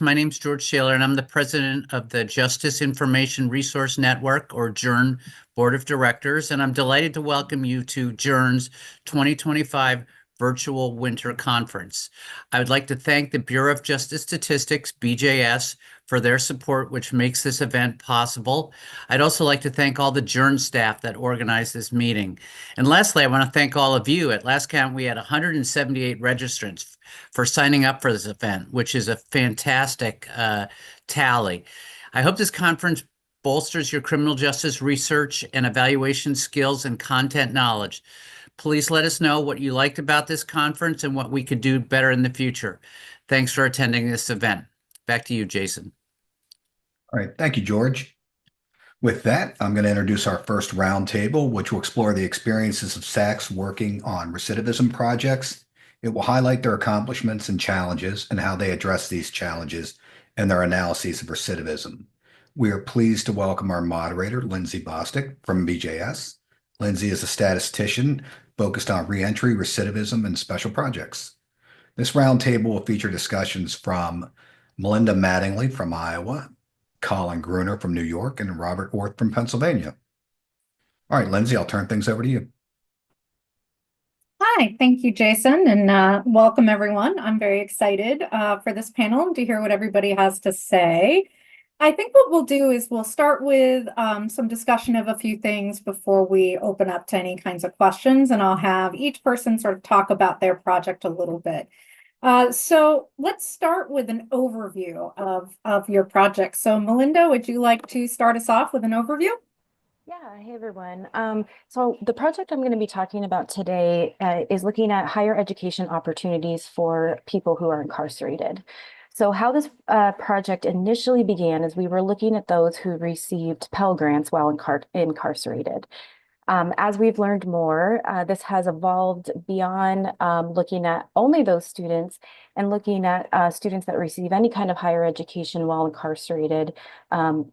My name's George Shaler, and I'm the president of the Justice Information Resource Network, or JIRN Board of Directors, and I'm delighted to welcome you to JIRN's 2025 Virtual Winter Conference. I would like to thank the Bureau of Justice Statistics, BJS, for their support, which makes this event possible. I'd also like to thank all the JIRN staff that organized this meeting. And lastly, I want to thank all of you. At last count, we had 178 registrants for signing up for this event, which is a fantastic tally. I hope this conference bolsters your criminal justice research and evaluation skills and content knowledge. Please let us know what you liked about this conference and what we could do better in the future. Thanks for attending this event. Back to you, Jason. All right, thank you, George. With that, I'm going to introduce our first roundtable, which will explore the experiences of SACs working on recidivism projects. It will highlight their accomplishments and challenges and how they address these challenges and their analyses of recidivism. We are pleased to welcome our moderator, Lindsay Bostwick from BJS. Lindsay is a statistician focused on reentry, recidivism, and special projects. This roundtable will feature discussions from Melinda Mattingly from Iowa, Colin Grunner from New York, and Robert Orth from Pennsylvania. All right, Lindsay, I'll turn things over to you. Hi, thank you, Jason, and welcome everyone. I'm very excited for this panel to hear what everybody has to say. I think what we'll do is we'll start with some discussion of a few things before we open up to any kinds of questions, and I'll have each person sort of talk about their project a little bit. So let's start with an overview of your project. So Melinda, would you like to start us off with an overview? Yeah, hey everyone. So the project I'm going to be talking about today is looking at higher education opportunities for people who are incarcerated. So how this project initially began is we were looking at those who received Pell Grants while incarcerated. As we've learned more, this has evolved beyond looking at only those students and looking at students that receive any kind of higher education while incarcerated,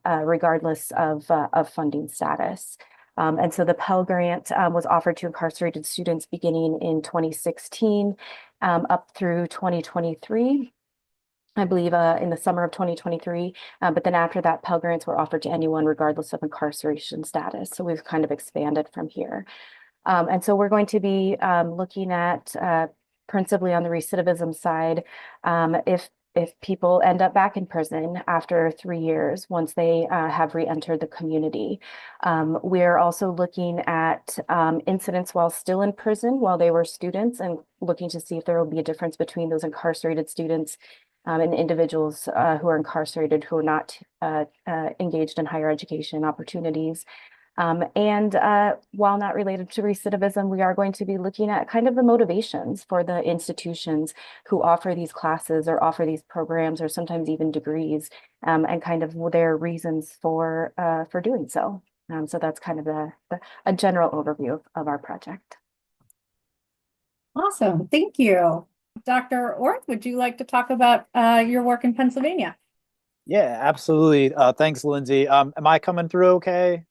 regardless of funding status. And so the Pell Grant was offered to incarcerated students beginning in 2016 up through 2023. I believe in the summer of 2023, but then after that, Pell Grants were offered to anyone regardless of incarceration status. So we've kind of expanded from here. And so we're going to be looking at principally on the recidivism side, if people end up back in prison after 3 years, once they have re-entered the community. We're also looking at incidents while still in prison while they were students and looking to see if there will be a difference between those incarcerated students and individuals who are incarcerated who are not engaged in higher education opportunities. And while not related to recidivism, we are going to be looking at kind of the motivations for the institutions who offer these classes or offer these programs or sometimes even degrees, and kind of their reasons for doing so. So that's kind of a general overview of our project. Awesome, thank you. Dr. Orth, would you like to talk about your work in Pennsylvania? Yeah, absolutely. Thanks, Lindsay. Am I coming through okay?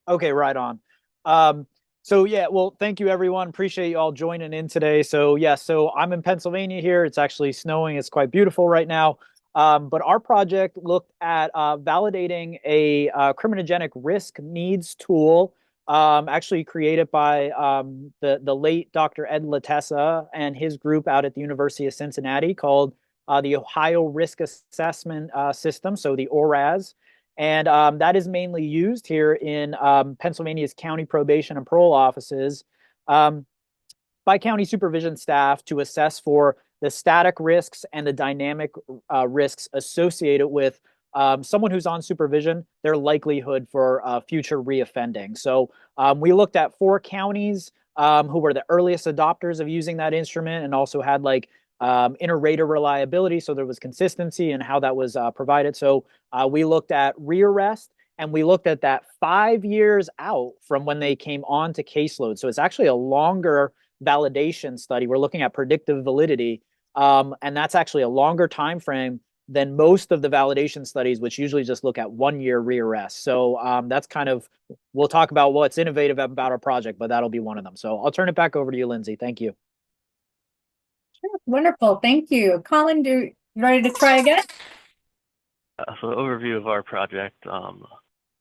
Okay, right on. So yeah, well, thank you everyone. Appreciate you all joining in today. So yeah, so I'm in Pennsylvania here. It's actually snowing. It's quite beautiful right now. But our project looked at validating a criminogenic risk needs tool, actually created by the late Dr. Ed Latessa and his group out at the University of Cincinnati, called the Ohio Risk Assessment System, so the ORAS. And that is mainly used here in Pennsylvania's county probation and parole offices by county supervision staff to assess for the static risks and the dynamic risks associated with someone who's on supervision, their likelihood for future reoffending. So we looked at 4 counties who were the earliest adopters of using that instrument and also had like inter-rater reliability, so there was consistency in how that was provided. So we looked at rearrest, and we looked at that 5 years out from when they came on to caseload. So it's actually a longer validation study. We're looking at predictive validity, and that's actually a longer time frame than most of the validation studies, which usually just look at 1 year rearrest. So that's kind of, we'll talk about what's innovative about our project, but that'll be one of them. So I'll turn it back over to you, Lindsay. Thank you. Sure. Wonderful, thank you. Colin, do You ready to try again? So overview of our project.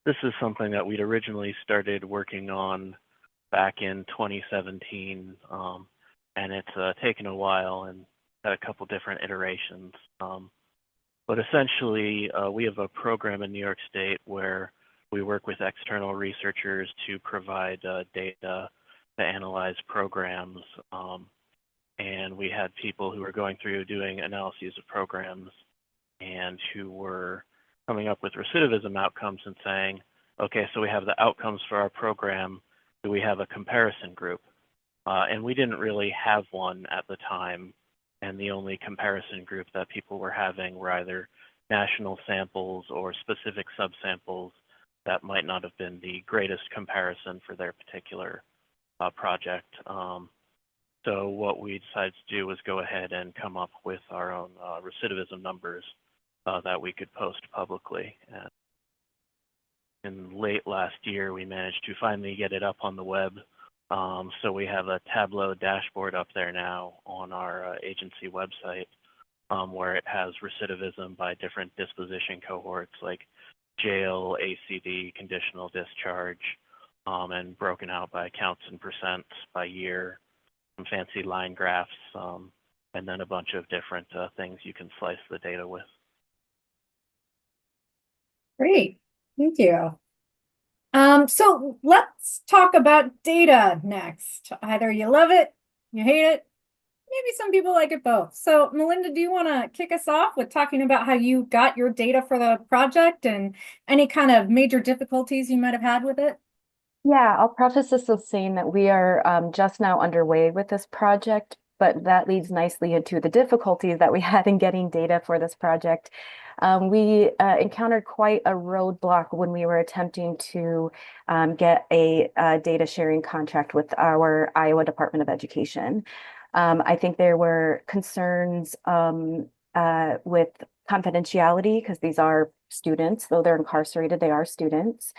This is something that we'd originally started working on back in 2017, and it's taken a while and had a couple different iterations. But essentially, we have a program in New York State where we work with external researchers to provide data to analyze programs. And we had people who were going through doing analyses of programs and who were coming up with recidivism outcomes and saying, okay, so we have the outcomes for our program. Do we have a comparison group? And we didn't really have one at the time. And the only comparison group that people were having were either national samples or specific subsamples that might not have been the greatest comparison for their particular project. So what we decided to do was go ahead and come up with our own recidivism numbers that we could post publicly. And in late last year, we managed to finally get it up on the web. So we have a Tableau dashboard up there now on our agency website where it has recidivism by different disposition cohorts like jail, ACD, conditional discharge, and broken out by counts and percents by year, some fancy line graphs, and then a bunch of different things you can slice the data with. Great, thank you. So let's talk about data next. Either you love it, you hate it, maybe some people like it both. So Melinda, do you want to kick us off with talking about how you got your data for the project and any kind of major difficulties you might have had with it? Yeah, I'll preface this with saying that we are just now underway with this project, but that leads nicely into the difficulties that we had in getting data for this project. We encountered quite a roadblock when we were attempting to get a data sharing contract with our Iowa Department of Education. I think there were concerns with confidentiality because these are students, though they're incarcerated, they are students.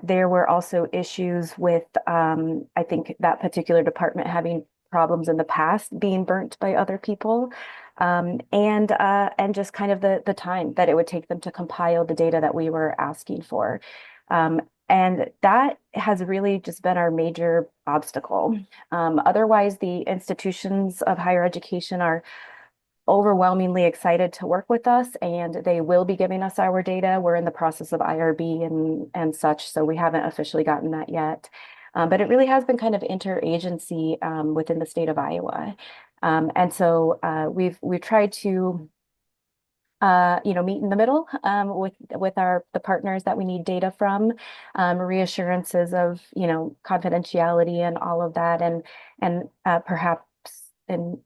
There were also issues with, I think, that particular department having problems in the past being burnt by other people, and just kind of the time that it would take them to compile the data that we were asking for. And that has really just been our major obstacle. Otherwise, the institutions of higher education are overwhelmingly excited to work with us, and they will be giving us our data. We're in the process of IRB and such, so we haven't officially gotten that yet. But it really has been kind of interagency within the state of Iowa. And so we've tried to meet in the middle with the partners that we need data from, reassurances of confidentiality and all of that, and perhaps an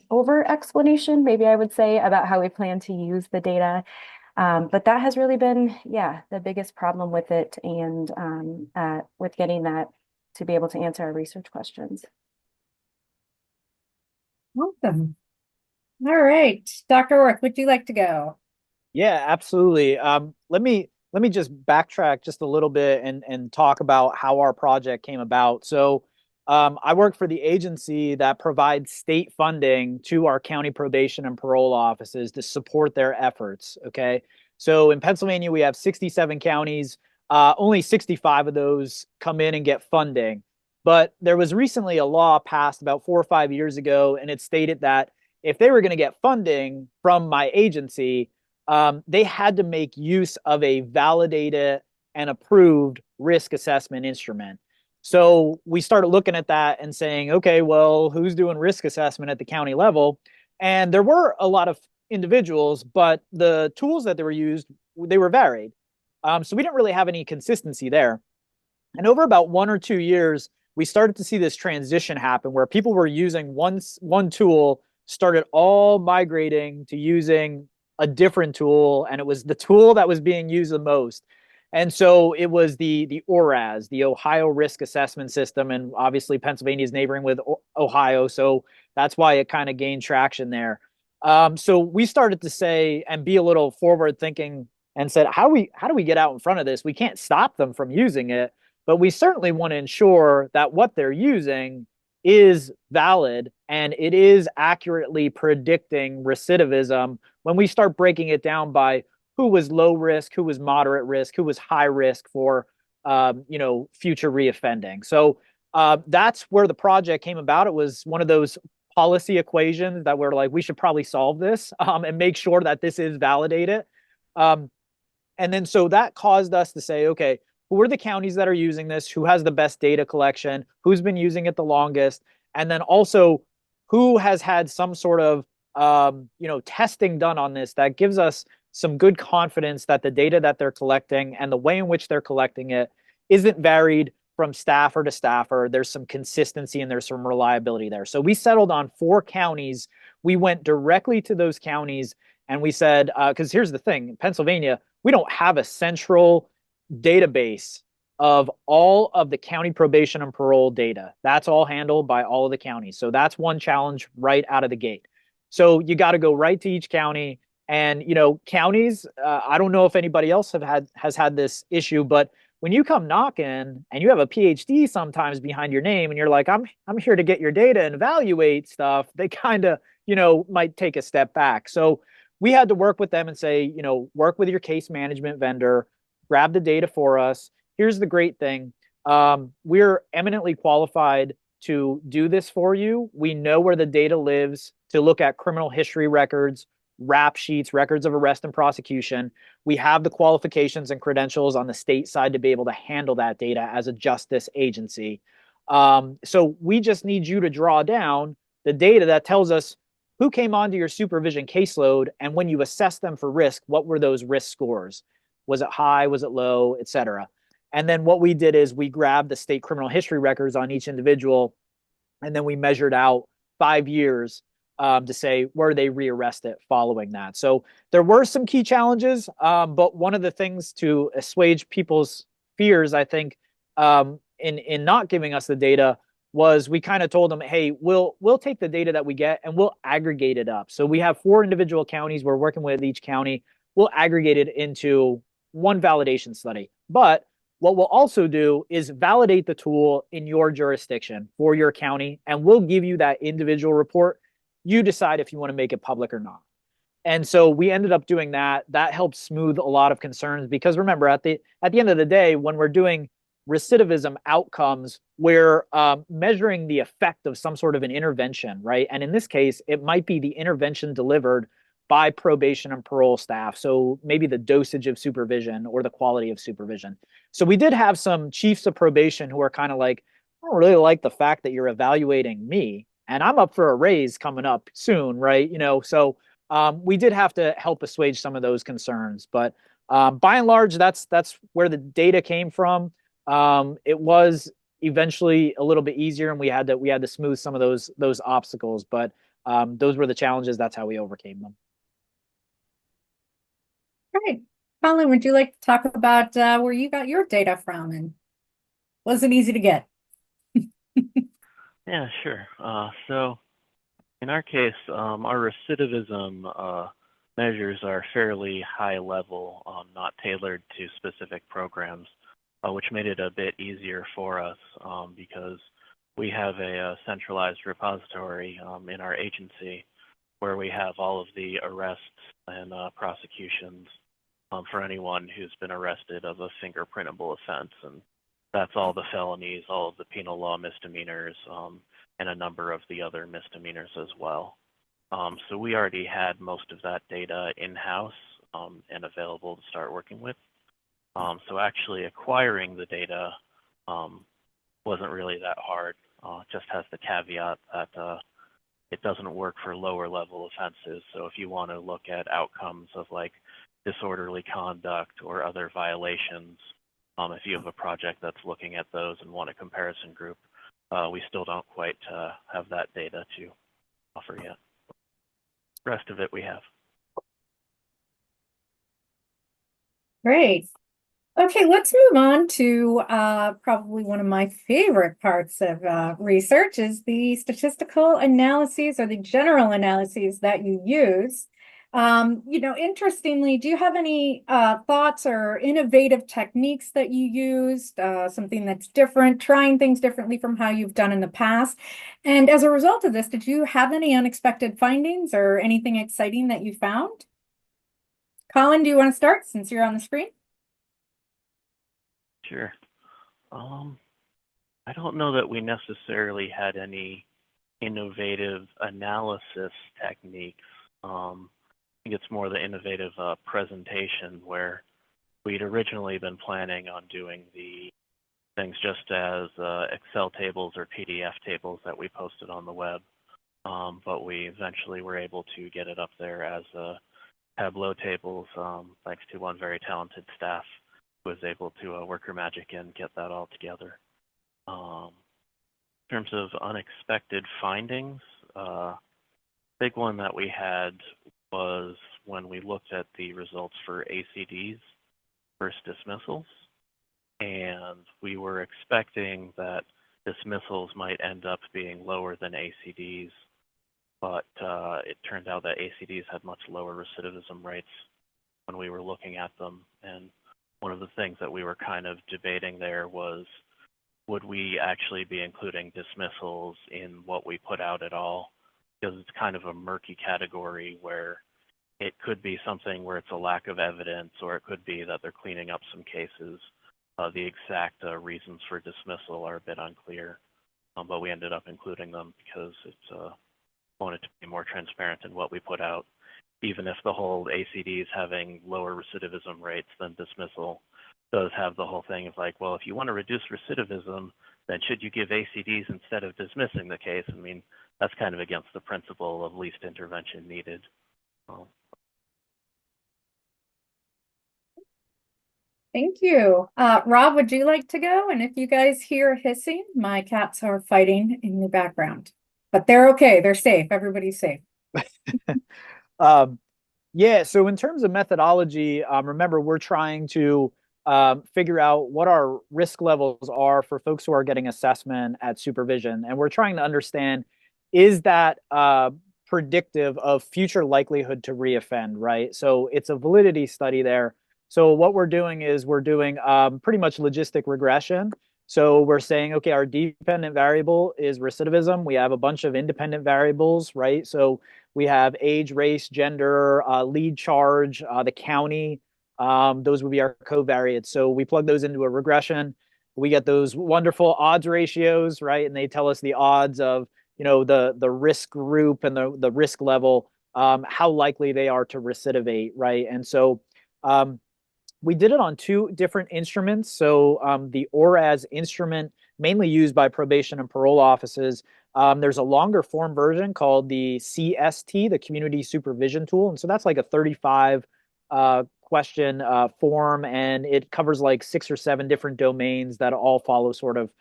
over explanation, maybe I would say, about how we plan to use the data. But that has really been, the biggest problem with it, and with getting that to be able to answer our research questions. Awesome. All right, Dr. Orth, would you like to go? Yeah, absolutely. Let me just backtrack just a little bit and talk about how our project came about. So I work for the agency that provides state funding to our county probation and parole offices to support their efforts. Okay. So in Pennsylvania, we have 67 counties. Only 65 of those come in and get funding. But there was recently a law passed about 4 or 5 years ago, and it stated that if they were going to get funding from my agency, they had to make use of a validated and approved risk assessment instrument. So we started looking at that and saying, okay, well, who's doing risk assessment at the county level? And there were a lot of individuals, but the tools that they were used, they were varied. So we didn't really have any consistency there. And over about 1 or 2 years, we started to see this transition happen where people were using one tool, started all migrating to using a different tool, and it was the tool that was being used the most. And so it was the ORAS, the Ohio Risk Assessment System, and obviously Pennsylvania is neighboring with Ohio, so that's why it kind of gained traction there. So we started to say and be a little forward thinking and said, how do we get out in front of this? We can't stop them from using it, but we certainly want to ensure that what they're using is valid and it is accurately predicting recidivism when we start breaking it down by who was low risk, who was moderate risk, who was high risk for future reoffending. So that's where the project came about. It was one of those policy equations that we're like, we should probably solve this and make sure that this is validated. And then so that caused us to say, okay, who are the counties that are using this? Who has the best data collection? Who's been using it the longest? And then also who has had some sort of testing done on this that gives us some good confidence that the data that they're collecting and the way in which they're collecting it isn't varied from staffer to staffer. There's some consistency and there's some reliability there. So we settled on 4 counties. We went directly to those counties and we said, because here's the thing, in Pennsylvania, we don't have a central database of all of the county probation and parole data. That's all handled by all of the counties. So that's one challenge right out of the gate. So you got to go right to each county. And, counties, I don't know if anybody else has had this issue, but when you come knocking and you have a PhD sometimes behind your name and you're like, I'm here to get your data and evaluate stuff, they kind of, might take a step back. So we had to work with them and say, work with your case management vendor, grab the data for us. Here's the great thing. We're eminently qualified to do this for you. We know where the data lives to look at criminal history records, rap sheets, records of arrest and prosecution. We have the qualifications and credentials on the state side to be able to handle that data as a justice agency. So we just need you to draw down the data that tells us who came onto your supervision caseload, and when you assess them for risk, what were those risk scores? Was it high? Was it low? Et cetera. And then what we did is we grabbed the state criminal history records on each individual, and then we measured out 5 years to say, were they rearrested following that? So there were some key challenges, but one of the things to assuage people's fears, I think, in not giving us the data was we kind of told them, hey, we'll take the data that we get and we'll aggregate it up. So we have 4 individual counties. We're working with each county. We'll aggregate it into one validation study. But what we'll also do is validate the tool in your jurisdiction for your county, and we'll give you that individual report. You decide if you want to make it public or not. And so we ended up doing that. That helped smooth a lot of concerns because remember, at the end of the day, when we're doing recidivism outcomes, we're measuring the effect of some sort of an intervention, right? And in this case, it might be the intervention delivered by probation and parole staff. So maybe the dosage of supervision or the quality of supervision. So we did have some chiefs of probation who are kind of like, I don't really like the fact that you're evaluating me and I'm up for a raise coming up soon, right? So we did have to help assuage some of those concerns, but by and large, that's where the data came from. It was eventually a little bit easier, and we had to smooth some of those obstacles, but those were the challenges. That's how we overcame them. Great. Colin, would you like to talk about where you got your data from and was it easy to get? Yeah, sure. So in our case, our recidivism measures are fairly high level, not tailored to specific programs, which made it a bit easier for us because we have a centralized repository in our agency where we have all of the arrests and prosecutions for anyone who's been arrested of a fingerprintable offense. And that's all the felonies, all of the penal law misdemeanors, and a number of the other misdemeanors as well. So we already had most of that data in-house and available to start working with. So actually acquiring the data wasn't really that hard. Just has the caveat that it doesn't work for lower level offenses. So if you want to look at outcomes of like disorderly conduct or other violations, if you have a project that's looking at those and want a comparison group, we still don't quite have that data to offer yet. The rest of it we have. Great. Okay, let's move on to probably one of my favorite parts of research is the statistical analyses or the general analyses that you use. Interestingly, do you have any thoughts or innovative techniques that you used, something that's different, trying things differently from how you've done in the past? And as a result of this, did you have any unexpected findings or anything exciting that you found? Colin, do you want to start since you're on the screen? Sure. I don't know that we necessarily had any innovative analysis techniques. I think it's more the innovative presentation, where we'd originally been planning on doing the things just as Excel tables or PDF tables that we posted on the web. But we eventually were able to get it up there as Tableau tables, thanks to one very talented staff who was able to work her magic and get that all together. In terms of unexpected findings, big one that we had was when we looked at the results for ACDs versus dismissals, and we were expecting that dismissals might end up being lower than ACDs, but it turned out that ACDs had much lower recidivism rates when we were looking at them. And one of the things that we were kind of debating there was, would we actually be including dismissals in what we put out at all? Because it's kind of a murky category where it could be something where it's a lack of evidence, or it could be that they're cleaning up some cases. The exact reasons for dismissal are a bit unclear, but we ended up including them because it's wanted to be more transparent in what we put out. Even if the whole ACD is having lower recidivism rates than dismissal, does have the whole thing of like, well, if you want to reduce recidivism, then should you give ACDs instead of dismissing the case? I mean, that's kind of against the principle of least intervention needed. Thank you. Rob, would you like to go? And if you guys hear hissing, my cats are fighting in the background, but they're okay. They're safe. Everybody's safe. Yeah, so in terms of methodology, remember, we're trying to figure out what our risk levels are for folks who are getting assessment at supervision. And we're trying to understand, is that predictive of future likelihood to reoffend, right? So it's a validity study there. So what we're doing is we're doing pretty much logistic regression. So we're saying, okay, our dependent variable is recidivism. We have a bunch of independent variables, right? So we have age, race, gender, lead charge, the county. Those would be our covariates. So we plug those into a regression. We get those wonderful odds ratios, right? And they tell us the odds of, the risk group and the risk level, how likely they are to recidivate, right? And so we did it on two different instruments. So the ORAS instrument, mainly used by probation and parole offices, there's a longer form version called the CST, the Community Supervision Tool. And so that's like a 35 question form, and it covers like 6 or 7 different domains that all follow sort of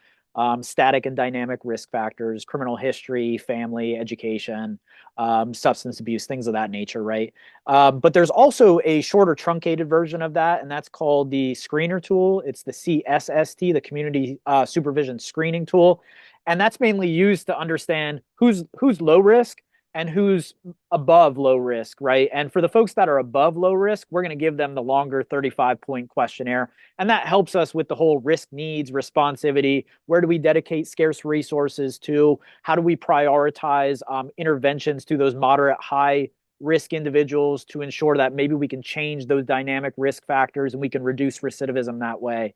static and dynamic risk factors, criminal history, family, education, substance abuse, things of that nature, right? But there's also a shorter truncated version of that, and that's called the screener tool. It's the CSST, the Community Supervision Screening Tool. And that's mainly used to understand who's low risk and who's above low risk, right? And for the folks that are above low risk, we're going to give them the longer 35-point questionnaire. And that helps us with the whole risk needs, responsivity. Where do we dedicate scarce resources to? How do we prioritize interventions to those moderate, high risk individuals to ensure that maybe we can change those dynamic risk factors and we can reduce recidivism that way?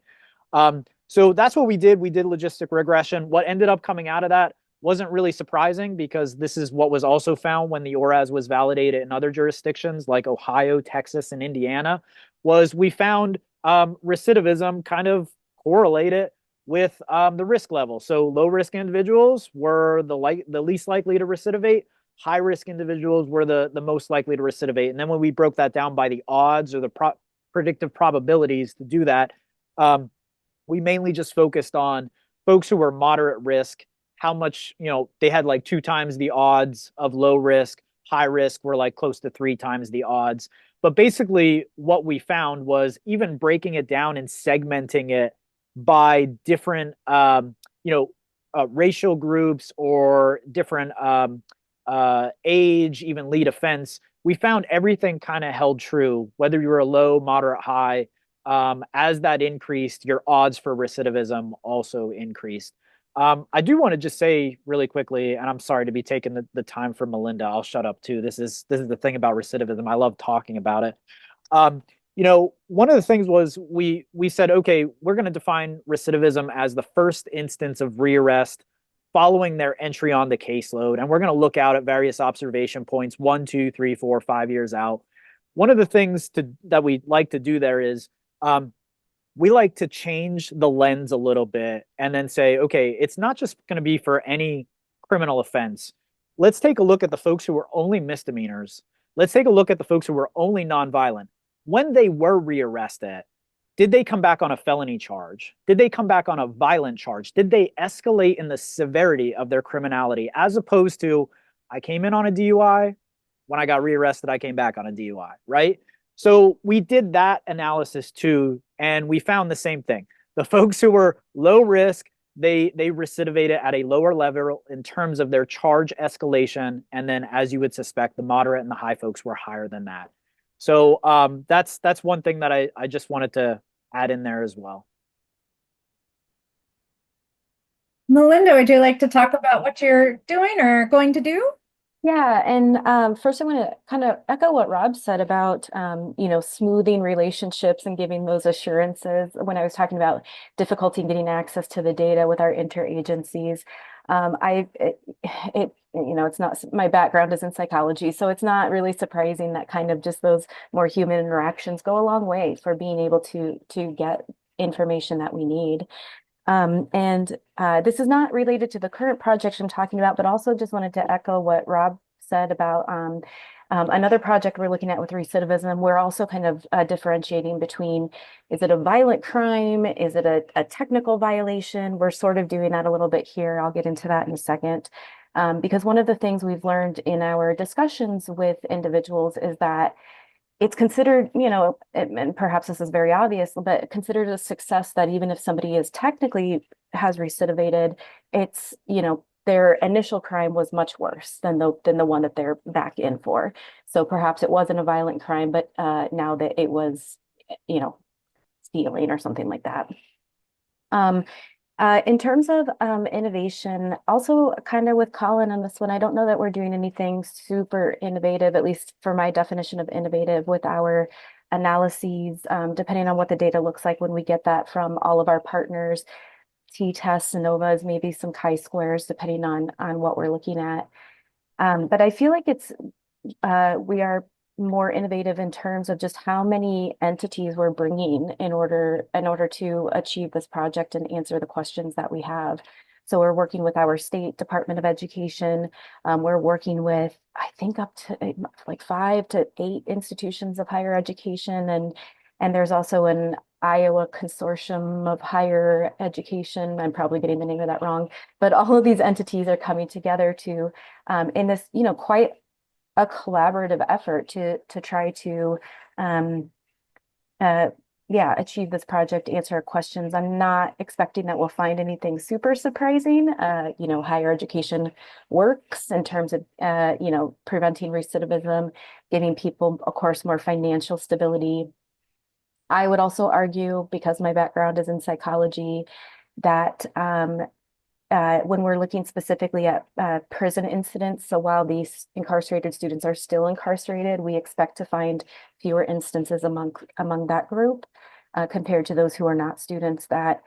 So that's what we did. We did logistic regression. What ended up coming out of that wasn't really surprising, because this is what was also found when the ORAS was validated in other jurisdictions like Ohio, Texas, and Indiana, was we found recidivism kind of correlated with the risk level. So low risk individuals were the least likely to recidivate. High risk individuals were the most likely to recidivate. And then when we broke that down by the odds or the predictive probabilities to do that, we mainly just focused on folks who were moderate risk, how much, they had like 2 times the odds of low risk. High risk were like close to 3 times the odds. But basically what we found was, even breaking it down and segmenting it by different, racial groups or different age, even lead offense, we found everything kind of held true, whether you were a low, moderate, high. As that increased, your odds for recidivism also increased. I do want to just say really quickly, and I'm sorry to be taking the time for Melinda. I'll shut up too. This is the thing about recidivism. I love talking about it. You know, one of the things was we said, okay, we're going to define recidivism as the first instance of rearrest following their entry on the caseload, and we're going to look out at various observation points 1, 2, 3, 4, 5 years out. One of the things that we like to do there is we like to change the lens a little bit and then say, okay, it's not just going to be for any criminal offense. Let's take a look at the folks who were only misdemeanors. Let's take a look at the folks who were only nonviolent. When they were rearrested, did they come back on a felony charge? Did they come back on a violent charge? Did they escalate in the severity of their criminality, as opposed to, I came in on a DUI, when I got rearrested, I came back on a DUI, right? So we did that analysis too, and we found the same thing. The folks who were low risk, they recidivated at a lower level in terms of their charge escalation, and then, as you would suspect, the moderate and the high folks were higher than that. So that's one thing that I just wanted to add in there as well. Melinda, would you like to talk about what you're doing or going to do? Yeah, and first I want to kind of echo what Rob said about, you know, smoothing relationships and giving those assurances when I was talking about difficulty in getting access to the data with our interagencies. You know, it's not, my background is in psychology, so it's not really surprising that kind of just those more human interactions go a long way for being able to get information that we need. This is not related to the current project I'm talking about, but also just wanted to echo what Rob said about another project we're looking at with recidivism. We're also kind of differentiating between, is it a violent crime? Is it a technical violation? We're sort of doing that a little bit here. I'll get into that in a second. Because one of the things we've learned in our discussions with individuals is that it's considered, you know, and perhaps this is very obvious, but considered a success that even if somebody is technically has recidivated, it's, you know, their initial crime was much worse than the one that they're back in for. So perhaps it wasn't a violent crime, but now that it was, you know, stealing or something like that. In terms of innovation, also kind of with Colin on this one, I don't know that we're doing anything super innovative, at least for my definition of innovative with our analyses, depending on what the data looks like when we get that from all of our partners, t-tests, ANOVAs, maybe some chi-squares, depending on what we're looking at. But I feel like it's we are more innovative in terms of just how many entities we're bringing in order to achieve this project and answer the questions that we have. So we're working with our state Department of Education. We're working with, I think, up to like 5 to 8 institutions of higher education. And there's also an Iowa Consortium of Higher Education. I'm probably getting the name of that wrong, but all of these entities are coming together to, in this, you know, quite a collaborative effort to try to achieve this project, answer our questions. I'm not expecting that we'll find anything super surprising. You know, higher education works in terms of you know, preventing recidivism, giving people, of course, more financial stability. I would also argue, because my background is in psychology, that when we're looking specifically at prison incidents, so while these incarcerated students are still incarcerated, we expect to find fewer instances among that group compared to those who are not students, that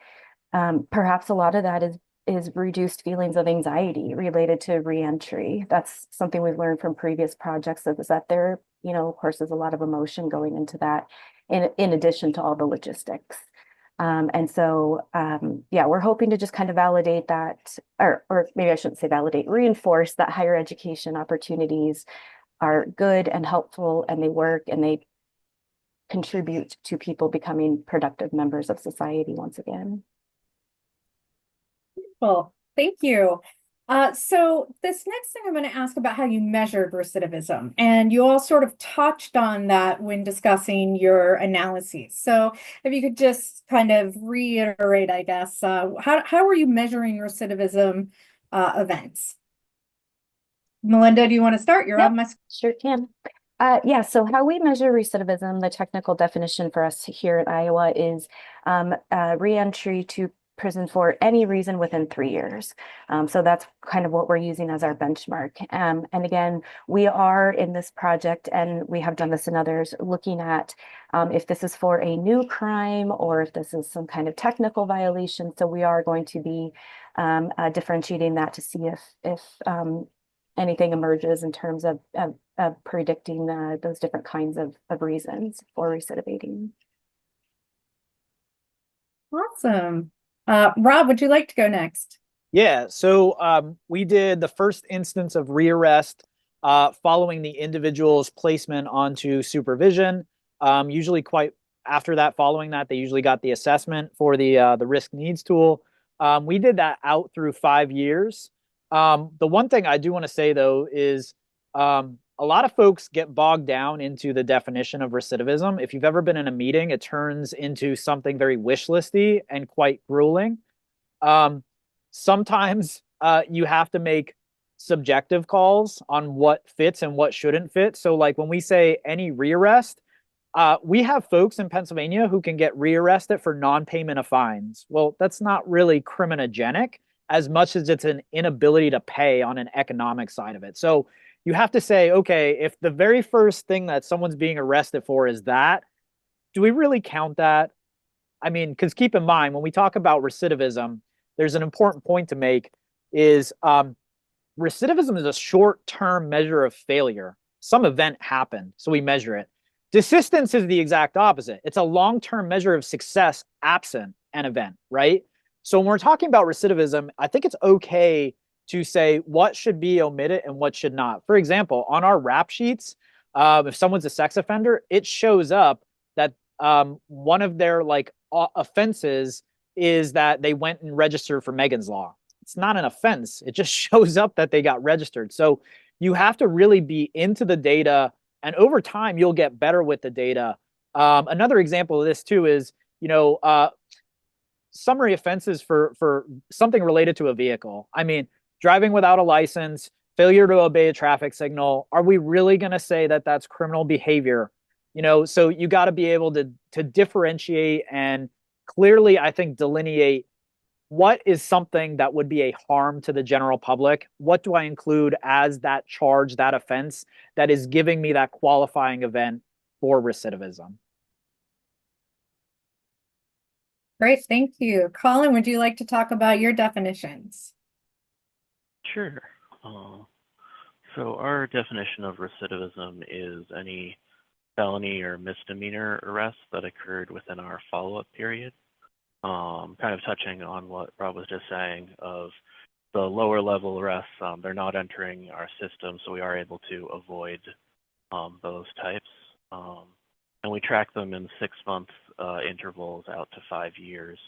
perhaps a lot of that is reduced feelings of anxiety related to reentry. That's something we've learned from previous projects, is that there, you know, of course, there's a lot of emotion going into that in addition to all the logistics. And so, yeah, we're hoping to just kind of validate that, or maybe I shouldn't say validate, reinforce that higher education opportunities are good and helpful, and they work, and they contribute to people becoming productive members of society once again. Well, thank you. So this next thing I'm going to ask about how you measured recidivism, and you all sort of touched on that when discussing your analyses. So if you could just kind of reiterate, I guess, how were you measuring recidivism events? Melinda, do you want to start? You're Yep, on my. sure can. Yeah, so how we measure recidivism, the technical definition for us here in Iowa is reentry to prison for any reason within 3 years. So that's kind of what we're using as our benchmark. And again, we are in this project, and we have done this in others, looking at if this is for a new crime or if this is some kind of technical violation. So we are going to be differentiating that to see if anything emerges in terms of predicting those different kinds of reasons for recidivating. Awesome. Rob, would you like to go next? Yeah, so we did the first instance of rearrest following the individual's placement onto supervision. Usually quite after that, following that, they usually got the assessment for the risk needs tool. We did that out through 5 years. The one thing I do want to say, though, is a lot of folks get bogged down into the definition of recidivism. If you've ever been in a meeting, it turns into something very wish listy and quite grueling. Sometimes you have to make subjective calls on what fits and what shouldn't fit. So like when we say any rearrest, we have folks in Pennsylvania who can get rearrested for non-payment of fines. Well, that's not really criminogenic as much as it's an inability to pay on an economic side of it. So you have to say, okay, if the very first thing that someone's being arrested for is that, do we really count that? I mean, because keep in mind, when we talk about recidivism, there's an important point to make is recidivism is a short-term measure of failure. Some event happened, so we measure it. Desistance is the exact opposite. It's a long-term measure of success absent an event, right? So when we're talking about recidivism, I think it's okay to say what should be omitted and what should not. For example, on our rap sheets, if someone's a sex offender, it shows up that one of their like offenses is that they went and registered for Megan's Law. It's not an offense. It just shows up that they got registered. So you have to really be into the data, and over time you'll get better with the data. Another example of this too is, summary offenses for something related to a vehicle. I mean, driving without a license, failure to obey a traffic signal. Are we really going to say that that's criminal behavior? So you got to be able to differentiate and clearly, I think, delineate what is something that would be a harm to the general public. What do I include as that charge, that offense that is giving me that qualifying event for recidivism? Great, thank you. Colin, would you like to talk about your definitions? Sure. So our definition of recidivism is any felony or misdemeanor arrests that occurred within our follow-up period. Kind of touching on what Rob was just saying of the lower level arrests, they're not entering our system, so we are able to avoid those types. And we track them in 6-month intervals out to 5 years.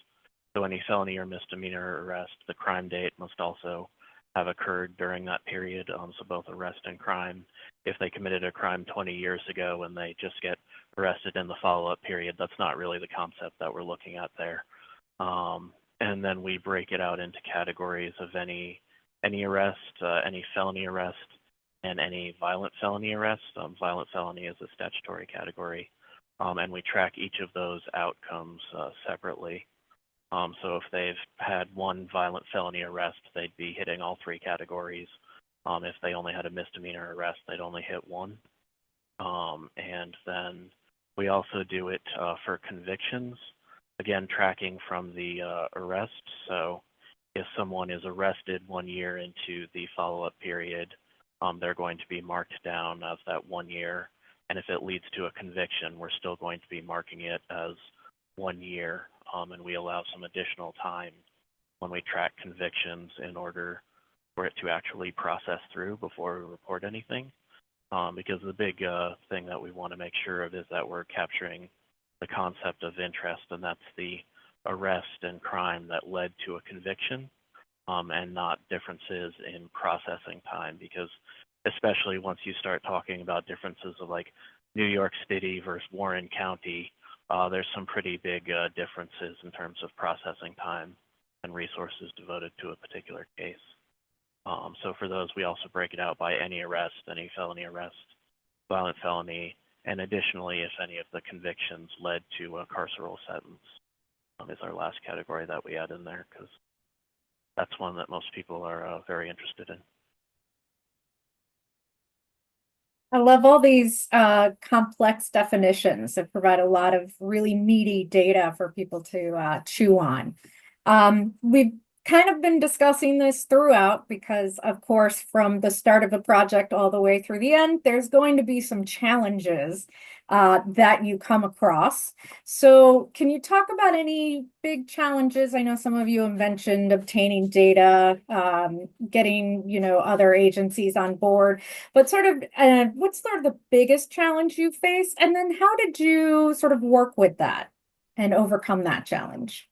So any felony or misdemeanor arrest, the crime date must also have occurred during that period. So both arrest and crime. If they committed a crime 20 years ago and they just get arrested in the follow-up period, that's not really the concept that we're looking at there. And then we break it out into categories of any arrest, any felony arrest, and any violent felony arrest. Violent felony is a statutory category. And we track each of those outcomes separately. So if they've had one violent felony arrest, they'd be hitting all 3 categories. If they only had a misdemeanor arrest, they'd only hit 1. And then we also do it for convictions, again, tracking from the arrest. So if someone is arrested 1 year into the follow-up period, they're going to be marked down as that 1 year. And if it leads to a conviction, we're still going to be marking it as 1 year. And we allow some additional time when we track convictions in order for it to actually process through before we report anything. Because the big thing that we want to make sure of is that we're capturing the concept of interest, and that's the arrest and crime that led to a conviction, and not differences in processing time. Because especially once you start talking about differences of like New York City versus Warren County, there's some pretty big differences in terms of processing time and resources devoted to a particular case. So for those, we also break it out by any arrest, any felony arrest, violent felony, and additionally, if any of the convictions led to a carceral sentence, is our last category that we add in there, because that's one that most people are very interested in. I love all these complex definitions that provide a lot of really meaty data for people to chew on. We've kind of been discussing this throughout because, of course, from the start of the project all the way through the end, there's going to be some challenges that you come across. So can you talk about any big challenges? I know some of you have mentioned obtaining data, getting, other agencies on board, but sort of what's sort of the biggest challenge you face? And then how did you sort of work with that and overcome that challenge?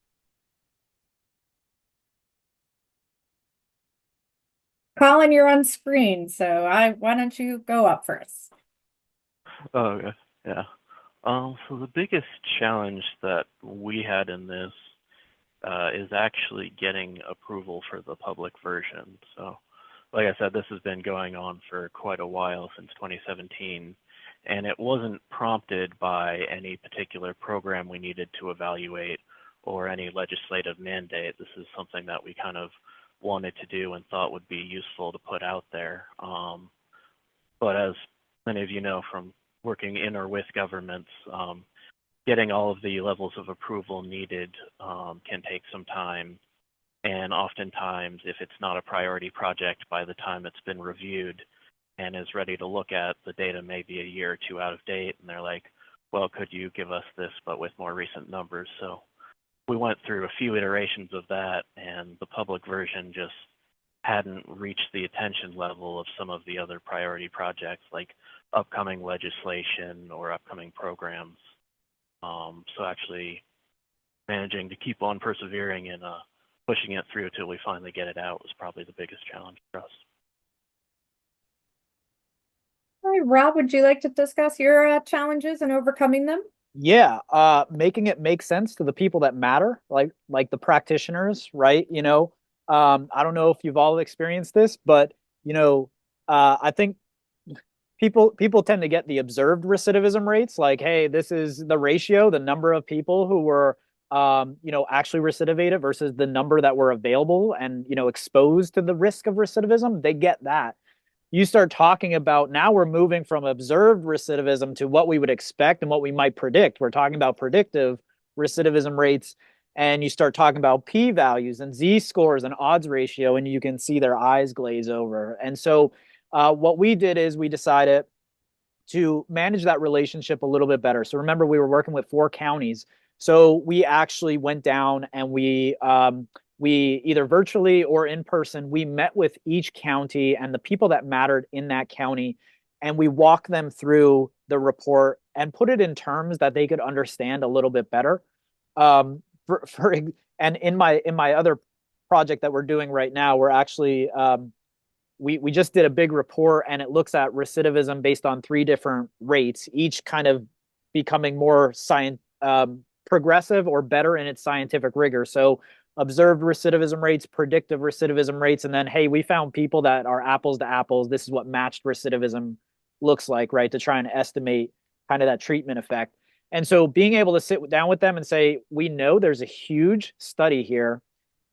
Colin, you're on screen, so why don't you go up first? Oh, okay. Yeah. So the biggest challenge that we had in this is actually getting approval for the public version. So, like I said, this has been going on for quite a while, since 2017, and it wasn't prompted by any particular program we needed to evaluate or any legislative mandate. This is something that we kind of wanted to do and thought would be useful to put out there. But as many of you know from working in or with governments, getting all of the levels of approval needed can take some time. And oftentimes, if it's not a priority project, by the time it's been reviewed and is ready to look at, the data may be a year or two out of date, and they're like, well, could you give us this but with more recent numbers? So we went through a few iterations of that, and the public version just hadn't reached the attention level of some of the other priority projects, like upcoming legislation or upcoming programs. So actually managing to keep on persevering and pushing it through until we finally get it out was probably the biggest challenge for us. All right, Rob, would you like to discuss your challenges and overcoming them? Yeah, making it make sense to the people that matter, like the practitioners, right? I don't know if you've all experienced this, but I think people tend to get the observed recidivism rates, like, hey, this is the ratio, the number of people who were actually recidivated versus the number that were available and exposed to the risk of recidivism. They get that. You start talking about, now we're moving from observed recidivism to what we would expect and what we might predict. We're talking about predictive recidivism rates, and you start talking about p-values and z-scores and odds ratio, and you can see their eyes glaze over. And so what we did is we decided to manage that relationship a little bit better. So remember, we were working with 4 counties. So we actually went down and we either virtually or in person, we met with each county and the people that mattered in that county, and we walked them through the report and put it in terms that they could understand a little bit better. And in my other project that we're doing right now, we're actually we just did a big report, and it looks at recidivism based on 3 different rates, each kind of becoming more progressive or better in its scientific rigor. So observed recidivism rates, predictive recidivism rates, and then, hey, we found people that are apples to apples. This is what matched recidivism looks like, right? To try and estimate kind of that treatment effect. And so being able to sit down with them and say, we know there's a huge study here,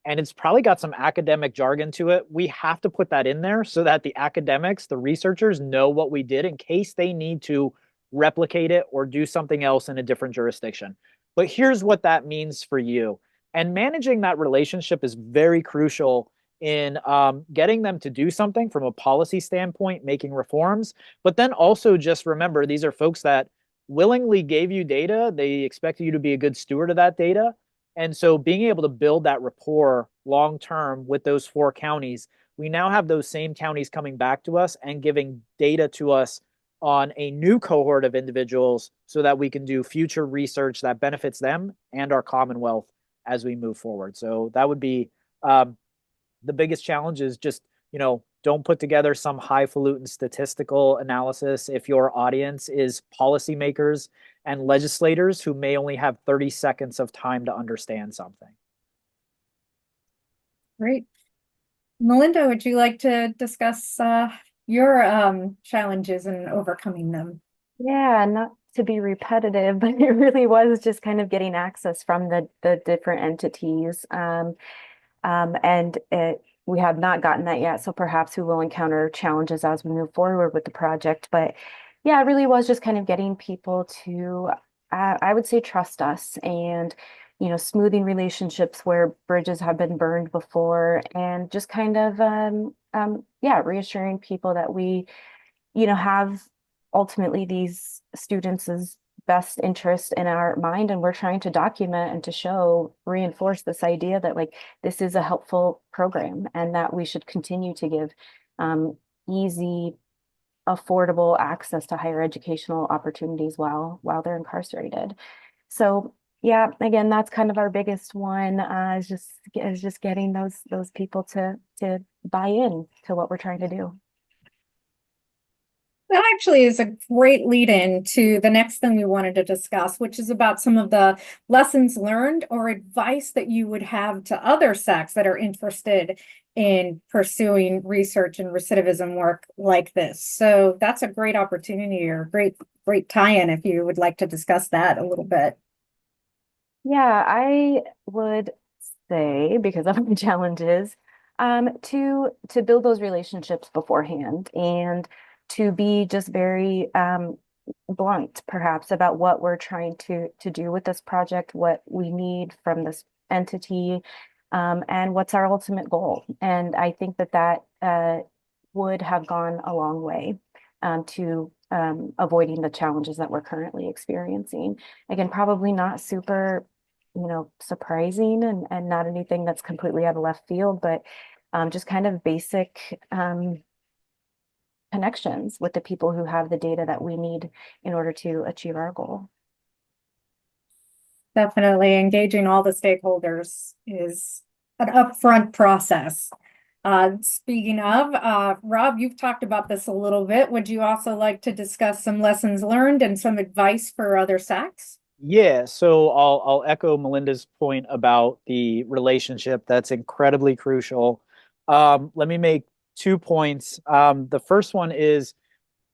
and it's probably got some academic jargon to it. We have to put that in there so that the academics, the researchers, know what we did in case they need to replicate it or do something else in a different jurisdiction. But here's what that means for you. And managing that relationship is very crucial in getting them to do something from a policy standpoint, making reforms. But then also just remember, these are folks that willingly gave you data. They expect you to be a good steward of that data. And so being able to build that rapport long-term with those 4 counties, we now have those same counties coming back to us and giving data to us on a new cohort of individuals so that we can do future research that benefits them and our Commonwealth as we move forward. So that would be the biggest challenge, is just, don't put together some highfalutin statistical analysis if your audience is policymakers and legislators who may only have 30 seconds of time to understand something. Great. Melinda, would you like to discuss your challenges in overcoming them. Yeah, not to be repetitive, but it really was just kind of getting access from the different entities. And we have not gotten that yet, so perhaps we will encounter challenges as we move forward with the project. But yeah, it really was just kind of getting people to, I would say, trust us, and smoothing relationships where bridges have been burned before, and just kind of yeah, reassuring people that we have ultimately these students' best interest in our mind, and we're trying to document and to reinforce this idea that like this is a helpful program and that we should continue to give easy, affordable access to higher educational opportunities while they're incarcerated. So yeah, again, that's kind of our biggest one, is just getting those people to buy in to what we're trying to do. That actually is a great lead in to the next thing we wanted to discuss, which is about some of the lessons learned or advice that you would have to other SACs that are interested in pursuing research and recidivism work like this. So that's a great opportunity, or great tie-in if you would like to discuss that a little bit. Yeah, I would say, because of the challenges, to build those relationships beforehand, and to be just very blunt, perhaps, about what we're trying to do with this project, what we need from this entity, and what's our ultimate goal. And I think that would have gone a long way to avoiding the challenges that we're currently experiencing. Again, probably not super surprising, and not anything that's completely out of left field, but just kind of basic connections with the people who have the data that we need in order to achieve our goal. Definitely engaging all the stakeholders is an upfront process. Speaking of, Rob, you've talked about this a little bit. Would you also like to discuss some lessons learned and some advice for other SACs? Yeah, so I'll echo Melinda's point about the relationship. That's incredibly crucial. Let me make 2 points. The first one is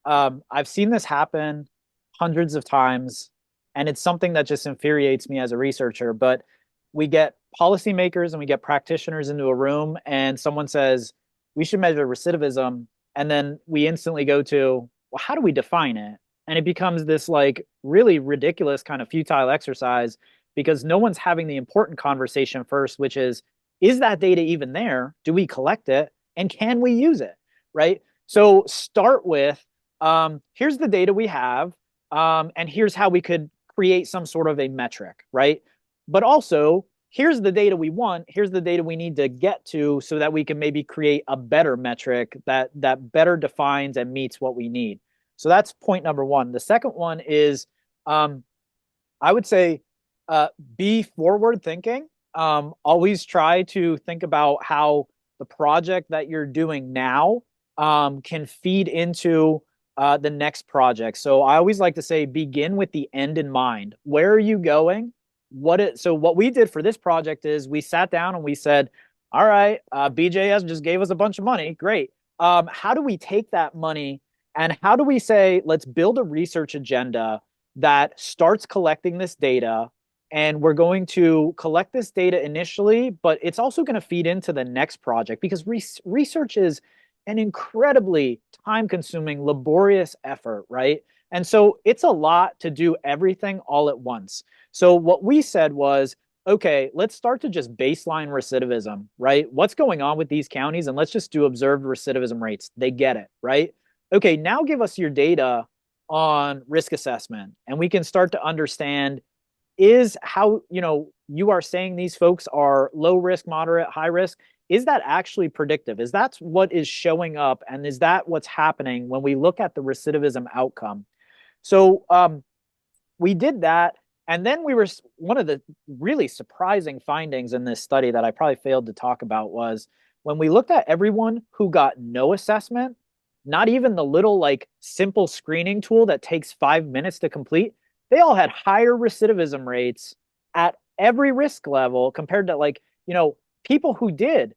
I've seen this happen hundreds of times, and it's something that just infuriates me as a researcher. But we get policymakers and we get practitioners into a room, and someone says, we should measure recidivism. And then we instantly go to, well, how do we define it? And it becomes this like really ridiculous kind of futile exercise, because no one's having the important conversation first, which is that data even there? Do we collect it? And can we use it? Right? So start with, here's the data we have, and here's how we could create some sort of a metric, right? But also, here's the data we want, here's the data we need to get to, so that we can maybe create a better metric that better defines and meets what we need. So that's point number one. The second one is, I would say, be forward thinking. Always try to think about how the project that you're doing now can feed into the next project. So I always like to say, begin with the end in mind. Where are you going? So what we did for this project is we sat down and we said, all right, BJS just gave us a bunch of money. Great. How do we take that money, and how do we say, let's build a research agenda that starts collecting this data? And we're going to collect this data initially, but it's also going to feed into the next project, because research is an incredibly time-consuming, laborious effort, right? And so it's a lot to do everything all at once. So what we said was, okay, let's start to just baseline recidivism, right? What's going on with these counties? And let's just do observed recidivism rates. They get it, right? Okay, now give us your data on risk assessment, and we can start to understand, is how, you are saying these folks are low risk, moderate, high risk. Is that actually predictive? Is that what is showing up? And is that what's happening when we look at the recidivism outcome? So we did that. And then one of the really surprising findings in this study that I probably failed to talk about was, when we looked at everyone who got no assessment, not even the little like simple screening tool that takes 5 minutes to complete, they all had higher recidivism rates at every risk level compared to people who did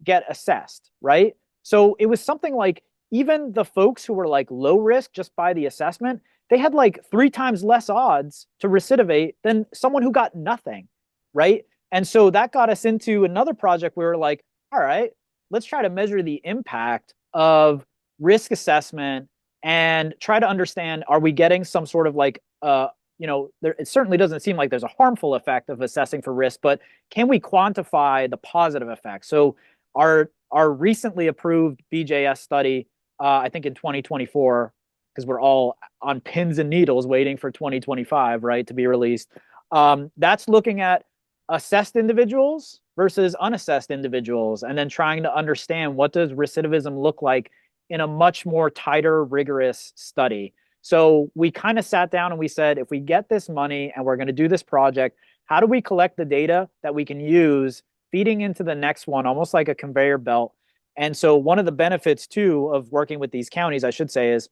get assessed, right? So it was something like even the folks who were like low risk just by the assessment, they had like 3 times less odds to recidivate than someone who got nothing, right? And so that got us into another project where we were like, all right, let's try to measure the impact of risk assessment and try to understand, are we getting some sort of like, it certainly doesn't seem like there's a harmful effect of assessing for risk, but can we quantify the positive effect? So our recently approved BJS study, I think in 2024, because we're all on pins and needles waiting for 2025, right, to be released. That's looking at assessed individuals versus unassessed individuals, and then trying to understand what does recidivism look like in a much more tighter, rigorous study. So we kind of sat down and we said, if we get this money and we're going to do this project, how do we collect the data that we can use feeding into the next one, almost like a conveyor belt? And so one of the benefits too of working with these counties, I should say, is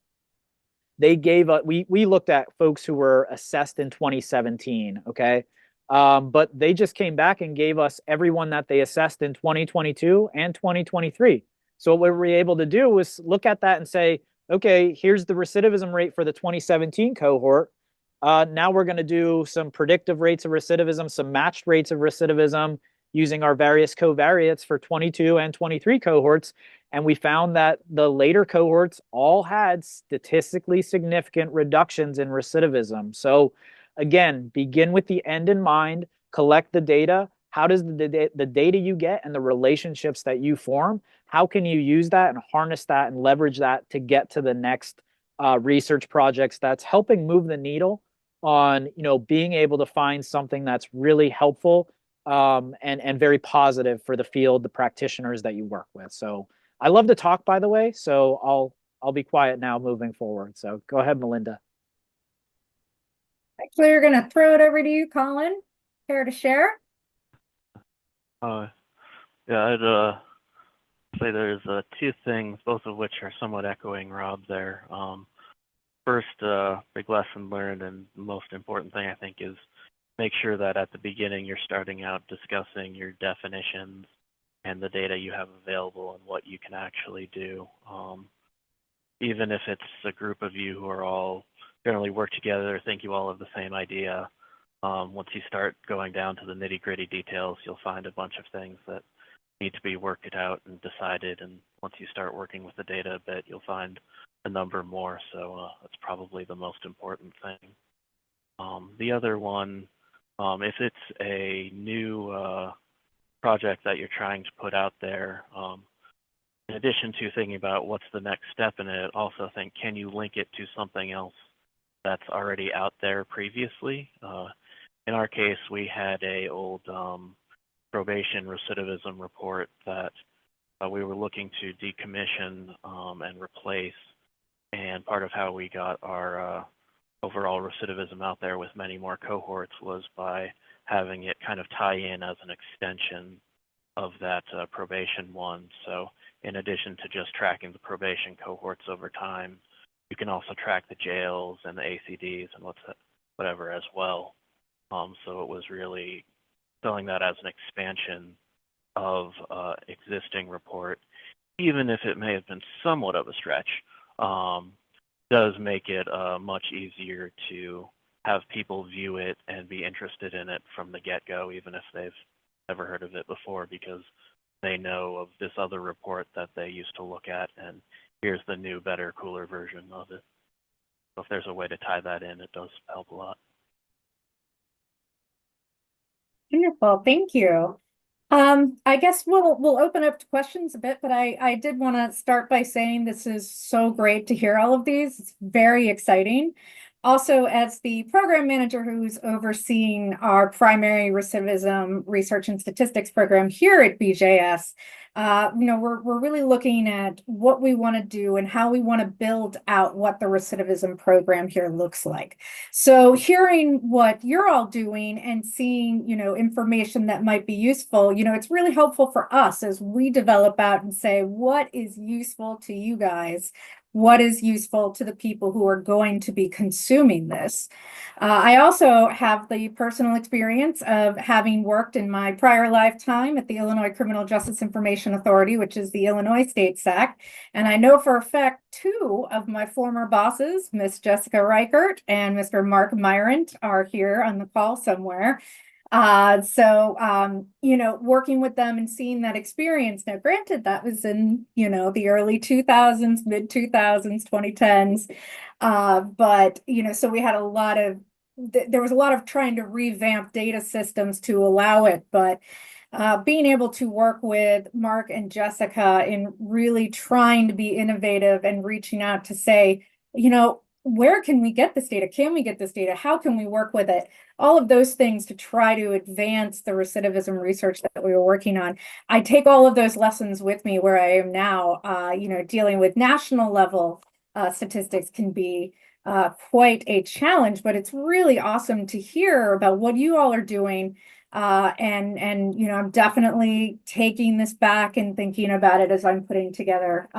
they gave us, we looked at folks who were assessed in 2017, okay? But they just came back and gave us everyone that they assessed in 2022 and 2023. So what we were able to do was look at that and say, okay, here's the recidivism rate for the 2017 cohort. Now we're going to do some predictive rates of recidivism, some matched rates of recidivism using our various covariates for 22 and 23 cohorts. And we found that the later cohorts all had statistically significant reductions in recidivism. So again, begin with the end in mind, collect the data. How does the data you get and the relationships that you form, how can you use that and harness that and leverage that to get to the next research projects that's helping move the needle on, being able to find something that's really helpful and very positive for the field, the practitioners that you work with. So I love to talk, by the way, so I'll be quiet now moving forward. So go ahead, Melinda. Actually, we're going to throw it over to you, Colin. Care to share? Yeah, I'd say there's 2 things, both of which are somewhat echoing Rob there. First, big lesson learned, and the most important thing I think is make sure that at the beginning you're starting out discussing your definitions and the data you have available and what you can actually do. Even if it's a group of you who are all generally work together, think you all have the same idea. Once you start going down to the nitty-gritty details, you'll find a bunch of things that need to be worked out and decided. And once you start working with the data a bit, you'll find a number more. So that's probably the most important thing. The other one, if it's a new project that you're trying to put out there, in addition to thinking about what's the next step in it, also think, can you link it to something else that's already out there previously? In our case, we had a old probation recidivism report that we were looking to decommission and replace. And part of how we got our overall recidivism out there with many more cohorts was by having it kind of tie in as an extension of that probation one. So in addition to just tracking the probation cohorts over time, you can also track the jails and the ACDs and whatever as well. So it was really selling that as an expansion of existing report, even if it may have been somewhat of a stretch, does make it much easier to have people view it and be interested in it from the get-go, even if they've never heard of it before, because they know of this other report that they used to look at, and here's the new, better, cooler version of it. So if there's a way to tie that in, it does help a lot. Wonderful, thank you. I guess we'll open up to questions a bit, but I did want to start by saying this is so great to hear all of these. It's very exciting. Also, as the program manager who's overseeing our primary recidivism research and statistics program here at BJS, we're really looking at what we want to do and how we want to build out what the recidivism program here looks like. So hearing what you're all doing and seeing, information that might be useful, it's really helpful for us as we develop out and say, what is useful to you guys? What is useful to the people who are going to be consuming this? I also have the personal experience of having worked in my prior lifetime at the Illinois Criminal Justice Information Education Authority, which is the Illinois State SAC. And I know for a fact 2 of my former bosses, Miss Jessica Reichert and Mr. Mark Myrant, are here on the call somewhere. You know, working with them and seeing that experience. Now, granted, that was in, you know, the early 2000s, mid 2000s, 2010s. But, you know, so we had a lot of, there was a lot of trying to revamp data systems to allow it. But being able to work with Mark and Jessica in really trying to be innovative and reaching out to say, you know, where can we get this data? Can we get this data? How can we work with it? All of those things to try to advance the recidivism research that we were working on. I take all of those lessons with me where I am now. You know, dealing with national level statistics can be quite a challenge, but it's really awesome to hear about what you all are doing. And you know, I'm definitely taking this back and thinking about it as I'm putting together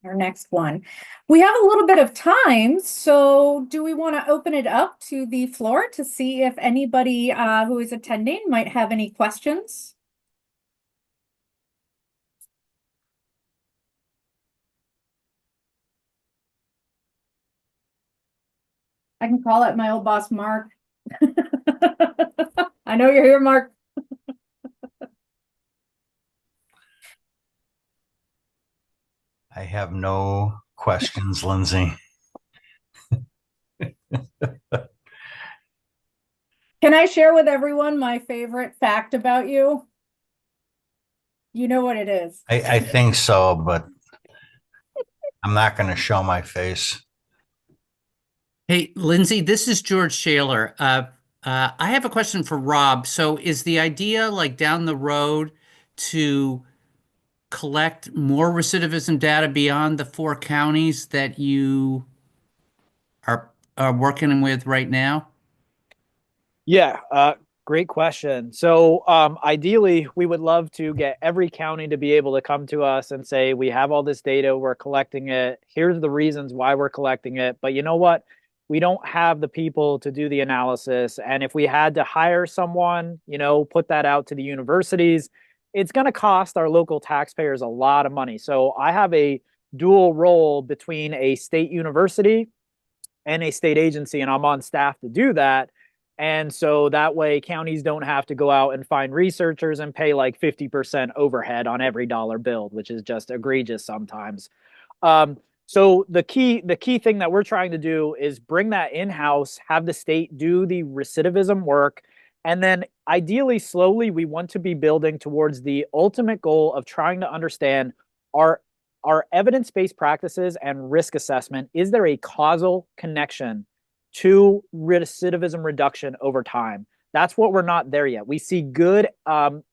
our next one. We have a little bit of time, so do we want to open it up to the floor to see if anybody who is attending might have any questions? I can call it my old boss, Mark. I know you're here, Mark. I have no questions, Lindsay. Can I share with everyone my favorite fact about you? You know what it is. I think so, but I'm not going to show my face. Hey, Lindsay, this is George Shaler. I have a question for Rob. So is the idea like down the road to collect more recidivism data beyond the 4 counties that you are working with right now? Yeah, great question. So ideally, we would love to get every county to be able to come to us and say, we have all this data, we're collecting it. Here's the reasons why we're collecting it. But you know what? We don't have the people to do the analysis. And if we had to hire someone, you know, put that out to the universities, it's going to cost our local taxpayers a lot of money. So I have a dual role between a state university and a state agency, and I'm on staff to do that. And so that way counties don't have to go out and find researchers and pay like 50% overhead on every dollar billed, which is just egregious sometimes. So the key thing that we're trying to do is bring that in-house, have the state do the recidivism work, and then ideally slowly we want to be building towards the ultimate goal of trying to understand our evidence-based practices and risk assessment, is there a causal connection to recidivism reduction over time? That's what we're not there yet. We see good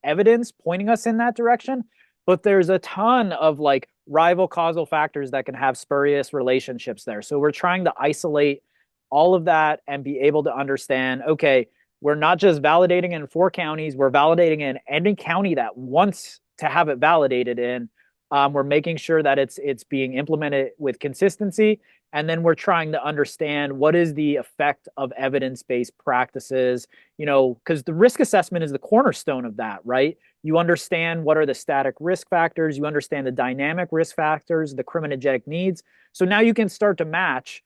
evidence pointing us in that direction, but there's a ton of like rival causal factors that can have spurious relationships there. So we're trying to isolate all of that and be able to understand, okay, we're not just validating in 4 counties, we're validating in any county that wants to have it validated in. We're making sure that it's being implemented with consistency. And then we're trying to understand what is the effect of evidence-based practices, you know, because the risk assessment is the cornerstone of that, right? You understand what are the static risk factors, you understand the dynamic risk factors, the criminogenic needs. So now you can start to match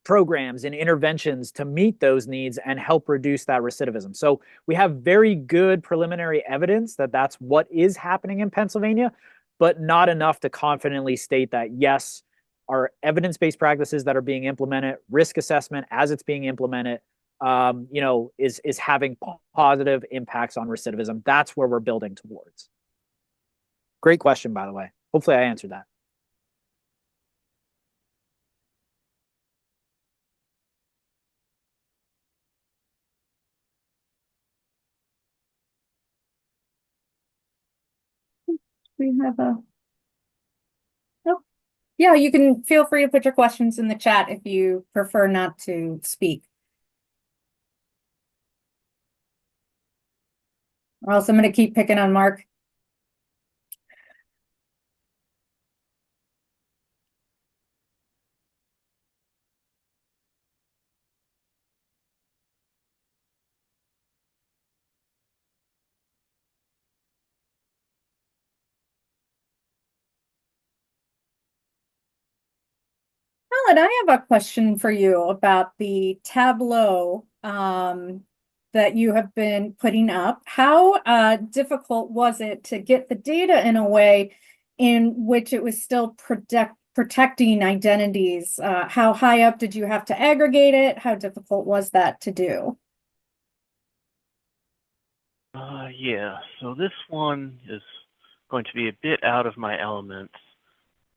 programs and interventions to meet those needs and help reduce that recidivism. So we have very good preliminary evidence that that's what is happening in Pennsylvania, but not enough to confidently state that, yes, our evidence-based practices that are being implemented, risk assessment as it's being implemented, you know, is having positive impacts on recidivism. That's where we're building towards. Great question, by the way. Hopefully I answered that. We have a, oh, yeah, you can feel free to put your questions in the chat if you prefer not to speak. Or else I'm going to keep picking on Mark. Colin, I have a question for you about the tableau that you have been putting up. How difficult was it to get the data in a way in which it was still protecting identities? How high up did you have to aggregate it? How difficult was that to do? Yeah, so this one is going to be a bit out of my element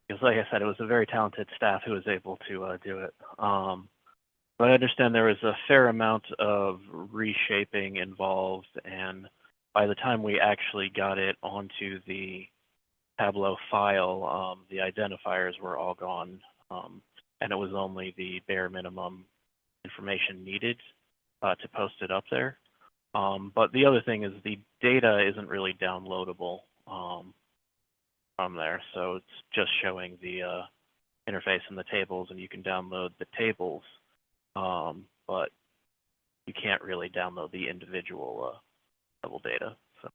because, like I said, it was a very talented staff who was able to do it. But I understand there was a fair amount of reshaping involved, and by the time we actually got it onto the Tableau file, the identifiers were all gone, and it was only the bare minimum information needed to post it up there. But the other thing is the data isn't really downloadable from there, so it's just showing the interface and the tables, and you can download the tables, but you can't really download the individual level data. So.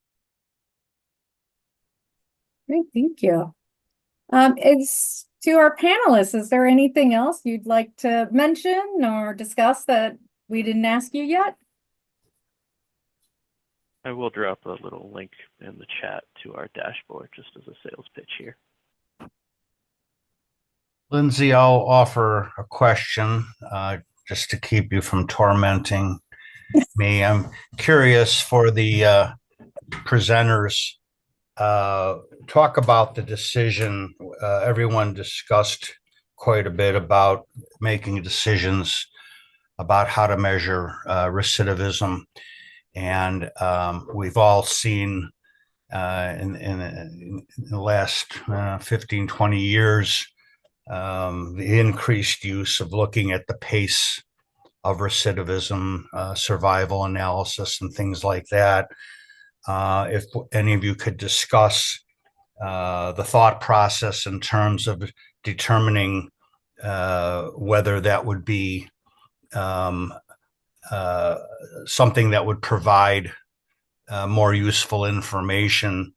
Great, thank you. It's to our panelists, is there anything else you'd like to mention or discuss that we didn't ask you yet? I will drop a little link in the chat to our dashboard just as a sales pitch here. Lindsay, I'll offer a question just to keep you from tormenting me. I'm curious for the presenters, talk about the decision. Everyone discussed quite a bit about making decisions about how to measure recidivism. And we've all seen in the last 15, 20 years, the increased use of looking at the pace of recidivism, survival analysis, and things like that. If any of you could discuss the thought process in terms of determining whether that would be something that would provide more useful information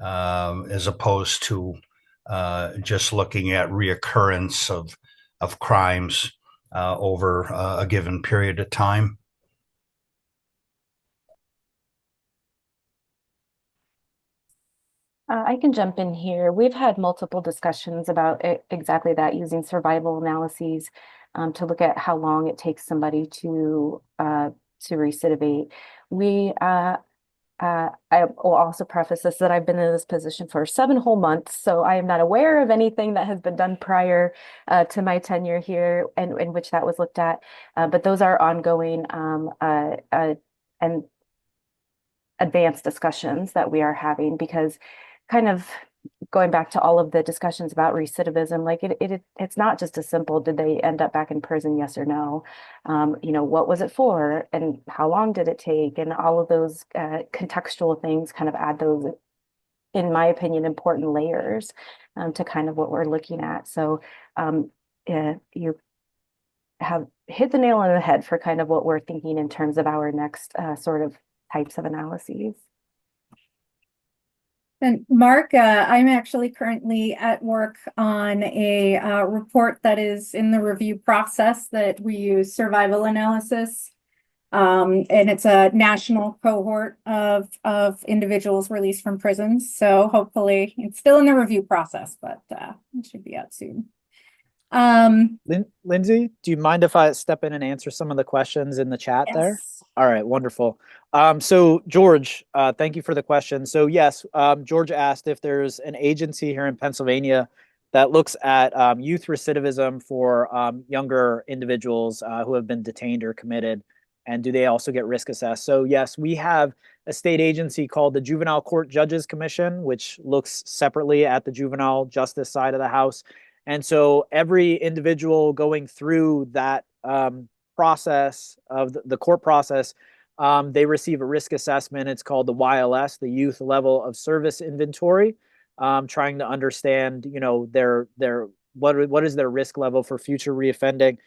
as opposed to just looking at reoccurrence of crimes over a given period of time. I can jump in here. We've had multiple discussions about exactly that, using survival analyses to look at how long it takes somebody to recidivate. I will also preface this that I've been in this position for 7 whole months, so I am not aware of anything that has been done prior to my tenure here and in which that was looked at. But those are ongoing and advanced discussions that we are having, because kind of going back to all of the discussions about recidivism, like it's not just a simple, did they end up back in prison, yes or no? You know, what was it for and how long did it take? And all of those contextual things kind of add those, in my opinion, important layers to kind of what we're looking at. So you have hit the nail on the head for kind of what we're thinking in terms of our next sort of types of analyses. And Mark, I'm actually currently at work on a report that is in the review process that we use survival analysis. And it's a national cohort of individuals released from prisons. So hopefully it's still in the review process, but it should be out soon. Lindsay, do you mind if I step in and answer some of the questions in the chat there? Yes. All right, wonderful. So George, thank you for the question. So yes, George asked if there's an agency here in Pennsylvania that looks at youth recidivism for younger individuals who have been detained or committed, and do they also get risk assessed? So yes, we have a state agency called the Juvenile Court Judges Commission, which looks separately at the juvenile justice side of the house. And so every individual going through that process of the court process, they receive a risk assessment. It's called the YLS, the Youth Level of Service Inventory, trying to understand, you know, what is their risk level for future reoffending.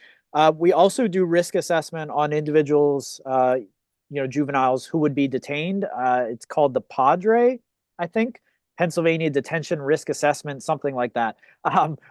We also do risk assessment on individuals, you know, juveniles who would be detained. It's called the PADRE, I think. Pennsylvania detention risk assessment, something like that.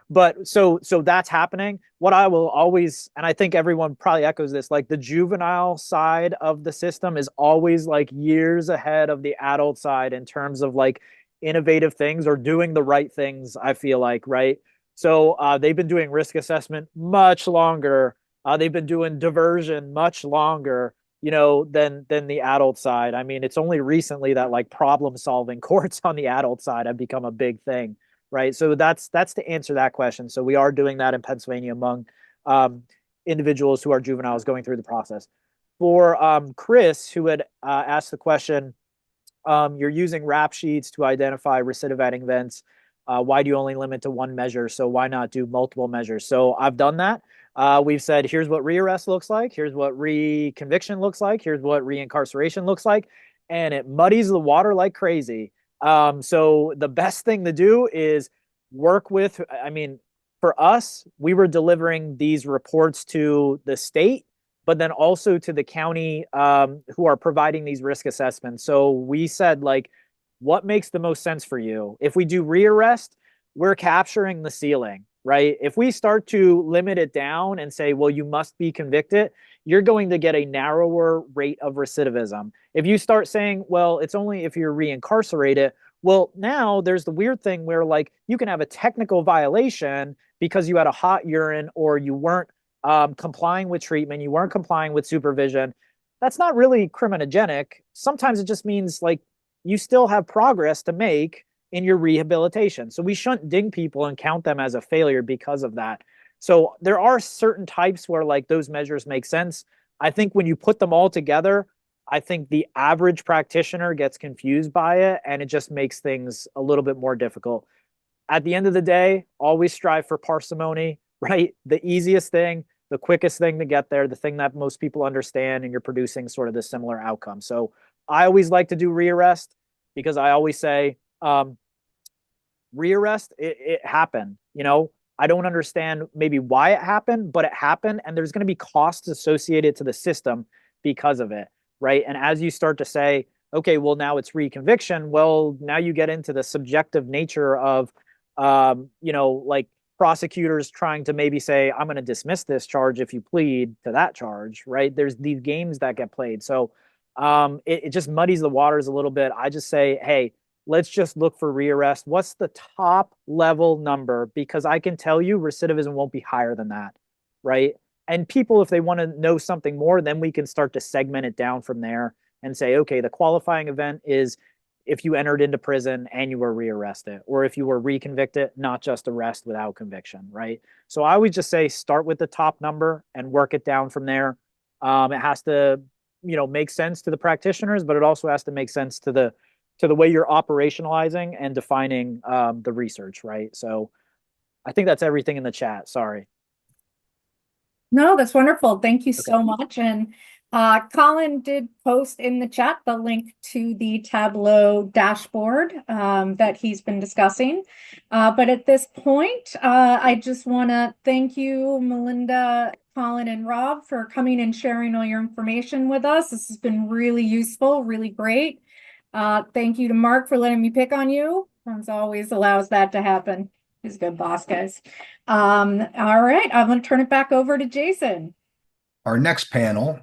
But so that's happening. What I will always, and I think everyone probably echoes this, like the juvenile side of the system is always like years ahead of the adult side in terms of like innovative things or doing the right things, I feel like, right? So they've been doing risk assessment much longer. They've been doing diversion much longer, you know, than the adult side. I mean, it's only recently that like problem solving courts on the adult side have become a big thing, right? So that's to answer that question. So we are doing that in Pennsylvania among individuals who are juveniles going through the process. For Chris, who had asked the question, you're using rap sheets to identify recidivating events. Why do you only limit to one measure? So why not do multiple measures? So I've done that. We've said, here's what rearrest looks like. Here's what reconviction looks like. Here's what reincarceration looks like. And it muddies the water like crazy. So the best thing to do is work with, I mean, for us, we were delivering these reports to the state, but then also to the county who are providing these risk assessments. So we said, like, what makes the most sense for you? If we do rearrest, we're capturing the ceiling, right? If we start to limit it down and say, well, you must be convicted, you're going to get a narrower rate of recidivism. If you start saying, well, it's only if you're reincarcerated, well, now there's the weird thing where like you can have a technical violation because you had a hot urine or you weren't complying with treatment, you weren't complying with supervision. That's not really criminogenic. Sometimes it just means like you still have progress to make in your rehabilitation. So we shouldn't ding people and count them as a failure because of that. So there are certain types where like those measures make sense. I think when you put them all together, I think the average practitioner gets confused by it and it just makes things a little bit more difficult. At the end of the day, always strive for parsimony, right? The easiest thing, the quickest thing to get there, the thing that most people understand, and you're producing sort of the similar outcome. So I always like to do rearrest because I always say, rearrest, it happened. You know, I don't understand maybe why it happened, but it happened, and there's going to be costs associated to the system because of it, right? And as you start to say, okay, well, now it's reconviction, well, now you get into the subjective nature of, you know, like prosecutors trying to maybe say, I'm going to dismiss this charge if you plead to that charge, right? There's these games that get played. So it just muddies the waters a little bit. I just say, hey, let's just look for rearrest. What's the top level number? Because I can tell you recidivism won't be higher than that, right? And people, if they want to know something more, then we can start to segment it down from there and say, okay, the qualifying event is if you entered into prison and you were rearrested, or if you were reconvicted, not just arrest without conviction, right? So I would just say start with the top number and work it down from there. It has to, you know, make sense to the practitioners, but it also has to make sense to the way you're operationalizing and defining the research, right? So I think that's everything in the chat. Sorry. No, that's wonderful. Thank you so much. And Colin did post in the chat the link to the Tableau dashboard that he's been discussing. But at this point, I just want to thank you, Melinda, Colin, and Rob, for coming and sharing all your information with us. This has been really useful, really great. Thank you to Mark for letting me pick on you. As always allows that to happen. He's a good boss, guys. All right, I'm going to turn it back over to Jason. Our next panel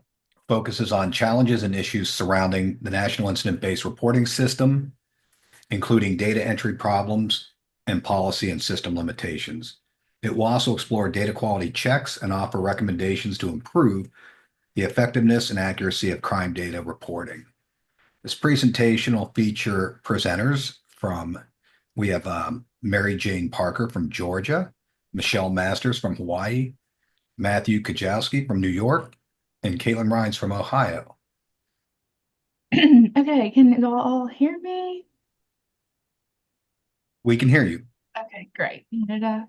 focuses on challenges and issues surrounding the National Incident-Based Reporting System, including data entry problems and policy and system limitations. It will also explore data quality checks and offer recommendations to improve the effectiveness and accuracy of crime data reporting. This presentation will feature presenters from, we have Mary Jane Parker from Georgia, Michelle Masters from Hawaii, Matthew Kajowski from New York, and Caitlin Rhines from Ohio. Okay, can you all hear me? We can hear you. Okay, great. Wanted to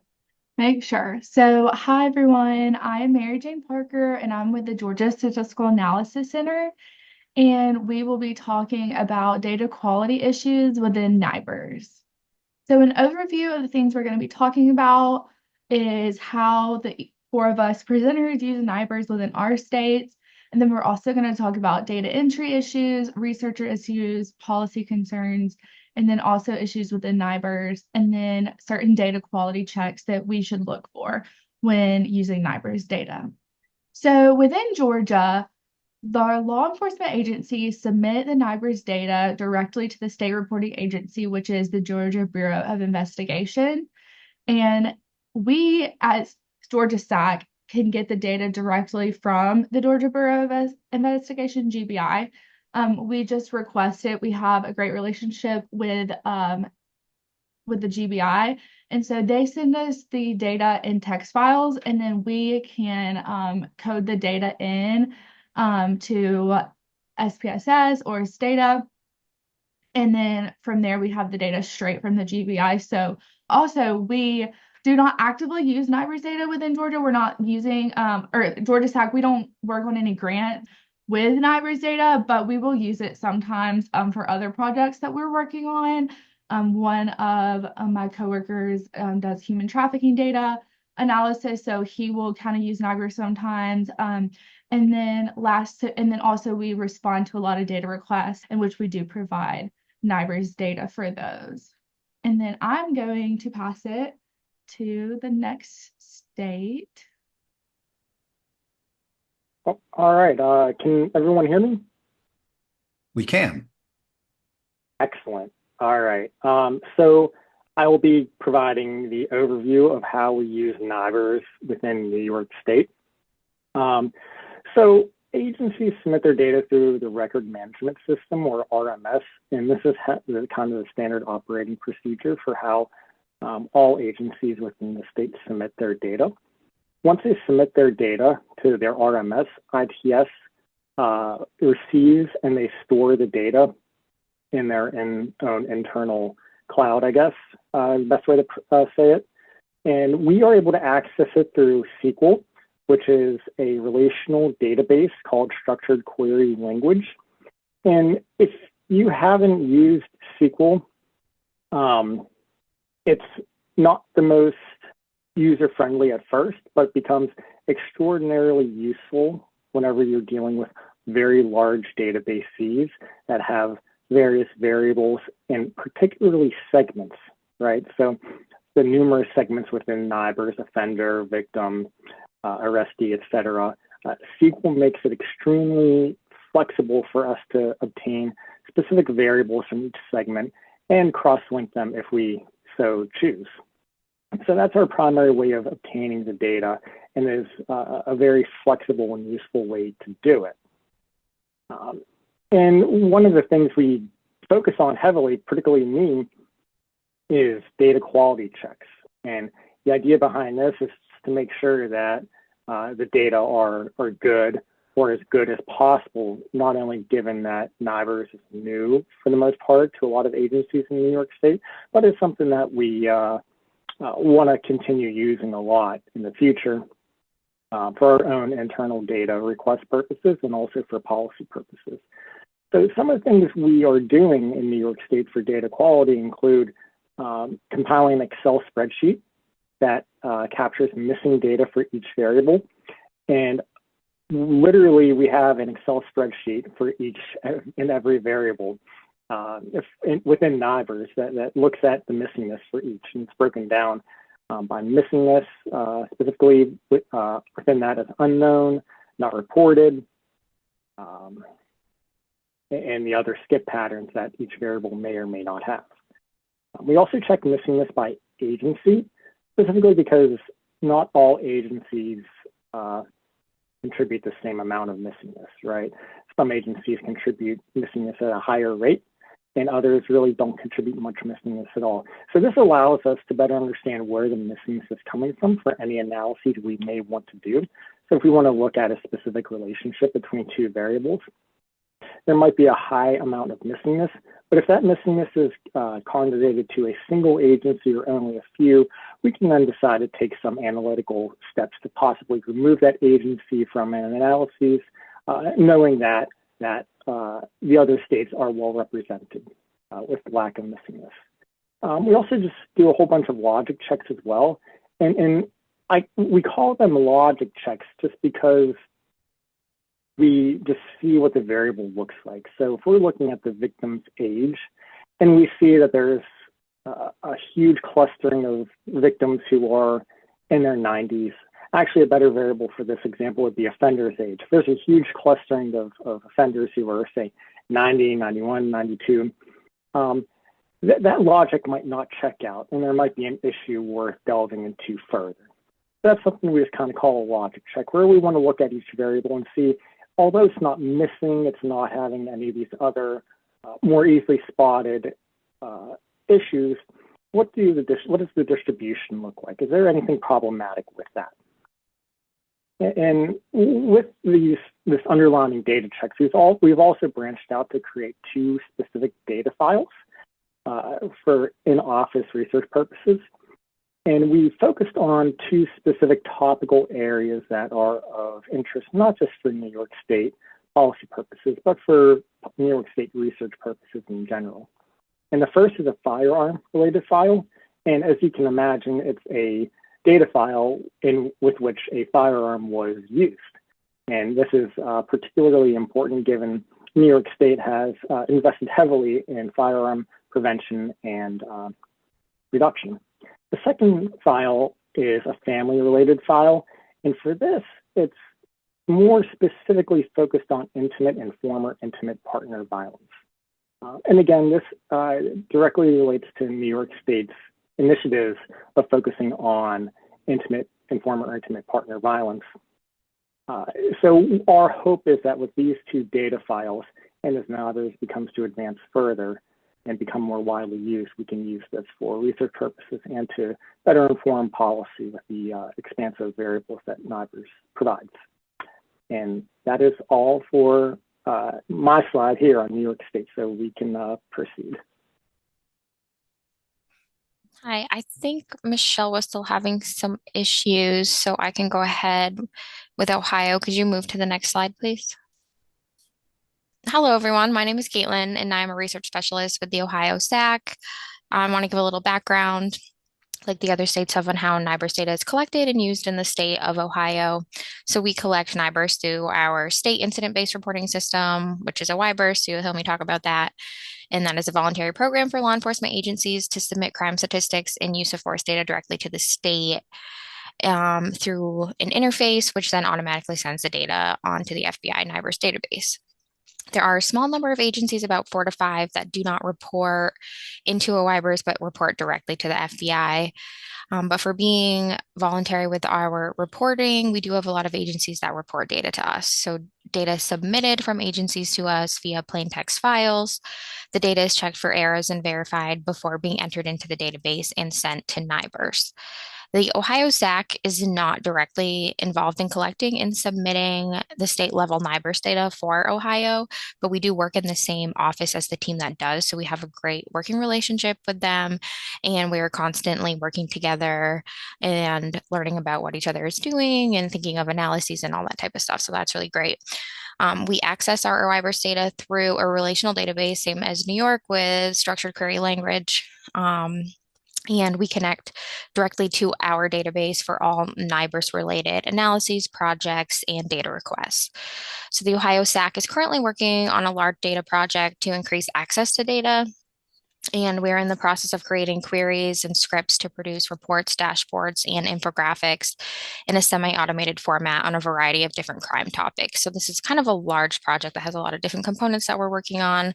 make sure. So, hi everyone. I am Mary Jane Parker, and I'm with the Georgia Statistical Analysis Center. And we will be talking about data quality issues within NIBRS. So an overview of the things we're going to be talking about is how the four of us presenters use NIBRS within our states. And then we're also going to talk about data entry issues, researcher issues, policy concerns, and then also issues within NIBRS, and then certain data quality checks that we should look for when using NIBRS data. So within Georgia, the law enforcement agencies submit the NIBRS data directly to the state reporting agency, which is the Georgia Bureau of Investigation. And we, as Georgia SAC, can get the data directly from the Georgia Bureau of Investigation, GBI. We just request it. We have a great relationship with the GBI. And so they send us the data in text files, and then we can code the data in to SPSS or STATA. And then from there, we have the data straight from the GBI. So also, we do not actively use NIBRS data within Georgia. We're not using, or Georgia SAC, we don't work on any grant with NIBRS data, but we will use it sometimes for other projects that we're working on. One of my coworkers does human trafficking data analysis, so he will kind of use NIBRS sometimes. And then also we respond to a lot of data requests in which we do provide NIBRS data for those. And then I'm going to pass it to the next state. Oh, all right. Can everyone hear me? We can. Excellent. All right. So I will be providing the overview of how we use NIBRS within New York State. So agencies submit their data through the Record Management System, or RMS, and this is kind of the standard operating procedure for how all agencies within the state submit their data. Once they submit their data to their RMS, ITS receives and they store the data in their own internal cloud, I guess, the best way to say it. And we are able to access it through SQL, which is a relational database called Structured Query Language. And if you haven't used SQL, it's not the most user-friendly at first, but becomes extraordinarily useful whenever you're dealing with very large databases that have various variables and particularly segments, right? So the numerous segments within NIBRS, offender, victim, arrestee, etc. SQL makes it extremely flexible for us to obtain specific variables from each segment and cross-link them if we so choose. So that's our primary way of obtaining the data, and is a very flexible and useful way to do it. And one of the things we focus on heavily, particularly me, is data quality checks. And the idea behind this is to make sure that the data are good, or as good as possible, not only given that NIBRS is new for the most part to a lot of agencies in New York State, but it's something that we want to continue using a lot in the future for our own internal data request purposes and also for policy purposes. So some of the things we are doing in New York State for data quality include compiling an Excel spreadsheet that captures missing data for each variable. And literally we have an Excel spreadsheet for each and every variable within NIBRS that looks at the missingness for each, and it's broken down by missingness, specifically within that as unknown, not reported, and the other skip patterns that each variable may or may not have. We also check missingness by agency, specifically because not all agencies contribute the same amount of missingness, right? Some agencies contribute missingness at a higher rate, and others really don't contribute much missingness at all. So this allows us to better understand where the missingness is coming from for any analyses we may want to do. So if we want to look at a specific relationship between two variables, there might be a high amount of missingness, but if that missingness is congregated to a single agency or only a few, we can then decide to take some analytical steps to possibly remove that agency from an analysis, knowing that the other states are well represented with lack of missingness. We also just do a whole bunch of logic checks as well, and we call them logic checks just because we just see what the variable looks like. So if we're looking at the victim's age And we see that there's a huge clustering of victims who are in their 90s. Actually, a better variable for this example would be offender's age. There's a huge clustering of offenders who are, say, 90, 91, 92. That logic might not check out, and there might be an issue worth delving into further. That's something we just kind of call a logic check, where we want to look at each variable and see, although it's not missing, it's not having any of these other more easily spotted issues, what does the distribution look like? Is there anything problematic with that? And with this underlying data checks, we've also branched out to create 2 specific data files for in-office research purposes. And we focused on 2 specific topical areas that are of interest, not just for New York State policy purposes, but for New York State research purposes in general. And the first is a firearm-related file. And as you can imagine, it's a data file with which a firearm was used. And this is particularly important given New York State has invested heavily in firearm prevention and reduction. The second file is a family-related file. And for this, it's more specifically focused on intimate and former intimate partner violence. And again, this directly relates to New York State's initiatives of focusing on intimate and former intimate partner violence. So our hope is that with these 2 data files, and as NIBRS becomes to advance further and become more widely used, we can use this for research purposes and to better inform policy with the expansive variables that NIBRS provides. And that is all for my slide here on New York State, so we can proceed. Hi, I think Michelle was still having some issues, so I can go ahead with Ohio. Could you move to the next slide, please? Hello, everyone. My name is Caitlin, and I'm a research specialist with the Ohio SAC. I want to give a little background, like the other states have, on how NIBRS data is collected and used in the state of Ohio. So we collect NIBRS through our state incident-based reporting system, which is a YBRS, so you'll hear me talk about that. And that is a voluntary program for law enforcement agencies to submit crime statistics and use of force data directly to the state through an interface, which then automatically sends the data onto the FBI NIBRS database. There are a small number of agencies, about 4 to 5, that do not report into a YBRS, but report directly to the FBI. But for being voluntary with our reporting, we do have a lot of agencies that report data to us. So data submitted from agencies to us via plain text files. The data is checked for errors and verified before being entered into the database and sent to NIBRS. The Ohio SAC is not directly involved in collecting and submitting the state level NIBRS data for Ohio, but we do work in the same office as the team that does. So we have a great working relationship with them, and we are constantly working together and learning about what each other is doing and thinking of analyses and all that type of stuff. So that's really great. We access our NIBRS data through a relational database, same as New York, with structured query language. And we connect directly to our database for all NIBRS related analyses, projects, and data requests. So the Ohio SAC is currently working on a large data project to increase access to data. And we're in the process of creating queries and scripts to produce reports, dashboards, and infographics in a semi-automated format on a variety of different crime topics. So this is kind of a large project that has a lot of different components that we're working on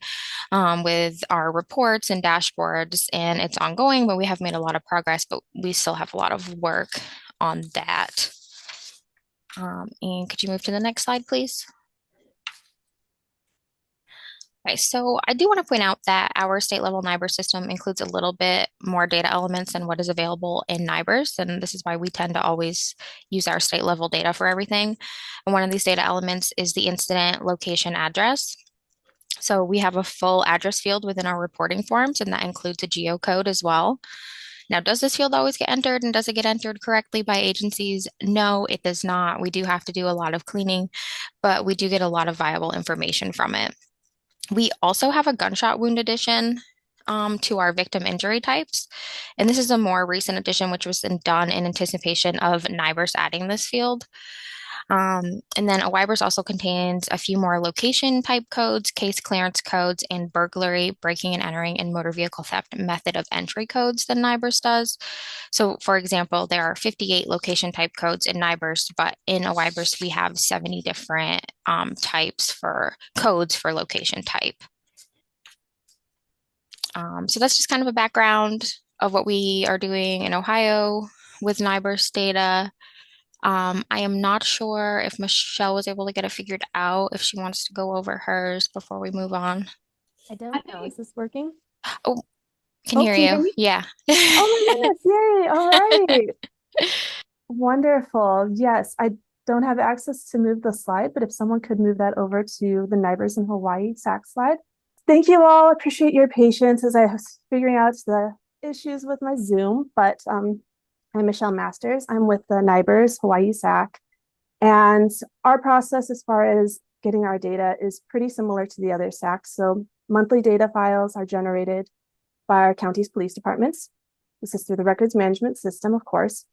with our reports and dashboards, and it's ongoing, but we have made a lot of progress, but we still have a lot of work on that. And could you move to the next slide, please? Okay, so I do want to point out that our state level NIBRS system includes a little bit more data elements than what is available in NIBRS, and this is why we tend to always use our state level data for everything. And one of these data elements is the incident location address. So we have a full address field within our reporting forms, and that includes a geocode as well. Now, does this field always get entered, and does it get entered correctly by agencies? No, it does not. We do have to do a lot of cleaning, but we do get a lot of viable information from it. We also have a gunshot wound addition to our victim injury types. And this is a more recent addition, which was done in anticipation of NIBRS adding this field. And then a NIBRS also contains a few more location type codes, case clearance codes, and burglary, breaking and entering, and motor vehicle theft method of entry codes than NIBRS does. So for example, there are 58 location type codes in NIBRS, but in a NIBRS we have 70 different types for codes for location type. So that's just kind of a background of what we are doing in Ohio with NIBRS data. I am not sure if Michelle was able to get it figured out, if she wants to go over hers before we move on. I don't know. Is this working? Oh, can hear can you hear you. me? Yeah. Oh my goodness, yay. All right. Wonderful. Yes, I don't have access to move the slide, but if someone could move that over to the NIBRS in Hawaii SAC slide. Thank you all. I appreciate your patience as I was figuring out the issues with my Zoom, but I'm Michelle Masters. I'm with the NIBRS Hawaii SAC, and our process as far as getting our data is pretty similar to the other SACs. So monthly data files are generated by our county's police departments. This is through the records management system, of course.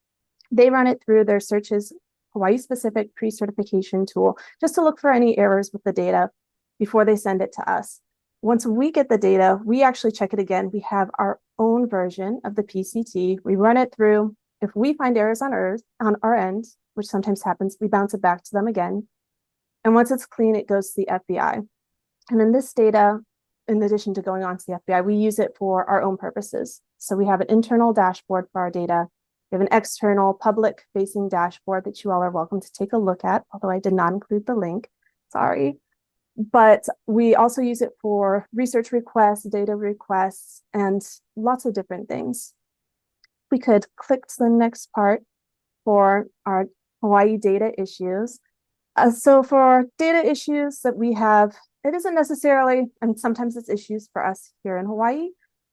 They run it through their searches Hawaii-specific pre-certification tool just to look for any errors with the data before they send it to us. Once we get the data, we actually check it again. We have our own version of the PCT. We run it through. If we find errors on our end, which sometimes happens, we bounce it back to them again. And once it's clean, it goes to the FBI. And then this data, in addition to going on to the FBI, we use it for our own purposes. So we have an internal dashboard for our data. We have an external public-facing dashboard that you all are welcome to take a look at, although I did not include the link. Sorry. But we also use it for research requests, data requests, and lots of different things. We could click to the next part for our Hawaii data issues. So for data issues that we have, it isn't necessarily, and sometimes it's issues for us here in Hawaii,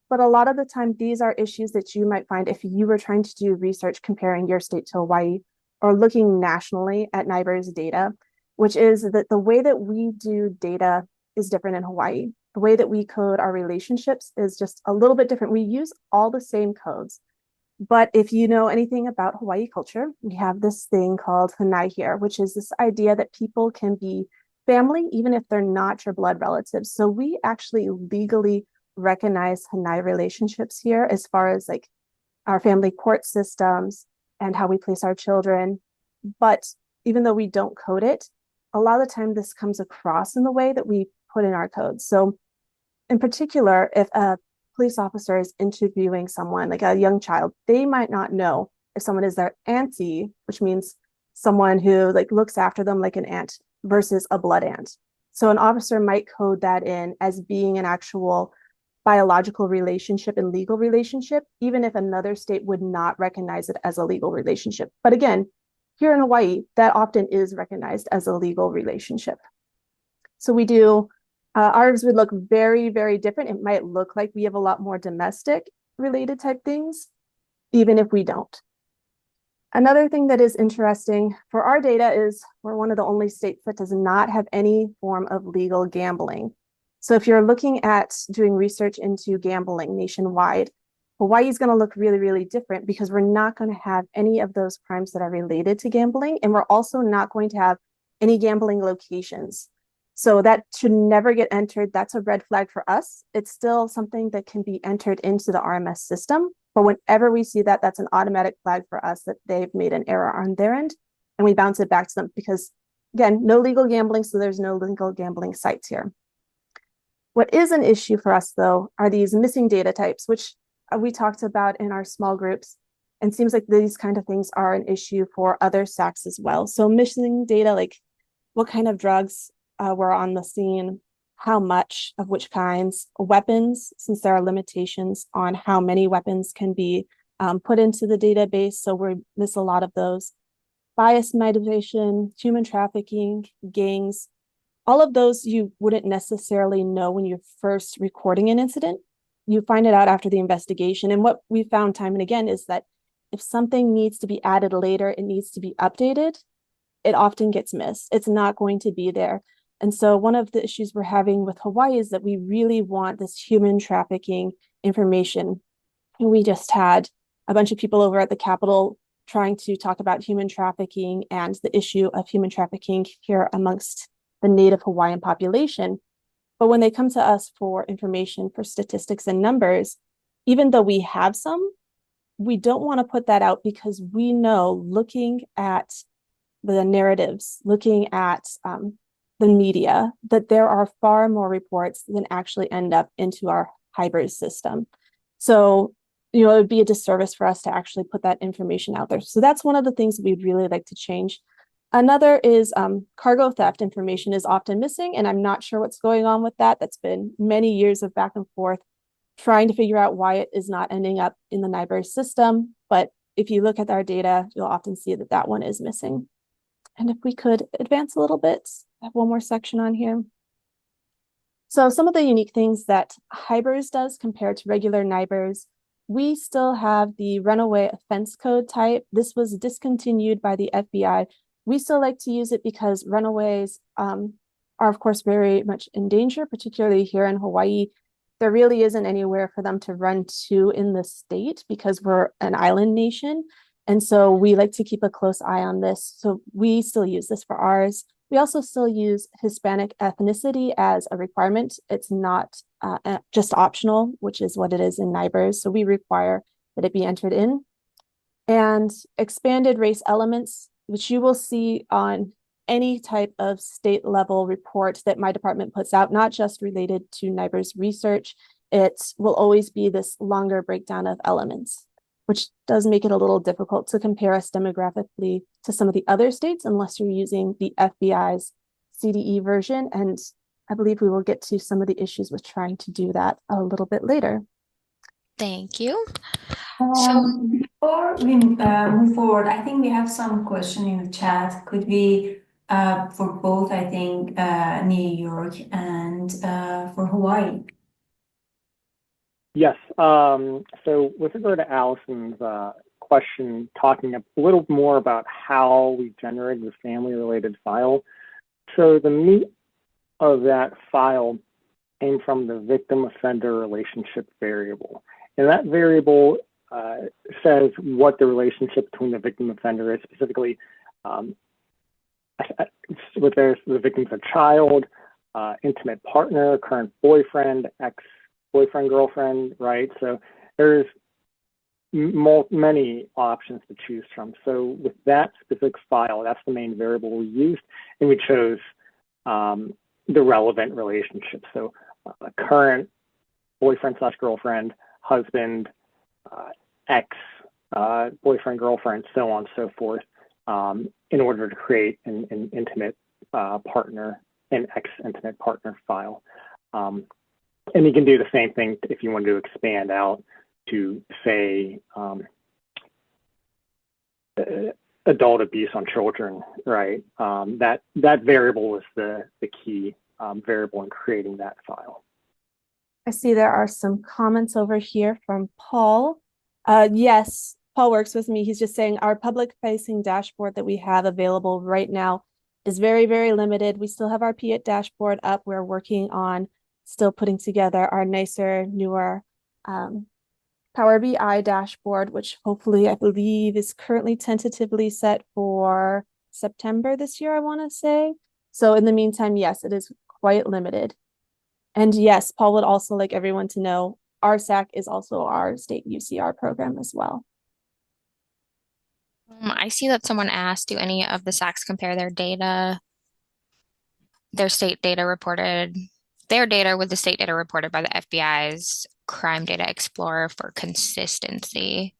but a lot of the time these are issues that you might find if you were trying to do research comparing your state to Hawaii or looking nationally at NIBRS data, which is that the way that we do data is different in Hawaii. The way that we code our relationships is just a little bit different. We use all the same codes, but if you know anything about Hawaii culture, we have this thing called hanai here, which is this idea that people can be family even if they're not your blood relatives. So we actually legally recognize hanai relationships here as far as like our family court systems and how we place our children. But even though we don't code it, a lot of the time this comes across in the way that we put in our codes. So in particular, if a police officer is interviewing someone, like a young child, they might not know if someone is their auntie, which means someone who like looks after them like an aunt versus a blood aunt. So an officer might code that in as being an actual biological relationship and legal relationship, even if another state would not recognize it as a legal relationship. But again, here in Hawaii, that often is recognized as a legal relationship. So we do, ours would look very, very different. It might look like we have a lot more domestic related type things, even if we don't. Another thing that is interesting for our data is we're one of the only states that does not have any form of legal gambling. So if you're looking at doing research into gambling nationwide, Hawaii is going to look really, really different because we're not going to have any of those crimes that are related to gambling. And we're also not going to have any gambling locations. So that should never get entered. That's a red flag for us. It's still something that can be entered into the RMS system. But whenever we see that, that's an automatic flag for us that they've made an error on their end. And we bounce it back to them because, again, no legal gambling. So there's no legal gambling sites here. What is an issue for us, though, are these missing data types, which we talked about in our small groups, and seems like these kind of things are an issue for other SACs as well. So missing data, like what kind of drugs were on the scene, how much of which kinds, weapons, since there are limitations on how many weapons can be put into the database. So we miss a lot of those. Bias motivation, human trafficking, gangs, all of those you wouldn't necessarily know when you're first recording an incident. You find it out after the investigation. And what we found time and again is that if something needs to be added later, it needs to be updated, it often gets missed. It's not going to be there. And so one of the issues we're having with Hawaii is that we really want this human trafficking information. And we just had a bunch of people over at the Capitol trying to talk about human trafficking and the issue of human trafficking here amongst the Native Hawaiian population. But when they come to us for information for statistics and numbers, even though we have some, we don't want to put that out because we know, looking at the narratives, looking at the media, that there are far more reports than actually end up into our NIBRS system. So, it would be a disservice for us to actually put that information out there. So that's one of the things we'd really like to change. Another is cargo theft information is often missing, and I'm not sure what's going on with that. That's been many years of back and forth trying to figure out why it is not ending up in the NIBRS system. But if you look at our data, you'll often see that that one is missing. And if we could advance a little bit, I have one more section on here. So some of the unique things that NIBRS does compared to regular NIBRS, we still have the runaway offense code type. This was discontinued by the FBI. We still like to use it because runaways are, of course, very much in danger, particularly here in Hawaii. There really isn't anywhere for them to run to in the state because we're an island nation. And so we like to keep a close eye on this. So we still use this for ours. We also still use Hispanic ethnicity as a requirement. It's not just optional, which is what it is in NIBRS. So we require that it be entered in. And expanded race elements, which you will see on any type of state level report that my department puts out, not just related to NIBRS research. It will always be this longer breakdown of elements, which does make it a little difficult to compare us demographically to some of the other states unless you're using the FBI's CDE version. And I believe we will get to some of the issues with trying to do that a little bit later. Thank you. Before we move forward, I think we have some question in the chat. Could be for both, I think, New York and for Hawaii. Yes. So with regard to Allison's question, talking a little more about how we generated the family-related file. So the meat of that file came from the victim-offender relationship variable. And that variable says what the relationship between the victim offender is, specifically with the victim's a child, intimate partner, current boyfriend, ex-boyfriend, girlfriend, right? So there's many options to choose from. So with that specific file, that's the main variable we used, and we chose the relevant relationship. So current boyfriend / girlfriend, husband, ex, boyfriend, girlfriend, so on and so forth, in order to create an intimate partner, an ex-intimate partner file. And you can do the same thing if you want to expand out to, say, adult abuse on children, right? That variable is the key variable in creating that file. I see there are some comments over here from Paul. Yes, Paul works with me. He's just saying our public-facing dashboard that we have available right now is very, very limited. We still have our P8 dashboard up. We're working on still putting together our nicer, newer Power BI dashboard, which hopefully I believe is currently tentatively set for September this year, I want to say. So in the meantime, yes, it is quite limited. And yes, Paul would also like everyone to know our SAC is also our state UCR program as well. I see that someone asked, do any of the SACs compare their data, their state data reported, their data with the state data reported by the FBI's Crime Data Explorer for consistency?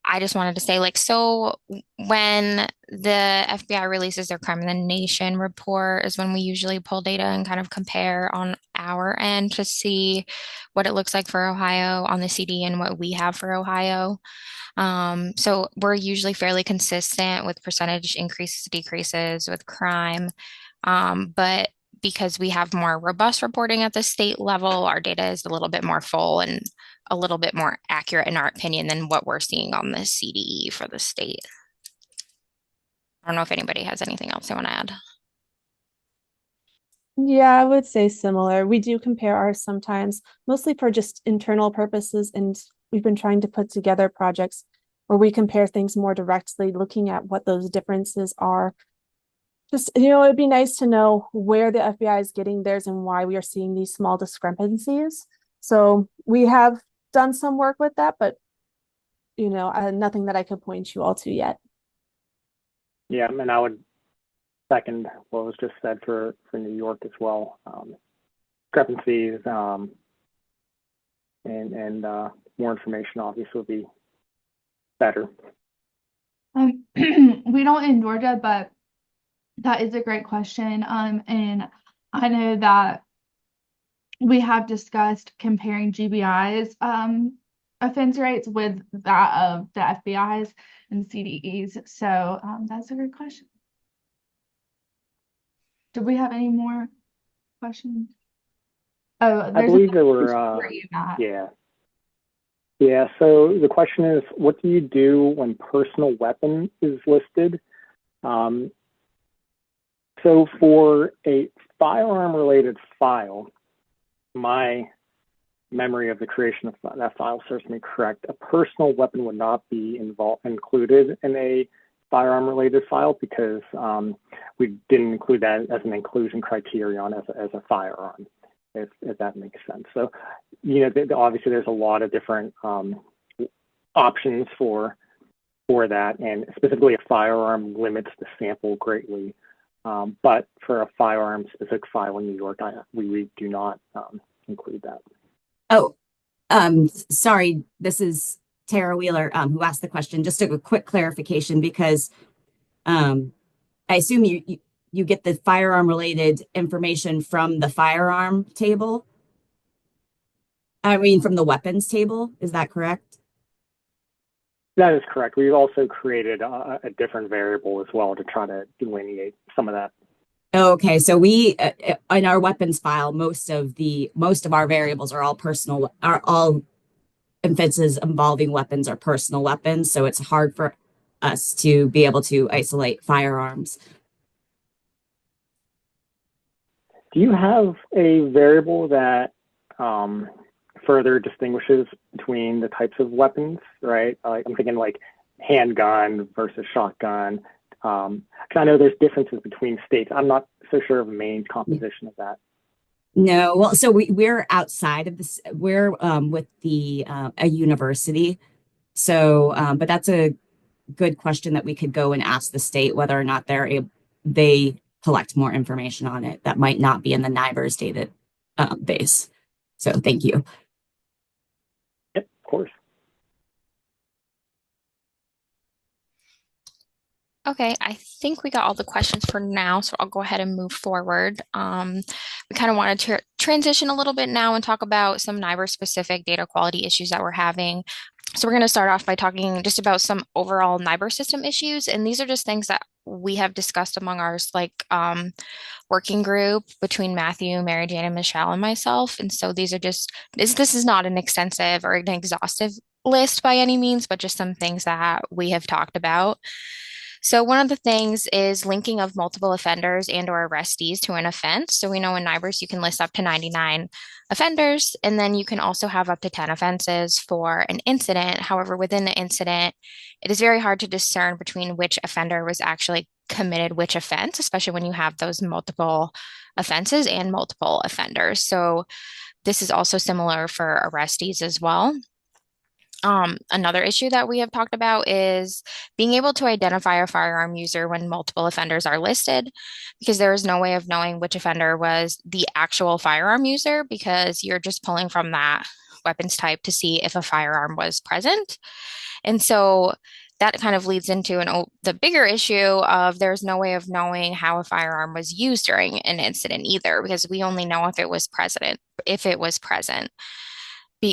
I just wanted to say, like, so when the FBI releases their Crime in the Nation report is when we usually pull data and kind of compare on our end to see what it looks like for Ohio on the CD and what we have for Ohio. So we're usually fairly consistent with percentage increases, decreases with crime. But because we have more robust reporting at the state level, our data is a little bit more full and a little bit more accurate in our opinion than what we're seeing on the CDE for the state. I don't know if anybody has anything else they want to add. Yeah, I would say similar. We do compare ours sometimes, mostly for just internal purposes, and we've been trying to put together projects where we compare things more directly, looking at what those differences are. Just, it'd be nice to know where the FBI is getting theirs and why we are seeing these small discrepancies. So we have done some work with that, but nothing that I could point you all to yet. Yeah, and I would second what was just said for New York as well. Discrepancies and more information obviously would be better. We don't in Georgia, but that is a great question. And I know that we have discussed comparing GBI's offense rates with that of the FBI's and CDE's. So that's a good question. Do we have any more questions? Oh, I there's believe a there were, question for you, Matt. yeah. Yeah, so the question is, what do you do when personal weapon is listed? So for a firearm-related file, my memory of the creation of that file serves me correct. A personal weapon would not be included in a firearm-related file because we didn't include that as an inclusion criterion as a firearm, if that makes sense. So, obviously there's a lot of different options for that, and specifically a firearm limits the sample greatly. But for a firearm-specific file in New York, we do not include that. Oh, sorry, this is Tara Wheeler, who asked the question. Just a quick clarification, because I assume you get the firearm-related information from the firearm table. I mean, from the weapons table. Is that correct? That is correct. We've also created a different variable as well to try to delineate some of that. Okay, so we in our weapons file, most of our variables are all offenses involving weapons are personal weapons, so it's hard for us to be able to isolate firearms. Do you have a variable that further distinguishes between the types of weapons, right? I'm thinking like handgun versus shotgun. Because I know there's differences between states. I'm not so sure of the main composition of that. No, well, so we're outside of this. We're with a university. So, but that's a good question that we could go and ask the state whether or not they collect more information on it. That might not be in the NIBRS data base. So thank you. Yep, of course. Okay, I think we got all the questions for now, so I'll go ahead and move forward. We kind of wanted to transition a little bit now and talk about some NIBRS specific data quality issues that we're having. So we're going to start off by talking just about some overall NIBRS system issues, and these are just things that we have discussed among ours, like working group between Matthew, Mary Jane, and Michelle and myself. And so these are just, this is not an extensive or an exhaustive list by any means, but just some things that we have talked about. So one of the things is linking of multiple offenders and or arrestees to an offense. So we know in NIBRS you can list up to 99 offenders, and then you can also have up to 10 offenses for an incident. However, within the incident, it is very hard to discern between which offender was actually committed which offense, especially when you have those multiple offenses and multiple offenders. So this is also similar for arrestees as well. Another issue that we have talked about is being able to identify a firearm user when multiple offenders are listed, because there is no way of knowing which offender was the actual firearm user, because you're just pulling from that weapons type to see if a firearm was present. And so that kind of leads into the bigger issue of there's no way of knowing how a firearm was used during an incident either, because we only know if it was present.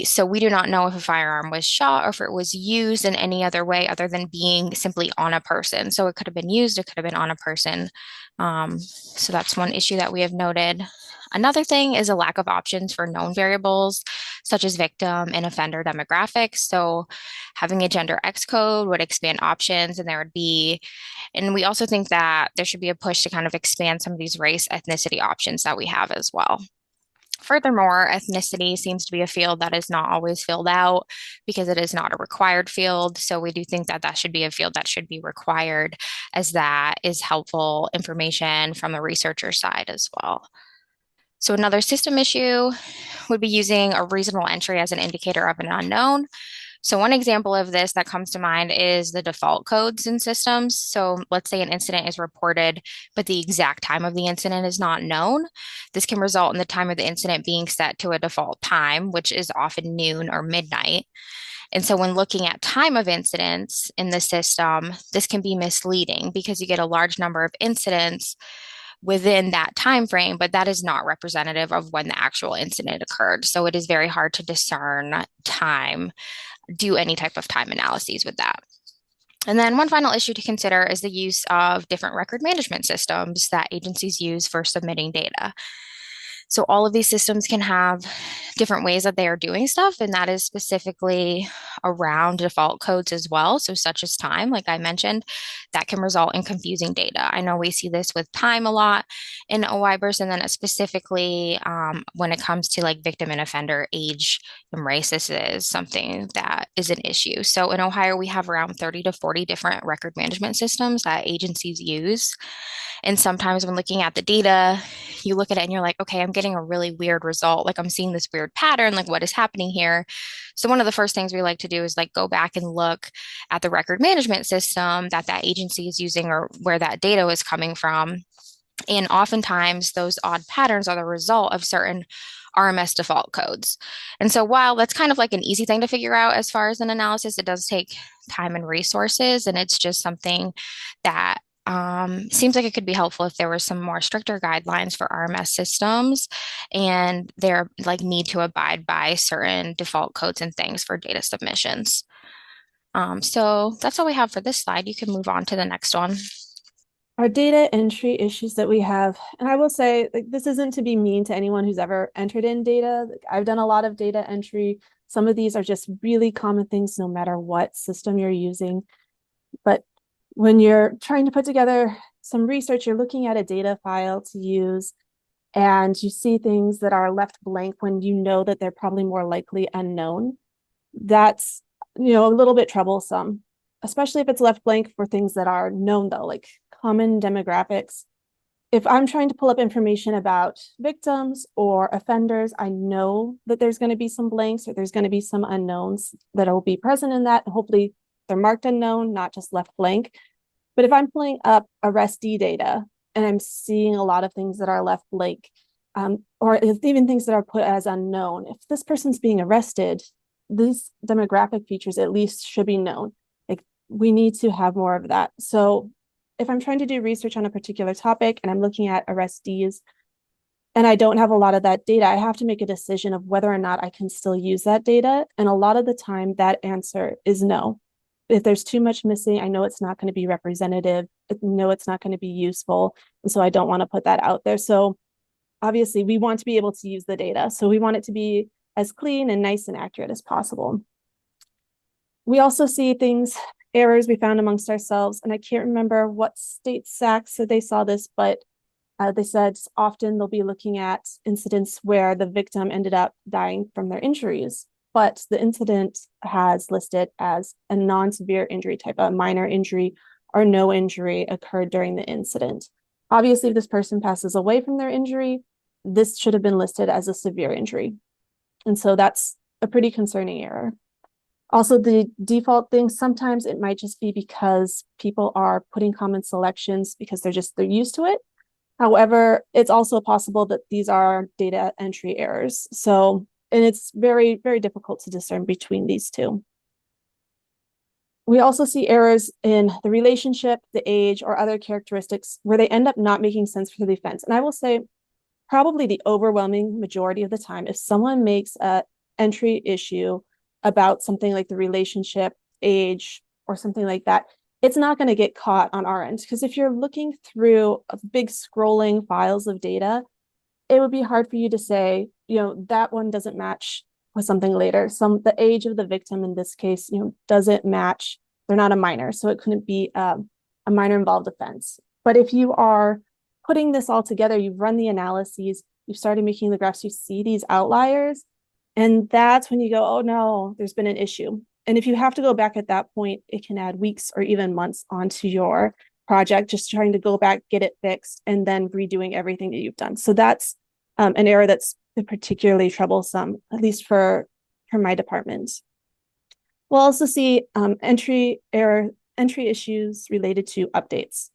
So we do not know if a firearm was shot or if it was used in any other way other than being simply on a person. So it could have been used, it could have been on a person. So that's one issue that we have noted. Another thing is a lack of options for known variables, such as victim and offender demographics. So having a gender X code would expand options, and and we also think that there should be a push to kind of expand some of these race ethnicity options that we have as well. Furthermore, ethnicity seems to be a field that is not always filled out because it is not a required field. So we do think that that should be a field that should be required, as that is helpful information from the researcher side as well. So another system issue would be using a reasonable entry as an indicator of an unknown. So one example of this that comes to mind is the default codes in systems. So let's say an incident is reported, but the exact time of the incident is not known. This can result in the time of the incident being set to a default time, which is often noon or midnight. And so when looking at time of incidents in the system, this can be misleading because you get a large number of incidents within that time frame, but that is not representative of when the actual incident occurred. So it is very hard to discern time, do any type of time analyses with that. And then one final issue to consider is the use of different record management systems that agencies use for submitting data. So all of these systems can have different ways that they are doing stuff, and that is specifically around default codes as well. So such as time, like I mentioned, that can result in confusing data. I know we see this with time a lot in NIBRS, and then specifically when it comes to like victim and offender age and race, this is something that is an issue. So in Ohio, we have around 30 to 40 different record management systems that agencies use. And sometimes when looking at the data, you look at it and you're like, okay, I'm getting a really weird result. Like I'm seeing this weird pattern, like what is happening here? So one of the first things we like to do is like go back and look at the record management system that that agency is using or where that data is coming from. And oftentimes those odd patterns are the result of certain RMS default codes. And so while that's kind of like an easy thing to figure out as far as an analysis, it does take time and resources. And it's just something that seems like it could be helpful if there were some more stricter guidelines for RMS systems and their like need to abide by certain default codes and things for data submissions. So that's all we have for this slide. You can move on to the next one. Our data entry issues that we have, and I will say, like, this isn't to be mean to anyone who's ever entered in data. I've done a lot of data entry. Some of these are just really common things, no matter what system you're using. But when you're trying to put together some research, you're looking at a data file to use, and you see things that are left blank when you know that they're probably more likely unknown. That's, a little bit troublesome, especially if it's left blank for things that are known, though, like common demographics. If I'm trying to pull up information about victims or offenders, I know that there's going to be some blanks or there's going to be some unknowns that will be present in that. Hopefully they're marked unknown, not just left blank. But if I'm pulling up arrestee data and I'm seeing a lot of things that are left blank, or even things that are put as unknown, if this person's being arrested, these demographic features at least should be known. Like, we need to have more of that. So if I'm trying to do research on a particular topic and I'm looking at arrestees and I don't have a lot of that data, I have to make a decision of whether or not I can still use that data. And a lot of the time that answer is no. If there's too much missing, I know it's not going to be representative. I know it's not going to be useful. And so I don't want to put that out there. So obviously we want to be able to use the data. So we want it to be as clean and nice and accurate as possible. We also see errors we found amongst ourselves. And I can't remember what state SACs said they saw this, but they said often they'll be looking at incidents where the victim ended up dying from their injuries, but the incident has listed as a non-severe injury type, a minor injury or no injury occurred during the incident. Obviously, if this person passes away from their injury, this should have been listed as a severe injury. And so that's a pretty concerning error. Also, the default thing, sometimes it might just be because people are putting common selections because they're used to it. However, it's also possible that these are data entry errors. So, and it's very, very difficult to discern between these two. We also see errors in the relationship, the age, or other characteristics where they end up not making sense for the defense. And I will say probably the overwhelming majority of the time, if someone makes an entry issue about something like the relationship, age, or something like that, it's not going to get caught on our end. Because if you're looking through a big scrolling files of data, it would be hard for you to say, that one doesn't match with something later. The age of the victim in this case, doesn't match. They're not a minor, so it couldn't be a minor involved offense. But if you are putting this all together, you've run the analyses, you started making the graphs, you see these outliers. And that's when you go, oh no, there's been an issue. And if you have to go back at that point, it can add weeks or even months onto your project, just trying to go back, get it fixed, and then redoing everything that you've done. So that's an error that's particularly troublesome, at least for my department. We'll also see entry issues related to updates.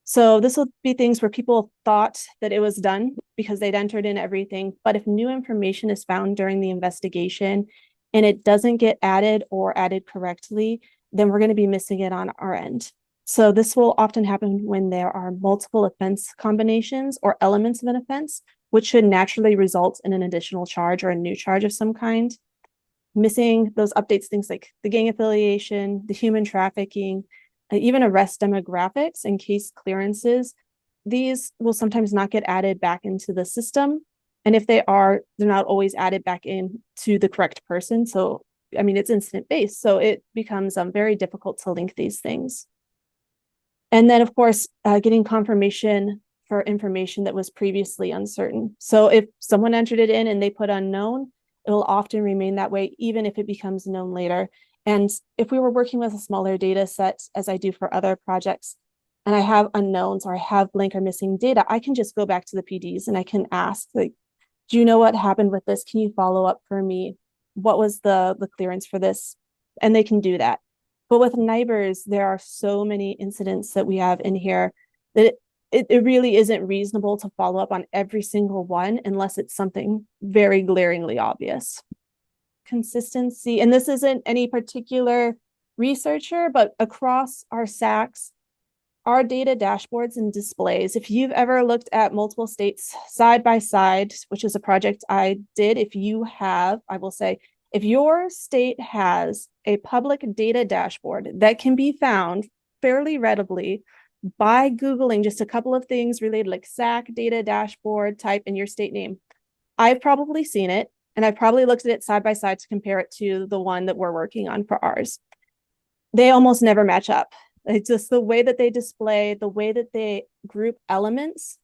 So this will be things where people thought that it was done because they'd entered in everything. But if new information is found during the investigation and it doesn't get added or added correctly, then we're going to be missing it on our end. So this will often happen when there are multiple offense combinations or elements of an offense, which should naturally result in an additional charge or a new charge of some kind. Missing those updates, things like the gang affiliation, the human trafficking, even arrest demographics and case clearances, these will sometimes not get added back into the system. And if they are, they're not always added back in to the correct person. So, I mean, it's incident based. So it becomes very difficult to link these things. And then, of course, getting confirmation for information that was previously uncertain. So if someone entered it in and they put unknown, it will often remain that way, even if it becomes known later. And if we were working with a smaller data set, as I do for other projects, and I have unknowns or I have blank or missing data, I can just go back to the PDs and I can ask, like, do you know what happened with this? Can you follow up for me? What was the clearance for this? And they can do that. But with NIBRS, there are so many incidents that we have in here that it really isn't reasonable to follow up on every single one unless it's something very glaringly obvious. Consistency, and this isn't any particular researcher, but across our SACs, our data dashboards and displays, if you've ever looked at multiple states side by side, which is a project I did, if you have, I will say, if your state has a public data dashboard that can be found fairly readily by Googling just a couple of things related, like SAC data dashboard, type in your state name, I've probably seen it. And I probably looked at it side by side to compare it to the one that we're working on for ours. They almost never match up. It's just the way that they display, the way that they group elements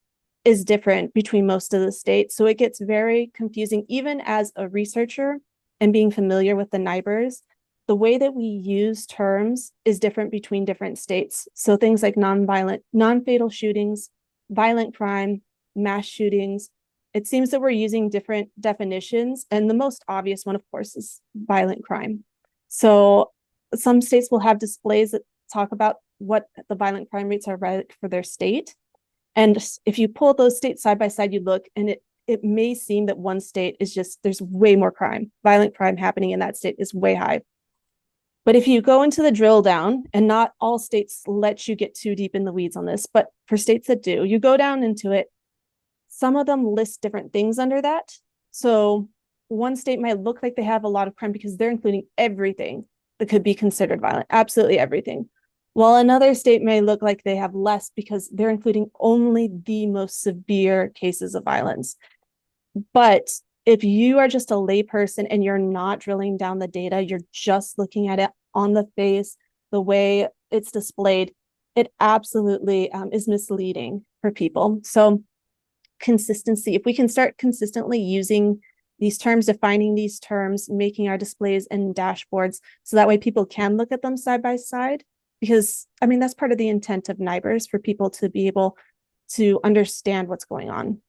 is different between most of the states. So it gets very confusing, even as a researcher and being familiar with the NIBRS, the way that we use terms is different between different states. So things like nonviolent, non-fatal shootings, violent crime, mass shootings, it seems that we're using different definitions. And the most obvious one, of course, is violent crime. So some states will have displays that talk about what the violent crime rates are for their state. And if you pull those states side by side, you look, and it may seem that one state is just, there's way more crime. Violent crime happening in that state is way high. But if you go into the drill down, and not all states let you get too deep in the weeds on this, but for states that do, you go down into it, some of them list different things under that. So one state might look like they have a lot of crime because they're including everything that could be considered violent, absolutely everything. While another state may look like they have less because they're including only the most severe cases of violence. But if you are just a layperson and you're not drilling down the data, you're just looking at it on the face, the way it's displayed, it absolutely is misleading for people. So consistency, if we can start consistently using these terms, defining these terms, making our displays and dashboards so that way people can look at them side by side, because I mean, that's part of the intent of NIBRS, for people to be able to understand what's going on.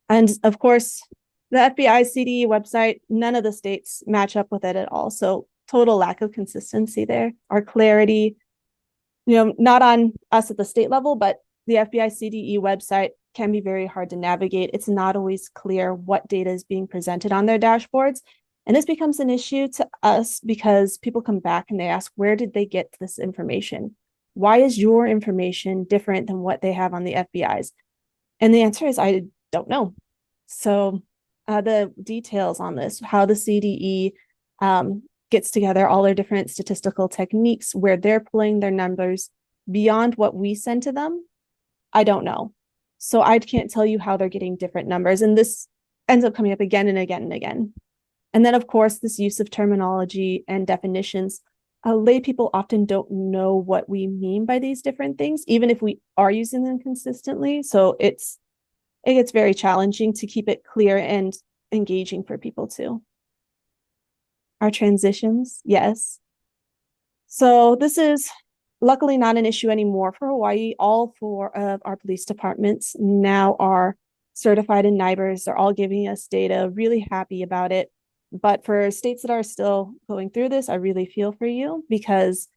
And of course, the FBI CDE website, none of the states match up with it at all. So total lack of consistency there. Our clarity, not on us at the state level, but the FBI CDE website can be very hard to navigate. It's not always clear what data is being presented on their dashboards. And this becomes an issue to us because people come back and they ask, where did they get this information? Why is your information different than what they have on the FBI's? And the answer is, I don't know. So the details on this, how the CDE gets together all their different statistical techniques, where they're pulling their numbers beyond what we send to them, I don't know. So I can't tell you how they're getting different numbers. And this ends up coming up again and again and again. And then, of course, this use of terminology and definitions. Lay people often don't know what we mean by these different things, even if we are using them consistently. So it's it gets very challenging to keep it clear and engaging for people too. Our transitions, yes. So this is luckily not an issue anymore for Hawaii. All 4 of our police departments now are certified in NIBRS. They're all giving us data, really happy about it. But for states that are still going through this, I really feel for you, because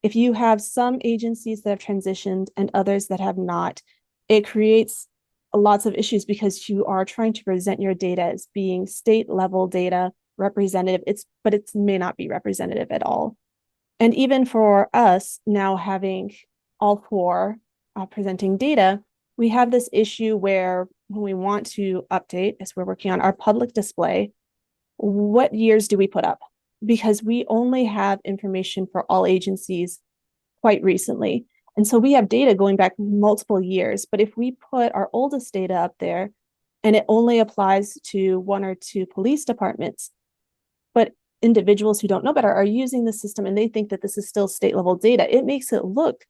if you have some agencies that have transitioned and others that have not, it creates lots of issues because you are trying to present your data as being state level data representative. But it may not be representative at all. And even for us now having all 4 presenting data, we have this issue where when we want to update, as we're working on our public display, what years do we put up? Because we only have information for all agencies quite recently. And so we have data going back multiple years. But if we put our oldest data up there and it only applies to 1 or 2 police departments, but individuals who don't know better are using the system and they think that this is still state level data, it makes it look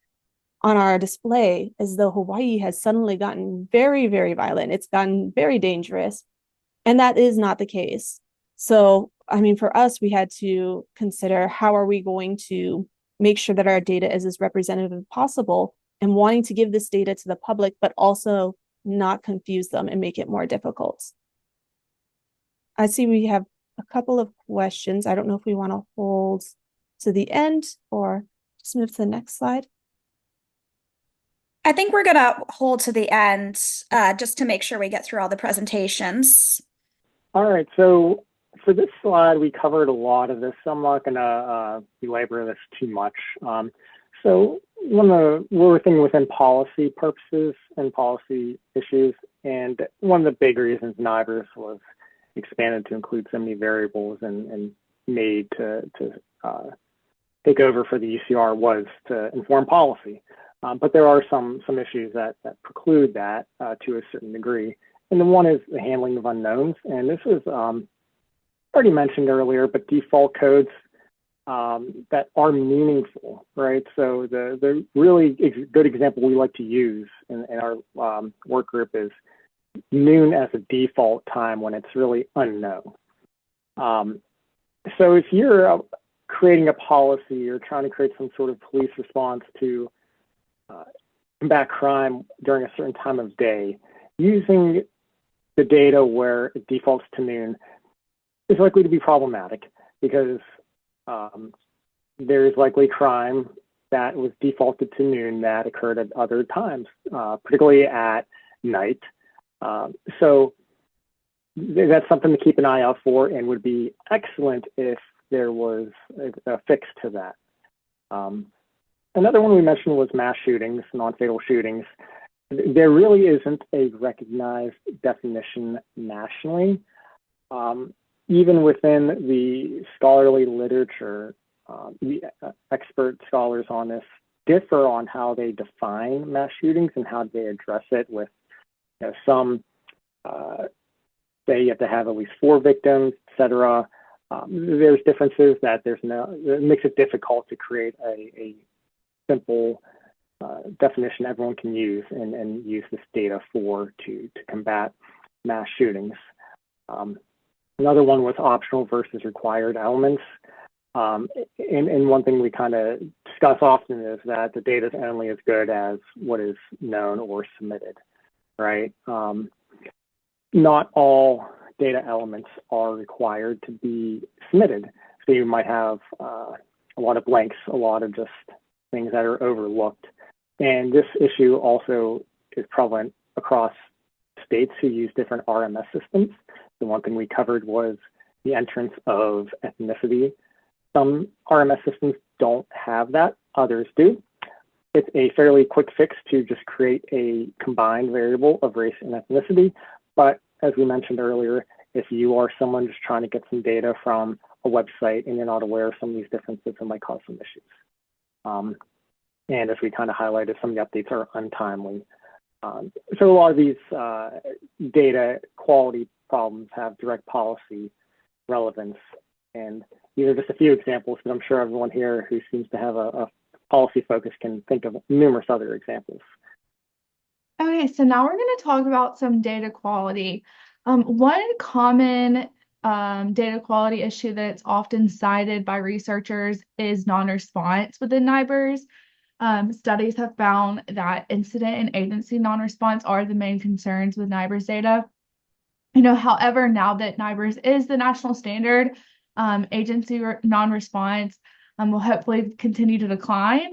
on our display as though Hawaii has suddenly gotten very, very violent. It's gotten very dangerous. And that is not the case. So, I mean, for us, we had to consider how are we going to make sure that our data is as representative as possible, and wanting to give this data to the public, but also not confuse them and make it more difficult. I see we have a couple of questions. I don't know if we want to hold to the end or just move to the next slide. I think we're going to hold to the end just to make sure we get through all the presentations. All right, so for this slide, we covered a lot of this, so I'm not going to belabor this too much. So we're working within policy purposes and policy issues, and one of the big reasons NIBRS was expanded to include so many variables and made to take over for the UCR was to inform policy. But there are some issues that preclude that to a certain degree. And the one is the handling of unknowns. And this is already mentioned earlier, but default codes that are meaningful, right? So the really good example we like to use in our work group is noon as a default time when it's really unknown. So if you're creating a policy or trying to create some sort of police response to combat crime during a certain time of day, using the data where it defaults to noon is likely to be problematic because there's likely crime that was defaulted to noon that occurred at other times, particularly at night. So that's something to keep an eye out for, and would be excellent if there was a fix to that. Another one we mentioned was mass shootings, non-fatal shootings. There really isn't a recognized definition nationally. Even within the scholarly literature, the expert scholars on this differ on how they define mass shootings and how they address it with, you know, some say you have to have at least 4 victims, etc. There's differences that it makes it difficult to create a simple definition everyone can use and use this data to combat mass shootings. Another one was optional versus required elements. And one thing we kind of discuss often is that the data is only as good as what is known or submitted, right? Not all data elements are required to be submitted. So you might have a lot of blanks, a lot of just things that are overlooked. And this issue also is prevalent across states who use different RMS systems. The one thing we covered was the entrance of ethnicity. Some RMS systems don't have that, others do. It's a fairly quick fix to just create a combined variable of race and ethnicity. But as we mentioned earlier, if you are someone just trying to get some data from a website and you're not aware of some of these differences, it might cause some issues. And as we kind of highlighted, some of the updates are untimely. So a lot of these data quality problems have direct policy relevance. And these are just a few examples, but I'm sure everyone here who seems to have a policy focus can think of numerous other examples. Okay, so now we're going to talk about some data quality. One common data quality issue that's often cited by researchers is non-response within NIBRS. Studies have found that incident and agency non-response are the main concerns with NIBRS data. However, now that NIBRS is the national standard, agency non-response will hopefully continue to decline.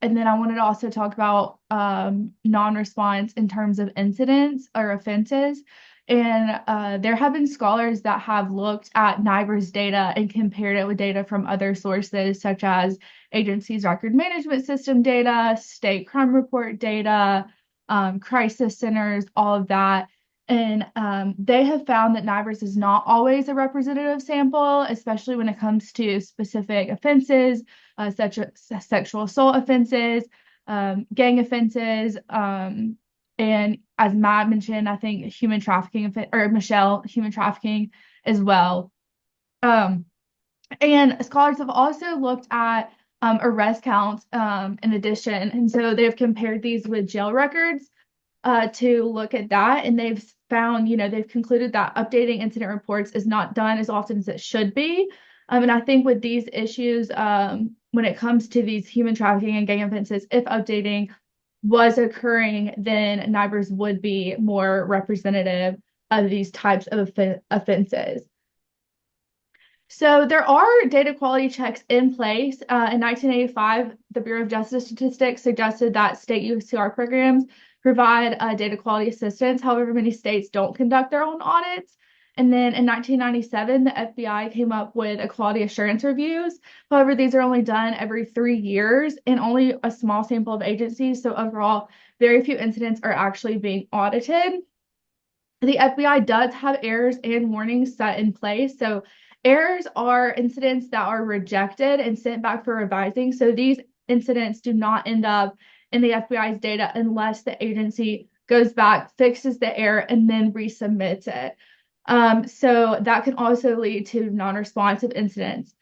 And then I wanted to also talk about non-response in terms of incidents or offenses. And there have been scholars that have looked at NIBRS data and compared it with data from other sources, such as agencies' record management system data, state crime report data, crisis centers, all of that. And they have found that NIBRS is not always a representative sample, especially when it comes to specific offenses, such as sexual assault offenses, gang offenses, and as Matt mentioned, I think human trafficking, or Michelle, human trafficking as well. And scholars have also looked at arrest counts in addition. And so they've compared these with jail records to look at that. And they've found, they've concluded that updating incident reports is not done as often as it should be. And I think with these issues, when it comes to these human trafficking and gang offenses, if updating was occurring, then NIBRS would be more representative of these types of offenses. So there are data quality checks in place. In 1985, the Bureau of Justice Statistics suggested that state USTR programs provide data quality assistance. However, many states don't conduct their own audits. And then in 1997, the FBI came up with a quality assurance reviews. However, these are only done every 3 years and only a small sample of agencies. So overall, very few incidents are actually being audited. The FBI does have errors and warnings set in place. So errors are incidents that are rejected and sent back for revising. So these incidents do not end up in the FBI's data unless the agency goes back, fixes the error, and then resubmits it. So that can also lead to non-responsive incidents.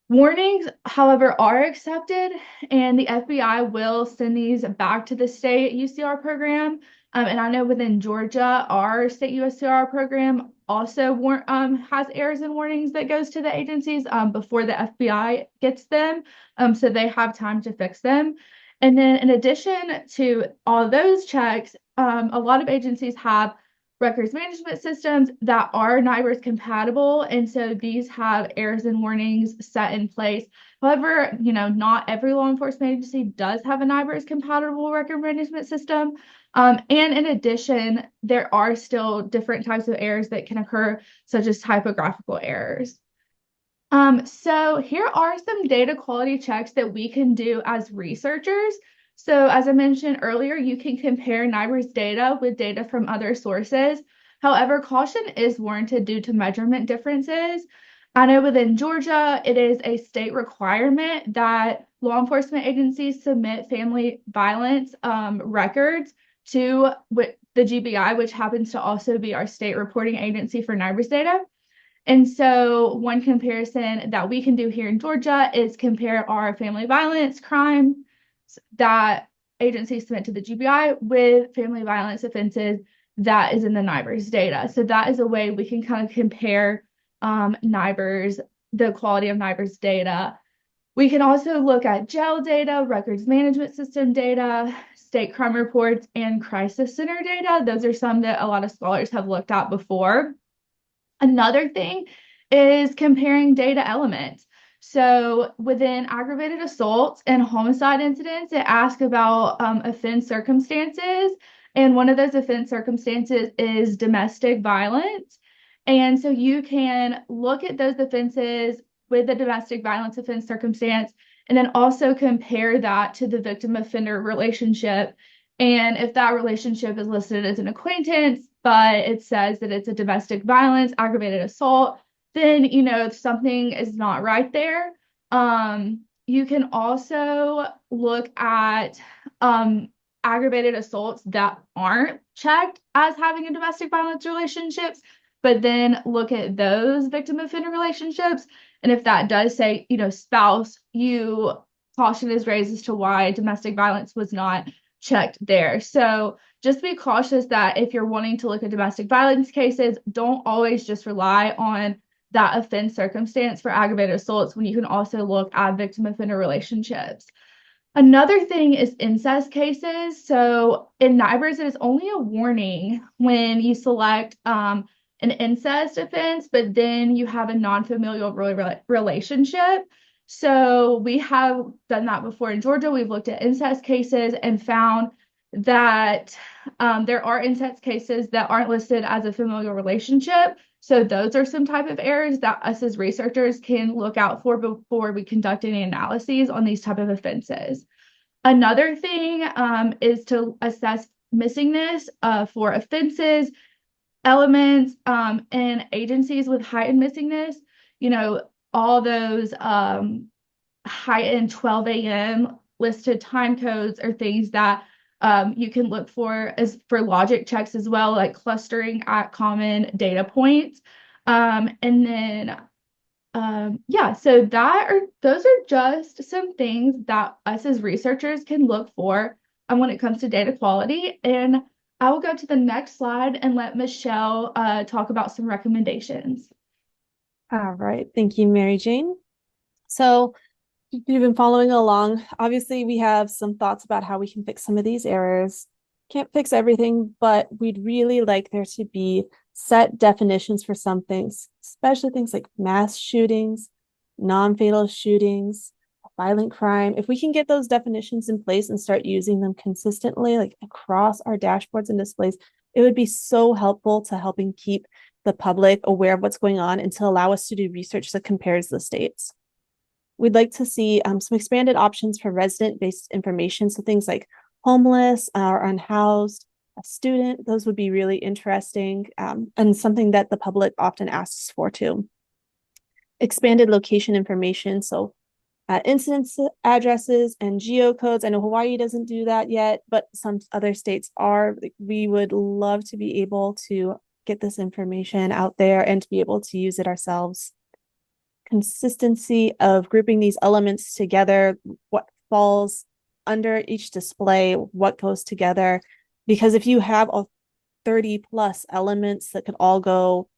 Warnings, however, are accepted, and the FBI will send these back to the state USTR program. And I know within Georgia, our state USTR program also has errors and warnings that goes to the agencies before the FBI gets them, so they have time to fix them. And then in addition to all those checks, a lot of agencies have records management systems that are NIBRS compatible, and so these have errors and warnings set in place. However, not every law enforcement agency does have a NIBRS compatible record management system. And in addition, there are still different types of errors that can occur, such as typographical errors. So here are some data quality checks that we can do as researchers. So as I mentioned earlier, you can compare NIBRS data with data from other sources. However, caution is warranted due to measurement differences. I know within Georgia, it is a state requirement that law enforcement agencies submit family violence records to the GBI, which happens to also be our state reporting agency for NIBRS data. And so one comparison that we can do here in Georgia is compare our family violence crime that agencies submit to the GBI with family violence offenses that is in the NIBRS data. So that is a way we can kind of compare NIBRS, the quality of NIBRS data. We can also look at jail data, records management system data, state crime reports, and crisis center data. Those are some that a lot of scholars have looked at before. Another thing is comparing data elements. So within aggravated assaults and homicide incidents, it asks about offense circumstances. And one of those offense circumstances is domestic violence. And so you can look at those offenses with the domestic violence offense circumstance, and then also compare that to the victim-offender relationship. And if that relationship is listed as an acquaintance, but it says that it's a domestic violence, aggravated assault, then, something is not right there. You can also look at aggravated assaults that aren't checked as having a domestic violence relationships, but then look at those victim-offender relationships. And if that does say, spouse, caution is raised as to why domestic violence was not checked there. So just be cautious that if you're wanting to look at domestic violence cases, don't always just rely on that offense circumstance for aggravated assaults when you can also look at victim offender relationships. Another thing is incest cases. So in NIBRS, it is only a warning when you select an incest offense, but then you have a non-familial relationship. So we have done that before in Georgia. We've looked at incest cases and found that there are incest cases that aren't listed as a familial relationship. So those are some type of errors that us as researchers can look out for before we conduct any analyses on these type of offenses. Another thing is to assess missingness for offenses, elements, and agencies with heightened missingness. You know, all those heightened 12 a.m. listed time codes are things that you can look for as for logic checks as well, like clustering at common data points. And then, yeah, so those are just some things that us as researchers can look for when it comes to data quality. And I will go to the next slide and let Michelle talk about some recommendations. All right. Thank you, Mary Jane. So if you've been following along, obviously we have some thoughts about how we can fix some of these errors. Can't fix everything, but we'd really like there to be set definitions for some things, especially things like mass shootings, non-fatal shootings, violent crime. If we can get those definitions in place and start using them consistently, like across our dashboards and displays, it would be so helpful to helping keep the public aware of what's going on and to allow us to do research that compares the states. We'd like to see some expanded options for resident-based information. So things like homeless or unhoused, a student, those would be really interesting and something that the public often asks for too. Expanded location information. So incidence addresses and geocodes. I know Hawaii doesn't do that yet, but some other states are. We would love to be able to get this information out there and to be able to use it ourselves. Consistency of grouping these elements together, what falls under each display, what goes together. Because if you have 30 plus elements that could all go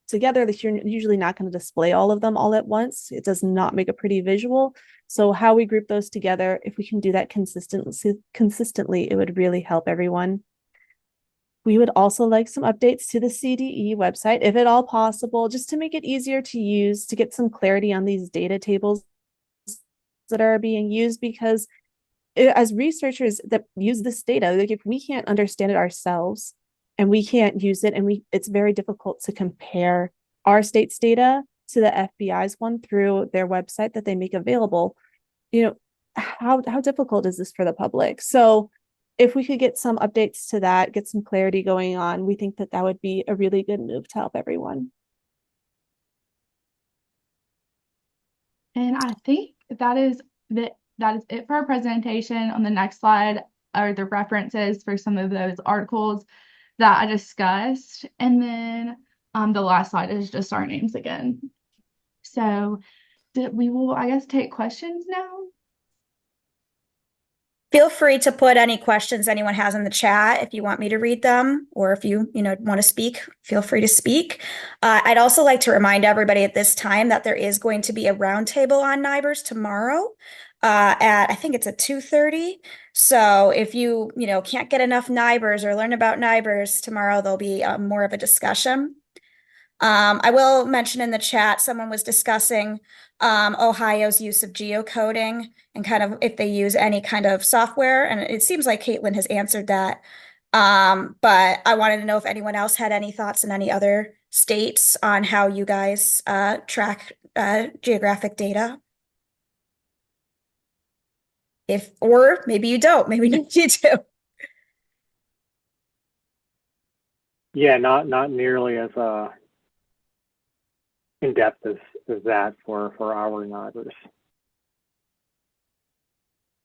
together, that you're usually not going to display all of them all at once. It does not make a pretty visual. So how we group those together, if we can do that consistently, it would really help everyone. We would also like some updates to the CDE website, if at all possible, just to make it easier to use, to get some clarity on these data tables that are being used, because as researchers that use this data, like if we can't understand it ourselves and we can't use it, and it's very difficult to compare our state's data to the FBI's one through their website that they make available, you know, how difficult is this for the public? So if we could get some updates to that, get some clarity going on, we think that that would be a really good move to help everyone. And I think that is it for our presentation. On the next slide are the references for some of those articles that I discussed. And then the last slide is just our names again. So we will, I guess, take questions now. Feel free to put any questions anyone has in the chat if you want me to read them, or if you want to speak, feel free to speak. I'd also like to remind everybody at this time that there is going to be a roundtable on NIBRS tomorrow at, I think it's at 2:30. So if you can't get enough NIBRS or learn about NIBRS tomorrow, there'll be more of a discussion. I will mention in the chat, someone was discussing Ohio's use of geocoding and kind of if they use any kind of software. And it seems like Caitlin has answered that. But I wanted to know if anyone else had any thoughts in any other states on how you guys track geographic data. Or maybe you don't, maybe you do. Yeah, not nearly as in depth as that for our NIBRS.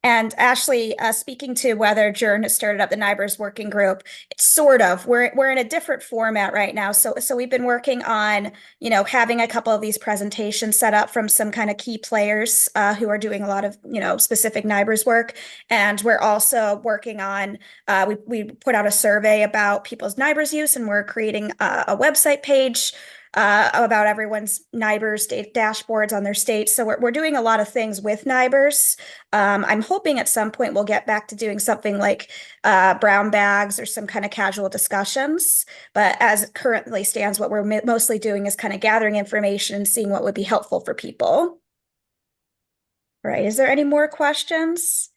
And Ashley, speaking to whether JIRN has started up the NIBRS working group, it's sort of, we're in a different format right now. So we've been working on, having a couple of these presentations set up from some kind of key players who are doing a lot of, specific NIBRS work. And we're also working on, we put out a survey about people's NIBRS use, and we're creating a website page about everyone's NIBRS dashboards on their state. So we're doing a lot of things with NIBRS. I'm hoping at some point we'll get back to doing something like brown bags or some kind of casual discussions. But as it currently stands, what we're mostly doing is kind of gathering information and seeing what would be helpful for people. All right. Is there any more questions?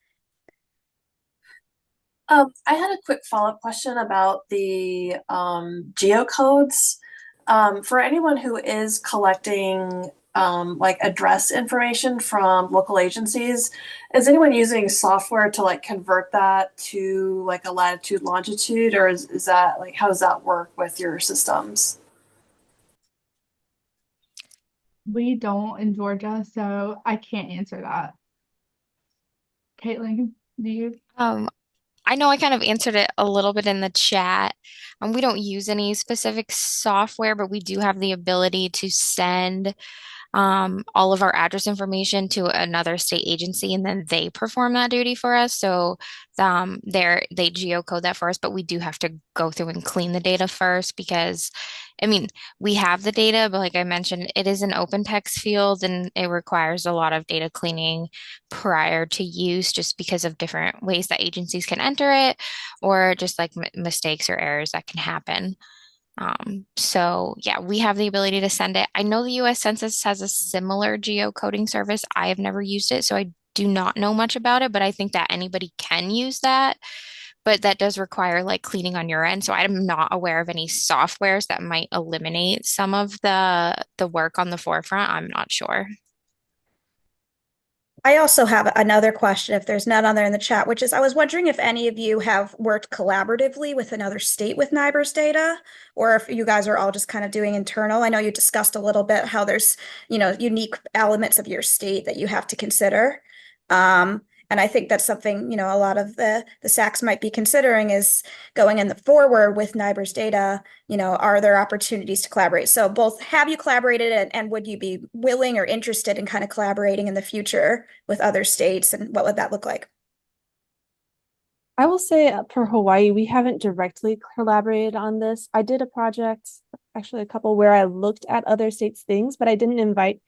I had a quick follow-up question about the geocodes. For anyone who is collecting like address information from local agencies, is anyone using software to like convert that to like a latitude, longitude, or is that like, how does that work with your systems? We don't in Georgia, so I can't answer that. Caitlin, do you? I know I kind of answered it a little bit in the chat. We don't use any specific software, but we do have the ability to send all of our address information to another state agency, and then they perform that duty for us. So they geocode that for us, but we do have to go through and clean the data first because, I mean, we have the data, but like I mentioned, it is an open text field and it requires a lot of data cleaning prior to use just because of different ways that agencies can enter it or just like mistakes or errors that can happen. So yeah, we have the ability to send it. I know the US Census has a similar geocoding service. I have never used it, so I do not know much about it, but I think that anybody can use that. But that does require like cleaning on your end. So I'm not aware of any softwares that might eliminate some of the work on the forefront. I'm not sure. I also have another question, if there's none on there in the chat, which is I was wondering if any of you have worked collaboratively with another state with NIBRS data, or if you guys are all just kind of doing internal. I know you discussed a little bit how there's, unique elements of your state that you have to consider. And I think that's something, a lot of the SACs might be considering is going in the forward with NIBRS data, are there opportunities to collaborate? So both, have you collaborated and would you be willing or interested in kind of collaborating in the future with other states, and what would that look like? I will say for Hawaii, we haven't directly collaborated on this. I did a project, actually a couple, where I looked at other states' things, but I didn't invite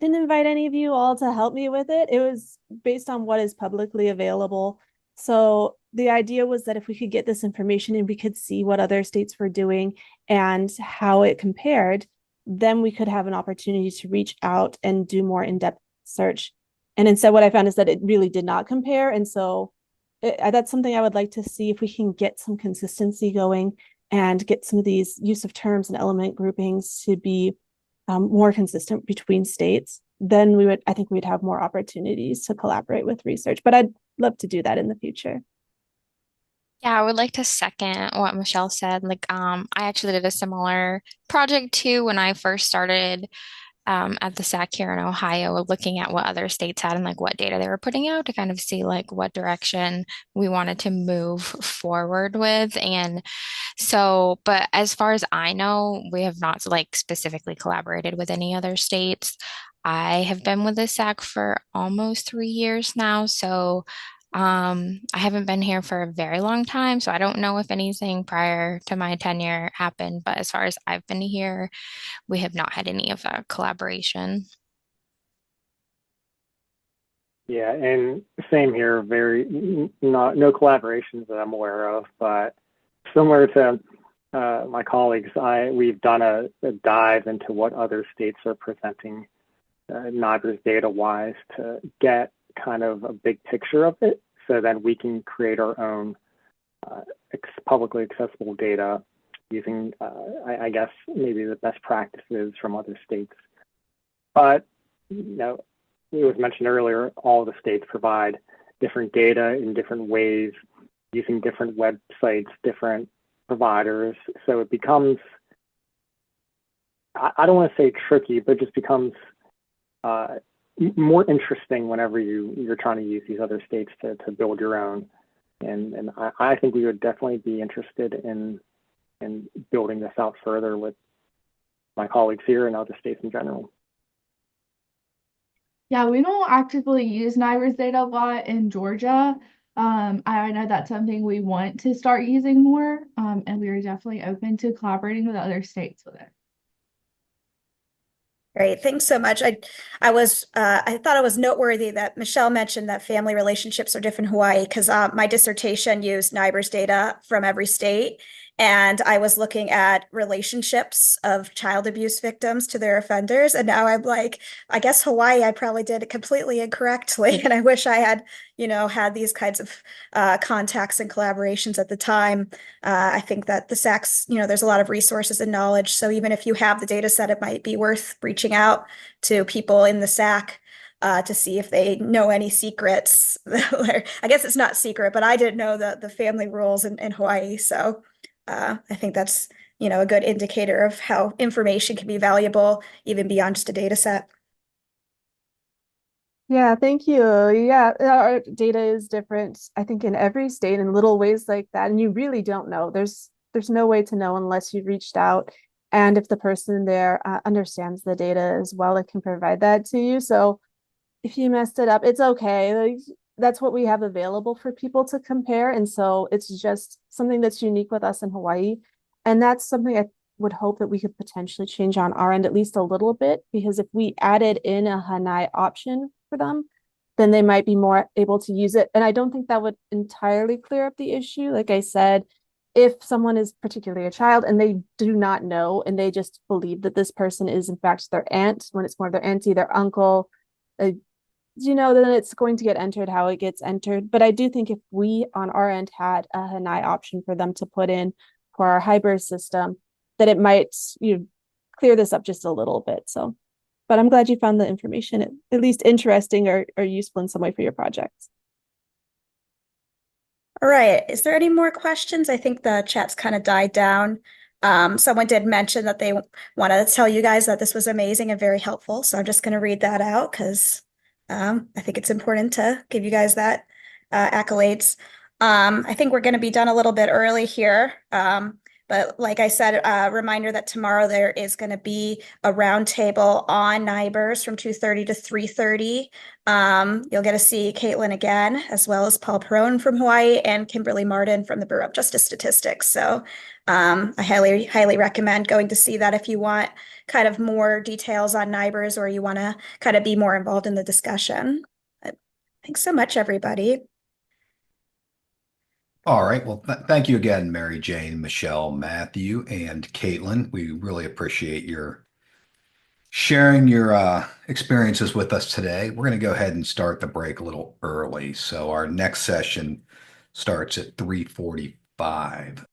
any of you all to help me with it. It was based on what is publicly available. So the idea was that if we could get this information and we could see what other states were doing and how it compared, then we could have an opportunity to reach out and do more in-depth search. And instead, what I found is that it really did not compare. And so that's something I would like to see, if we can get some consistency going and get some of these use of terms and element groupings to be more consistent between states, then I think we'd have more opportunities to collaborate with research, but I'd love to do that in the future. Yeah, I would like to second what Michelle said. Like, I actually did a similar project too when I first started at the SAC here in Ohio, looking at what other states had and like what data they were putting out to kind of see like what direction we wanted to move forward with. And so, but as far as I know, we have not like specifically collaborated with any other states. I have been with the SAC for almost 3 years now, so I haven't been here for a very long time, so I don't know if anything prior to my tenure happened, but as far as I've been here, we have not had any of that collaboration. Yeah, and same here, no collaborations that I'm aware of, but similar to my colleagues, we've done a dive into what other states are presenting NIBRS data-wise to get kind of a big picture of it, so then we can create our own publicly accessible data using, I guess, maybe the best practices from other states. But, it was mentioned earlier, all the states provide different data in different ways, using different websites, different providers. So it becomes, I don't want to say tricky, but it just becomes more interesting whenever you're trying to use these other states to build your own. And I think we would definitely be interested in building this out further with my colleagues here and other states in general. Yeah, we don't actively use NIBRS data a lot in Georgia. I know that's something we want to start using more, and we are definitely open to collaborating with other states with it. Great, thanks so much. I thought it was noteworthy that Michelle mentioned that family relationships are different in Hawaii, because my dissertation used NIBRS data from every state, and I was looking at relationships of child abuse victims to their offenders, and now I'm like, I guess Hawaii, I probably did it completely incorrectly, and I wish I had, had these kinds of contacts and collaborations at the time. I think that the SACs, there's a lot of resources and knowledge. So even if you have the data set, it might be worth reaching out to people in the SAC to see if they know any secrets. I guess it's not secret, but I didn't know the family rules in Hawaii. So I think that's, a good indicator of how information can be valuable even beyond just a data set. Yeah, thank you. Yeah, our data is different, I think, in every state in little ways like that. And you really don't know. There's no way to know unless you've reached out. And if the person there understands the data as well, it can provide that to you. So if you messed it up, it's okay. Like, that's what we have available for people to compare. And so it's just something that's unique with us in Hawaii. And that's something I would hope that we could potentially change on our end, at least a little bit, because if we added in a Hanai option for them, then they might be more able to use it. And I don't think that would entirely clear up the issue. Like I said, if someone is particularly a child and they do not know, and they just believe that this person is in fact their aunt, when it's more their auntie, their uncle, then it's going to get entered how it gets entered. But I do think if we on our end had a Hanai option for them to put in for our hybrid system, that it might clear this up just a little bit. So, but I'm glad you found the information at least interesting or useful in some way for your projects. All right, is there any more questions? I think the chat's kind of died down. Someone did mention that they want to tell you guys that this was amazing and very helpful. So I'm just going to read that out because I think it's important to give you guys that accolades. I think we're going to be done a little bit early here. But like I said, a reminder that tomorrow there is going to be a roundtable on NIBRS from 2:30 to 3:30. You'll get to see Caitlin again, as well as Paul Perone from Hawaii and Kimberly Martin from the Bureau of Justice Statistics. So I highly, highly recommend going to see that if you want kind of more details on NIBRS or you want to kind of be more involved in the discussion. Thanks so much, everybody. All right. Well, thank you again, Mary Jane, Michelle, Matthew, and Caitlin. We really appreciate your sharing your experiences with us today. We're going to go ahead and start the break a little early. So our next session starts at 3:45. All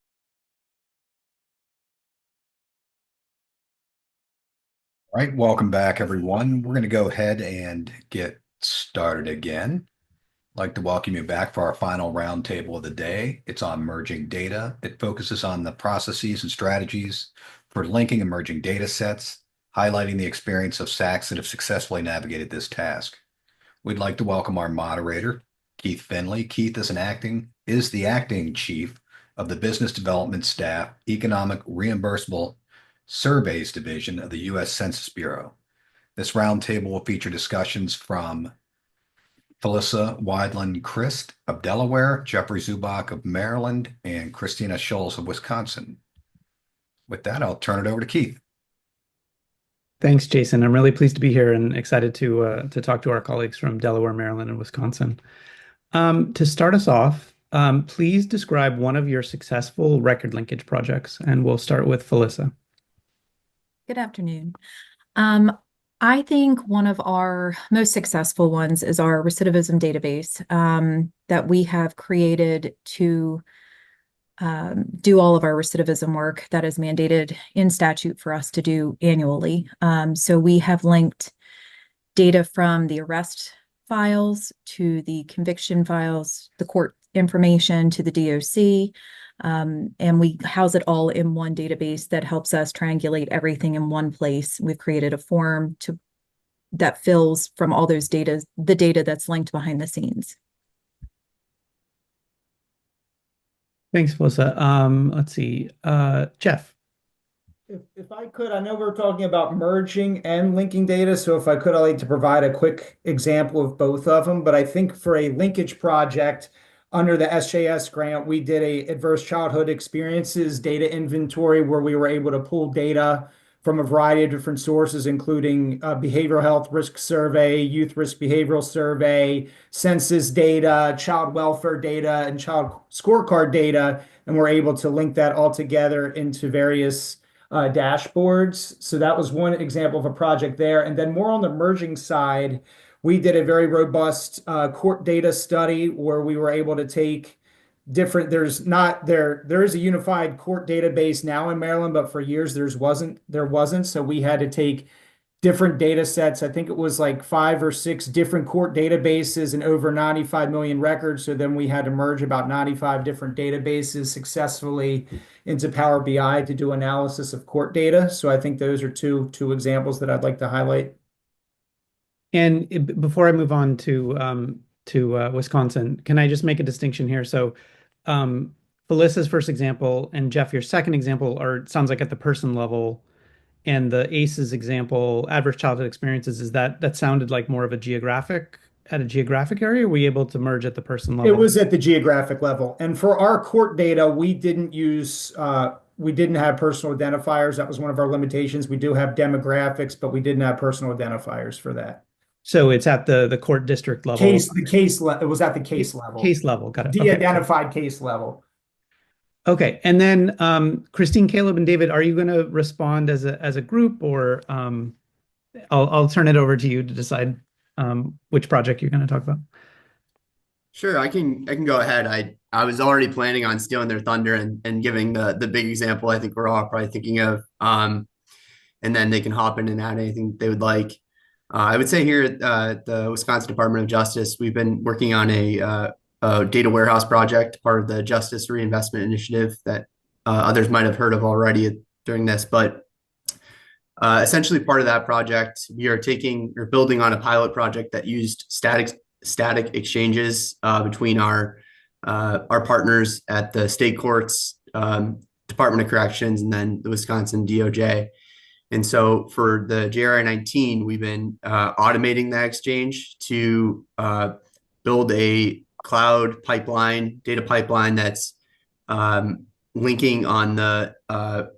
right. Welcome back, everyone. We're going to go ahead and get started again. I'd like to welcome you back for our final roundtable of the day. It's on merging data. It focuses on the processes and strategies for linking emerging data sets, highlighting the experience of SACs that have successfully navigated this task. We'd like to welcome our moderator, Keith Finley. Keith is the acting chief of the Business Development Staff Economic Reimbursable Surveys Division of the U.S. Census Bureau. This roundtable will feature discussions from Felissa Weidland-Christ of Delaware, Jeffrey Zubach of Maryland, and Christina Schulz of Wisconsin. With that, I'll turn it over to Keith. Thanks, Jason. I'm really pleased to be here and excited to talk to our colleagues from Delaware, Maryland, and Wisconsin. To start us off, please describe one of your successful record linkage projects, and we'll start with Felissa. Good afternoon. I think one of our most successful ones is our recidivism database that we have created to do all of our recidivism work that is mandated in statute for us to do annually. So we have linked data from the arrest files to the conviction files, the court information to the DOC, and we house it all in one database that helps us triangulate everything in one place. We've created a form to that fills from all those data, the data that's linked behind the scenes. Thanks, Melissa. Let's see. Jeff. If I could, I know we're talking about merging and linking data, so if I could, I'd like to provide a quick example of both of them. But I think for a linkage project under the SJS grant, we did a adverse childhood experiences data inventory where we were able to pull data from a variety of different sources, including behavioral health risk survey, youth risk behavioral survey, census data, child welfare data, and child scorecard data. And we're able to link that all together into various dashboards. So that was one example of a project there. And then more on the merging side, we did a very robust court data study where we were able to take different, there is a unified court database now in Maryland, but for years there wasn't. So we had to take different data sets. I think it was like 5 or 6 different court databases and over 95 million records. So then we had to merge about 95 different databases successfully into Power BI to do analysis of court data. So I think those are two examples that I'd like to highlight. And before I move on to Wisconsin, can I just make a distinction here? So Felissa's first example and Jeff, your second example sounds like at the person level. And the ACEs example, adverse childhood experiences, that sounded like more of a geographic area? Were we able to merge at the person level? It was at the geographic level. And for our court data, we didn't have personal identifiers. That was one of our limitations. We do have demographics, but we didn't have personal identifiers for that. So it's at the court district level. It was at the case level. Case level, got it. De-identified case level. Okay, and then Christine, Caleb, and David, are you going to respond as a group, or I'll turn it over to you to decide which project you're going to talk about? Sure, I can go ahead. I was already planning on stealing their thunder and giving the big example I think we're all probably thinking of, and then they can hop in and add anything they would like. I would say here at the Wisconsin Department of Justice, we've been working on a data warehouse project, part of the Justice Reinvestment Initiative that others might have heard of already during this. But essentially part of that project, we are building on a pilot project that used static exchanges between our partners at the state courts, Department of Corrections, and then the Wisconsin DOJ. And so for the JRI 19, we've been automating that exchange to build a cloud pipeline, data pipeline that's linking on the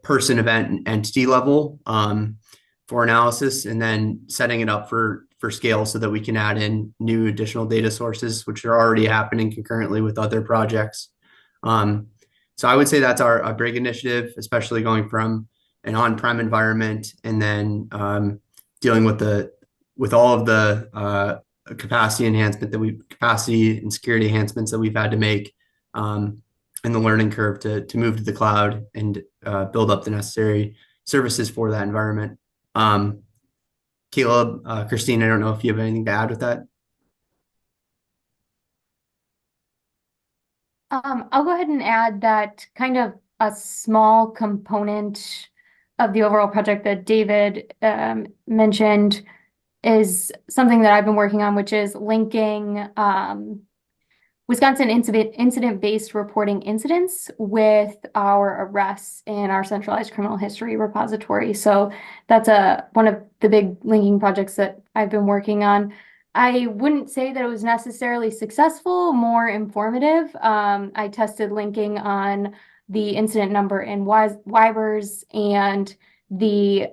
person, event, and entity level for analysis, and then setting it up for scale so that we can add in new additional data sources, which are already happening concurrently with other projects. So I would say that's our big initiative, especially going from an on-prem environment and then dealing with all of the capacity and security enhancements that we've had to make, and the learning curve to move to the cloud and build up the necessary services for that environment. Caleb, Christine, I don't know if you have anything to add with that. I'll go ahead and add that kind of a small component of the overall project that David mentioned is something that I've been working on, which is linking Wisconsin incident-based reporting incidents with our arrests in our centralized criminal history repository. So that's one of the big linking projects that I've been working on. I wouldn't say that it was necessarily successful, more informative. I tested linking on the incident number in NIBRS and the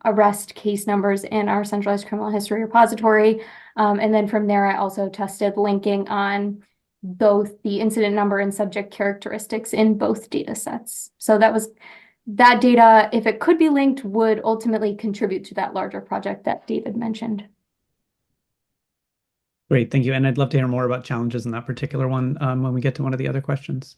arrest case numbers in our centralized criminal history repository. And then from there, I also tested linking on both the incident number and subject characteristics in both data sets. So that data, if it could be linked, would ultimately contribute to that larger project that David mentioned. Great, thank you. And I'd love to hear more about challenges in that particular one when we get to one of the other questions.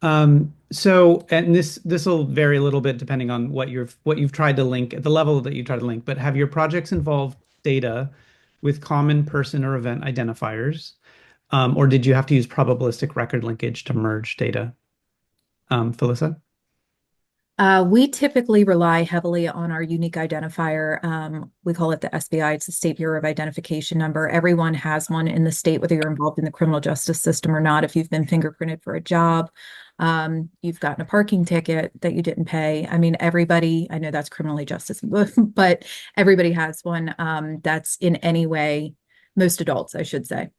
And this will vary a little bit depending on what you've tried to link at the level that you try to link, but have your projects involved data with common person or event identifiers, or did you have to use probabilistic record linkage to merge data? Felissa? We typically rely heavily on our unique identifier. We call it the SBI. It's the State Bureau of Identification number. Everyone has one in the state, whether you're involved in the criminal justice system or not. If you've been fingerprinted for a job, you've gotten a parking ticket that you didn't pay. I mean, everybody, I know that's criminally justice, but everybody has one that's in any way, most adults, I should say.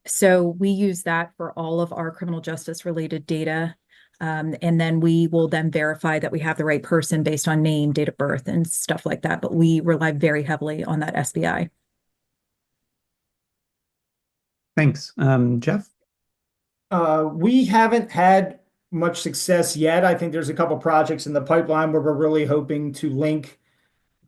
So we use that for all of our criminal justice related data. And then we will then verify that we have the right person based on name, date of birth, and stuff like that. But we rely very heavily on that SBI. Thanks. Jeff? We haven't had much success yet. I think there's a couple projects in the pipeline where we're really hoping to link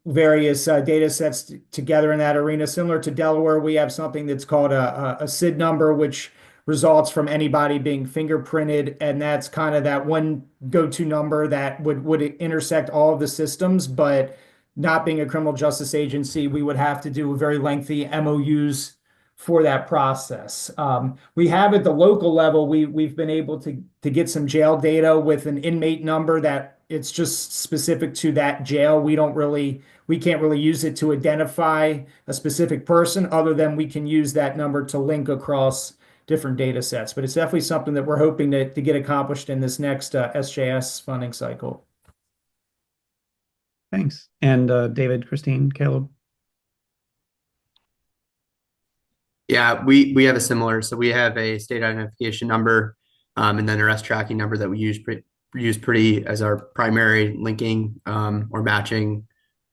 various data sets together in that arena. Similar to Delaware, we have something that's called a SID number, which results from anybody being fingerprinted, and that's kind of that one go-to number that would intersect all of the systems. But not being a criminal justice agency, we would have to do very lengthy MOUs for that process. We have at the local level, we've been able to get some jail data with an inmate number that it's just specific to that jail. We can't really use it to identify a specific person, other than we can use that number to link across different data sets. But it's definitely something that we're hoping to get accomplished in this next SJS funding cycle. Thanks. And David, Christine, Caleb? Yeah, we have a similar, so we have a state identification number, and then arrest tracking number that we use pretty as our primary linking or matching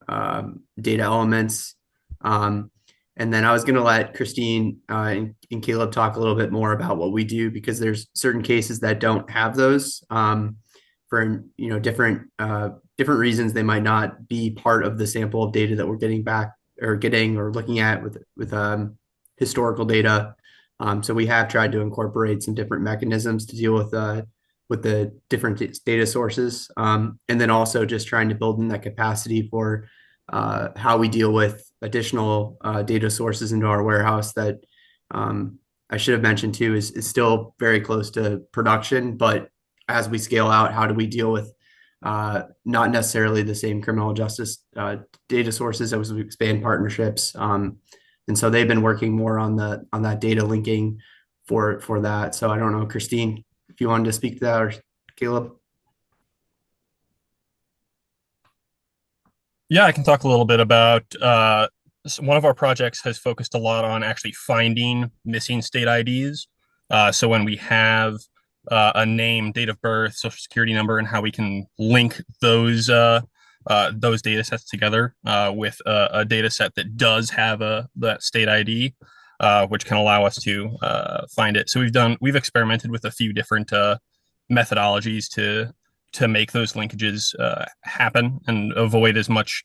data elements. And then I was going to let Christine and Caleb talk a little bit more about what we do, because there's certain cases that don't have those for different reasons. They might not be part of the sample of data that we're getting back or looking at with historical data. So we have tried to incorporate some different mechanisms to deal with the different data sources, and then also just trying to build in that capacity for how we deal with additional data sources into our warehouse that I should have mentioned too is still very close to production. But as we scale out, how do we deal with not necessarily the same criminal justice data sources as we expand partnerships? And so they've been working more on that data linking for that. So I don't know, Christine, if you wanted to speak to that, or Caleb. Yeah, I can talk a little bit about one of our projects has focused a lot on actually finding missing state IDs. So when we have a name, date of birth, social security number, and how we can link those data sets together with a data set that does have that state ID, which can allow us to find it. So we've experimented with a few different methodologies to make those linkages happen and avoid as much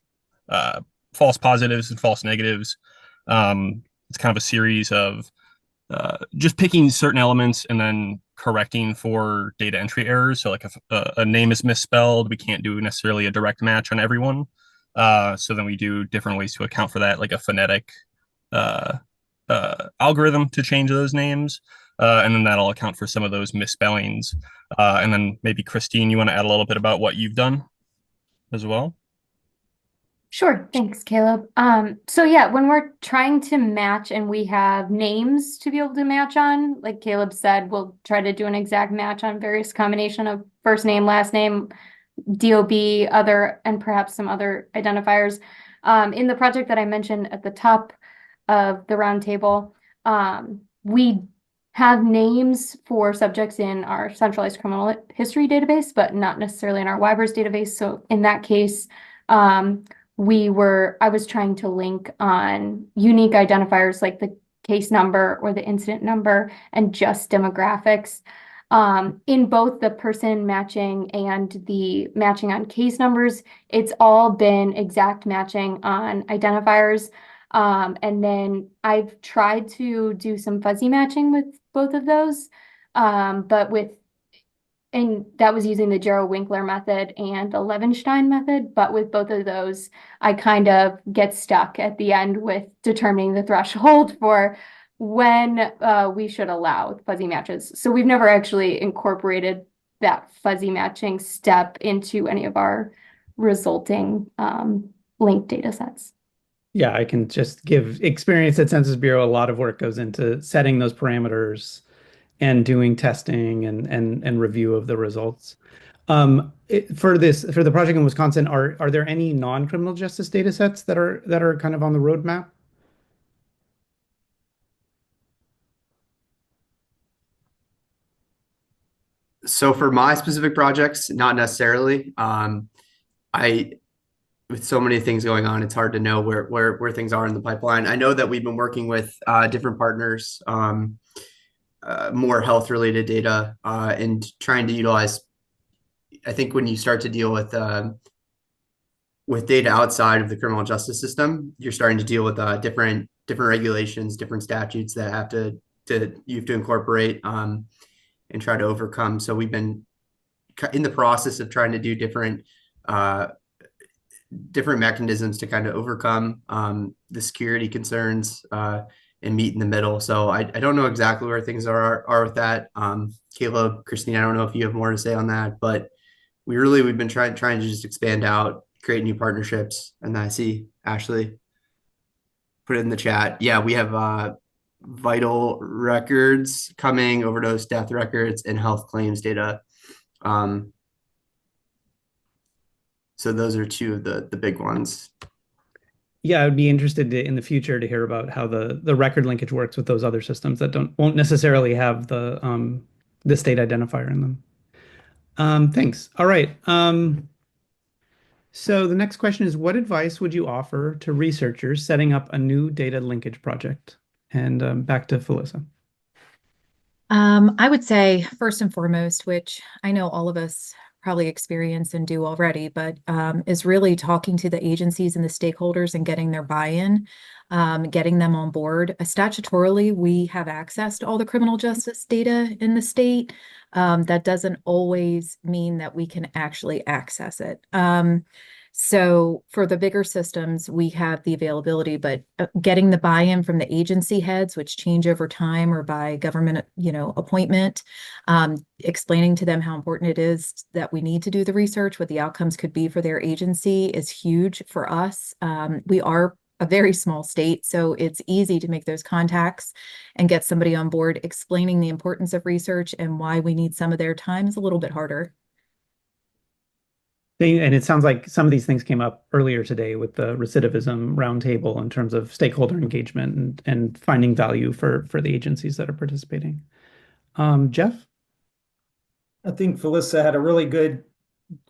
false positives and false negatives. It's kind of a series of just picking certain elements and then correcting for data entry errors. So like if a name is misspelled, we can't do necessarily a direct match on everyone. So then we do different ways to account for that, like a phonetic algorithm to change those names. And then that'll account for some of those misspellings. And then maybe Christine, you want to add a little bit about what you've done as well? Sure. Thanks, Caleb. So yeah, when we're trying to match and we have names to be able to match on, like Caleb said, we'll try to do an exact match on various combination of first name, last name, DOB, other, and perhaps some other identifiers. In the project that I mentioned at the top of the roundtable, we have names for subjects in our centralized criminal history database, but not necessarily in our NIBRS database. So in that case, I was trying to link on unique identifiers like the case number or the incident number and just demographics. In both the person matching and the matching on case numbers, it's all been exact matching on identifiers. And then I've tried to do some fuzzy matching with both of those, and that was using the Jarrow-Winkler method and the Levenstein method. But with both of those, I kind of get stuck at the end with determining the threshold for when we should allow fuzzy matches. So we've never actually incorporated that fuzzy matching step into any of our resulting linked data sets. Yeah, I can just give experience at Census Bureau. A lot of work goes into setting those parameters and doing testing and review of the results. For the project in Wisconsin, are there any non-criminal justice data sets that are kind of on the roadmap? So for my specific projects, not necessarily. With so many things going on, it's hard to know where things are in the pipeline. I know that we've been working with different partners, more health related data, and trying to utilize. I think when you start to deal with data outside of the criminal justice system, you're starting to deal with different regulations, different statutes that you have to incorporate and try to overcome. So we've been in the process of trying to do different mechanisms to kind of overcome the security concerns and meet in the middle. So I don't know exactly where things are with that. Caleb, Christine, I don't know if you have more to say on that, but we've been trying to just expand out, create new partnerships. And I see Ashley put it in the chat. Yeah, we have vital records coming, overdose death records, and health claims data. So those are two of the big ones. Yeah, I would be interested in the future to hear about how the record linkage works with those other systems that won't necessarily have the state identifier in them. Thanks. All right. So the next question is, what advice would you offer to researchers setting up a new data linkage project? And back to Felissa. I would say first and foremost, which I know all of us probably experience and do already, but is really talking to the agencies and the stakeholders and getting their buy-in, getting them on board. Statutorily, we have access to all the criminal justice data in the state. That doesn't always mean that we can actually access it. So for the bigger systems, we have the availability, but getting the buy-in from the agency heads, which change over time or by government, appointment, explaining to them how important it is that we need to do the research, what the outcomes could be for their agency is huge for us. We are a very small state, so it's easy to make those contacts and get somebody on board. Explaining the importance of research and why we need some of their time is a little bit harder. And it sounds like some of these things came up earlier today with the Recidivism Roundtable in terms of stakeholder engagement and finding value for the agencies that are participating. Jeff? I think Felissa had a really good.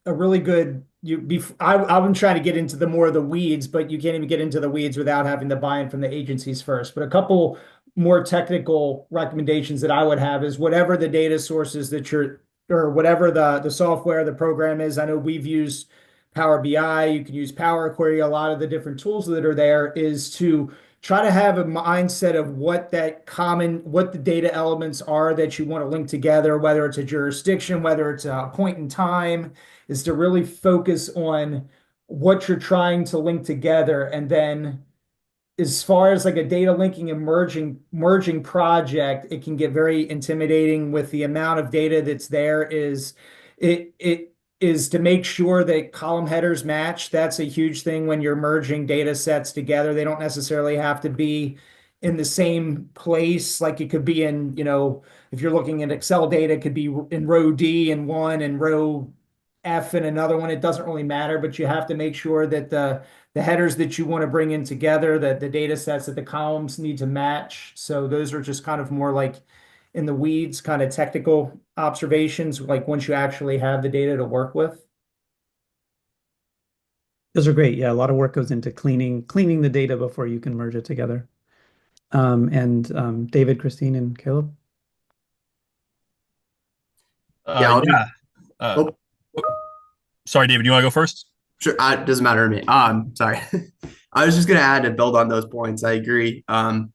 I've been trying to get into the more of the weeds, but you can't even get into the weeds without having the buy-in from the agencies first. But a couple more technical recommendations that I would have is whatever the data sources that or whatever the software, the program is. I know we've used Power BI. You can use Power Query. A lot of the different tools that are there is to try to have a mindset of what the data elements are that you want to link together, whether it's a jurisdiction, whether it's a point in time, is to really focus on what you're trying to link together. And then as far as like a data linking and merging project, it can get very intimidating with the amount of data that's there. It is to make sure that column headers match. That's a huge thing when you're merging data sets together. They don't necessarily have to be in the same place. Like it could be in, if you're looking at Excel data, it could be in row D in one and row F in another one. It doesn't really matter, but you have to make sure that the headers that you want to bring in together, that the data sets, that the columns need to match. So those are just kind of more like in the weeds, kind of technical observations, like once you actually have the data to work with. Those are great. Yeah, a lot of work goes into cleaning the data before you can merge it together. David, Christine, and Caleb? Sorry, David, you want to go first? Sure, it doesn't matter to me. Sorry. I was just going to add and build on those points. I agree. And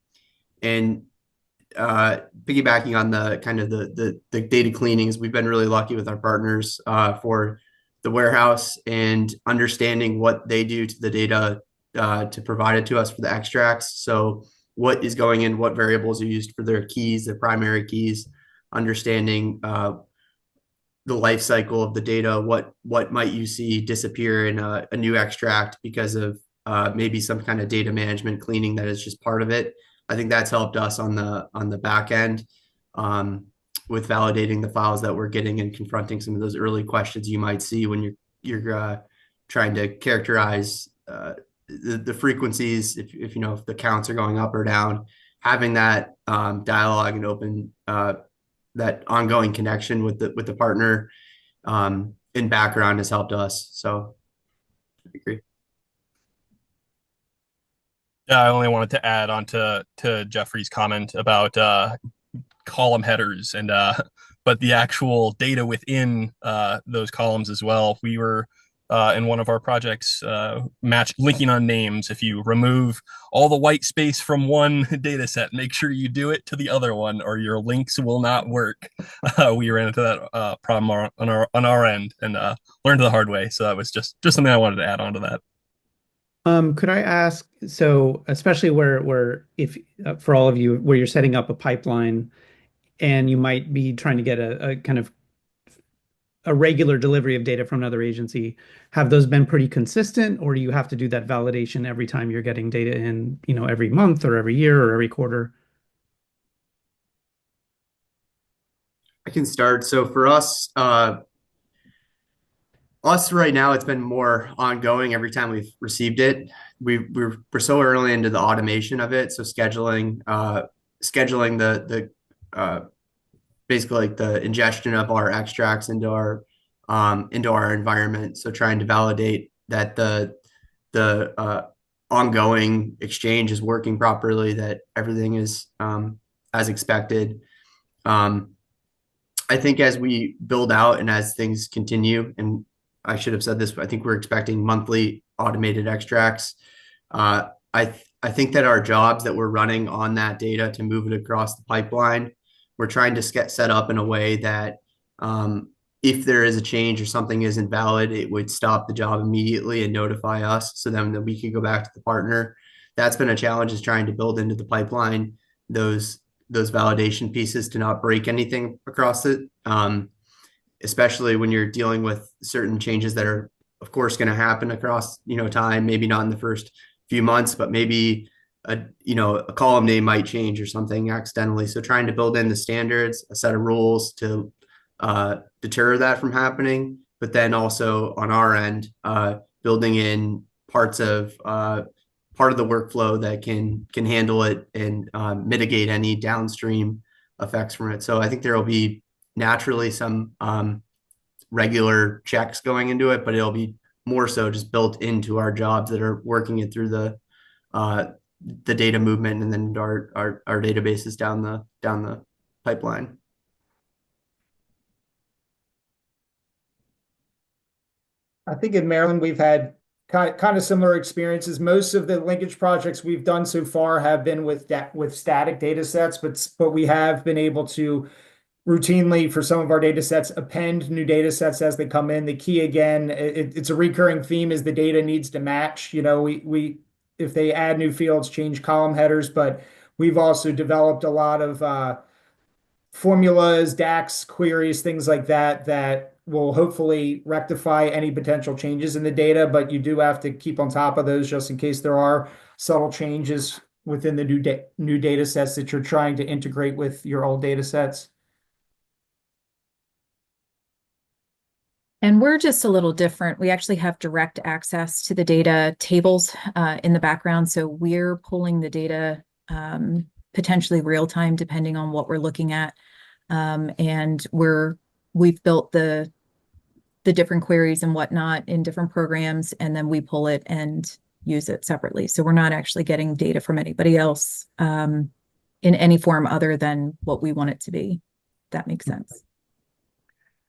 piggybacking on the kind of the data cleanings, we've been really lucky with our partners for the warehouse and understanding what they do to the data to provide it to us for the extracts. So what is going in, what variables are used for their keys, their primary keys, understanding the life cycle of the data. What might you see disappear in a new extract because of maybe some kind of data management cleaning that is just part of it. I think that's helped us on the back end with validating the files that we're getting and confronting some of those early questions you might see when you're trying to characterize the frequencies, if you know if the counts are going up or down. Having that dialogue and open that ongoing connection with the partner in background has helped us. So I agree. Yeah, I only wanted to add on to Jeffrey's comment about column headers and but the actual data within those columns as well. We were in one of our projects linking on names. If you remove all the white space from one data set, make sure you do it to the other one or your links will not work. We ran into that problem on our end and learned the hard way. So that was just something I wanted to add on to that. Could I ask, so especially where if for all of you, where you're setting up a pipeline and you might be trying to get a kind of a regular delivery of data from another agency, have those been pretty consistent, or do you have to do that validation every time you're getting data in, every month or every year or every quarter? I can start. So for us right now, it's been more ongoing every time we've received it. We're so early into the automation of it. So scheduling the basically like the ingestion of our extracts into our environment. So trying to validate that the ongoing exchange is working properly, that everything is as expected. I think as we build out and as things continue, and I should have said this, but I think we're expecting monthly automated extracts. I think that our jobs that we're running on that data to move it across the pipeline, we're trying to get set up in a way that if there is a change or something isn't valid, it would stop the job immediately and notify us so then that we could go back to the partner. That's been a challenge, is trying to build into the pipeline those validation pieces to not break anything across it. Especially when you're dealing with certain changes that are, of course, going to happen across, time, maybe not in the first few months, but maybe a column name might change or something accidentally. So trying to build in the standards, a set of rules to deter that from happening, but then also on our end, building in part of the workflow that can handle it and mitigate any downstream effects from it. So I think there will be naturally some regular checks going into it, but it'll be more so just built into our jobs that are working it through the data movement and then our databases down the pipeline. I think in Maryland we've had kind of similar experiences. Most of the linkage projects we've done so far have been with static data sets, but we have been able to routinely, for some of our data sets, append new data sets as they come in. The key, again, it's a recurring theme, is the data needs to match. We if they add new fields, change column headers, but we've also developed a lot of formulas, DAX queries, things like that will hopefully rectify any potential changes in the data, but you do have to keep on top of those just in case there are subtle changes within the new data sets that you're trying to integrate with your old data sets. And we're just a little different. We actually have direct access to the data tables in the background. So we're pulling the data potentially real time, depending on what we're looking at. And we've built the different queries and whatnot in different programs, and then we pull it and use it separately. So we're not actually getting data from anybody else in any form other than what we want it to be. If that makes sense.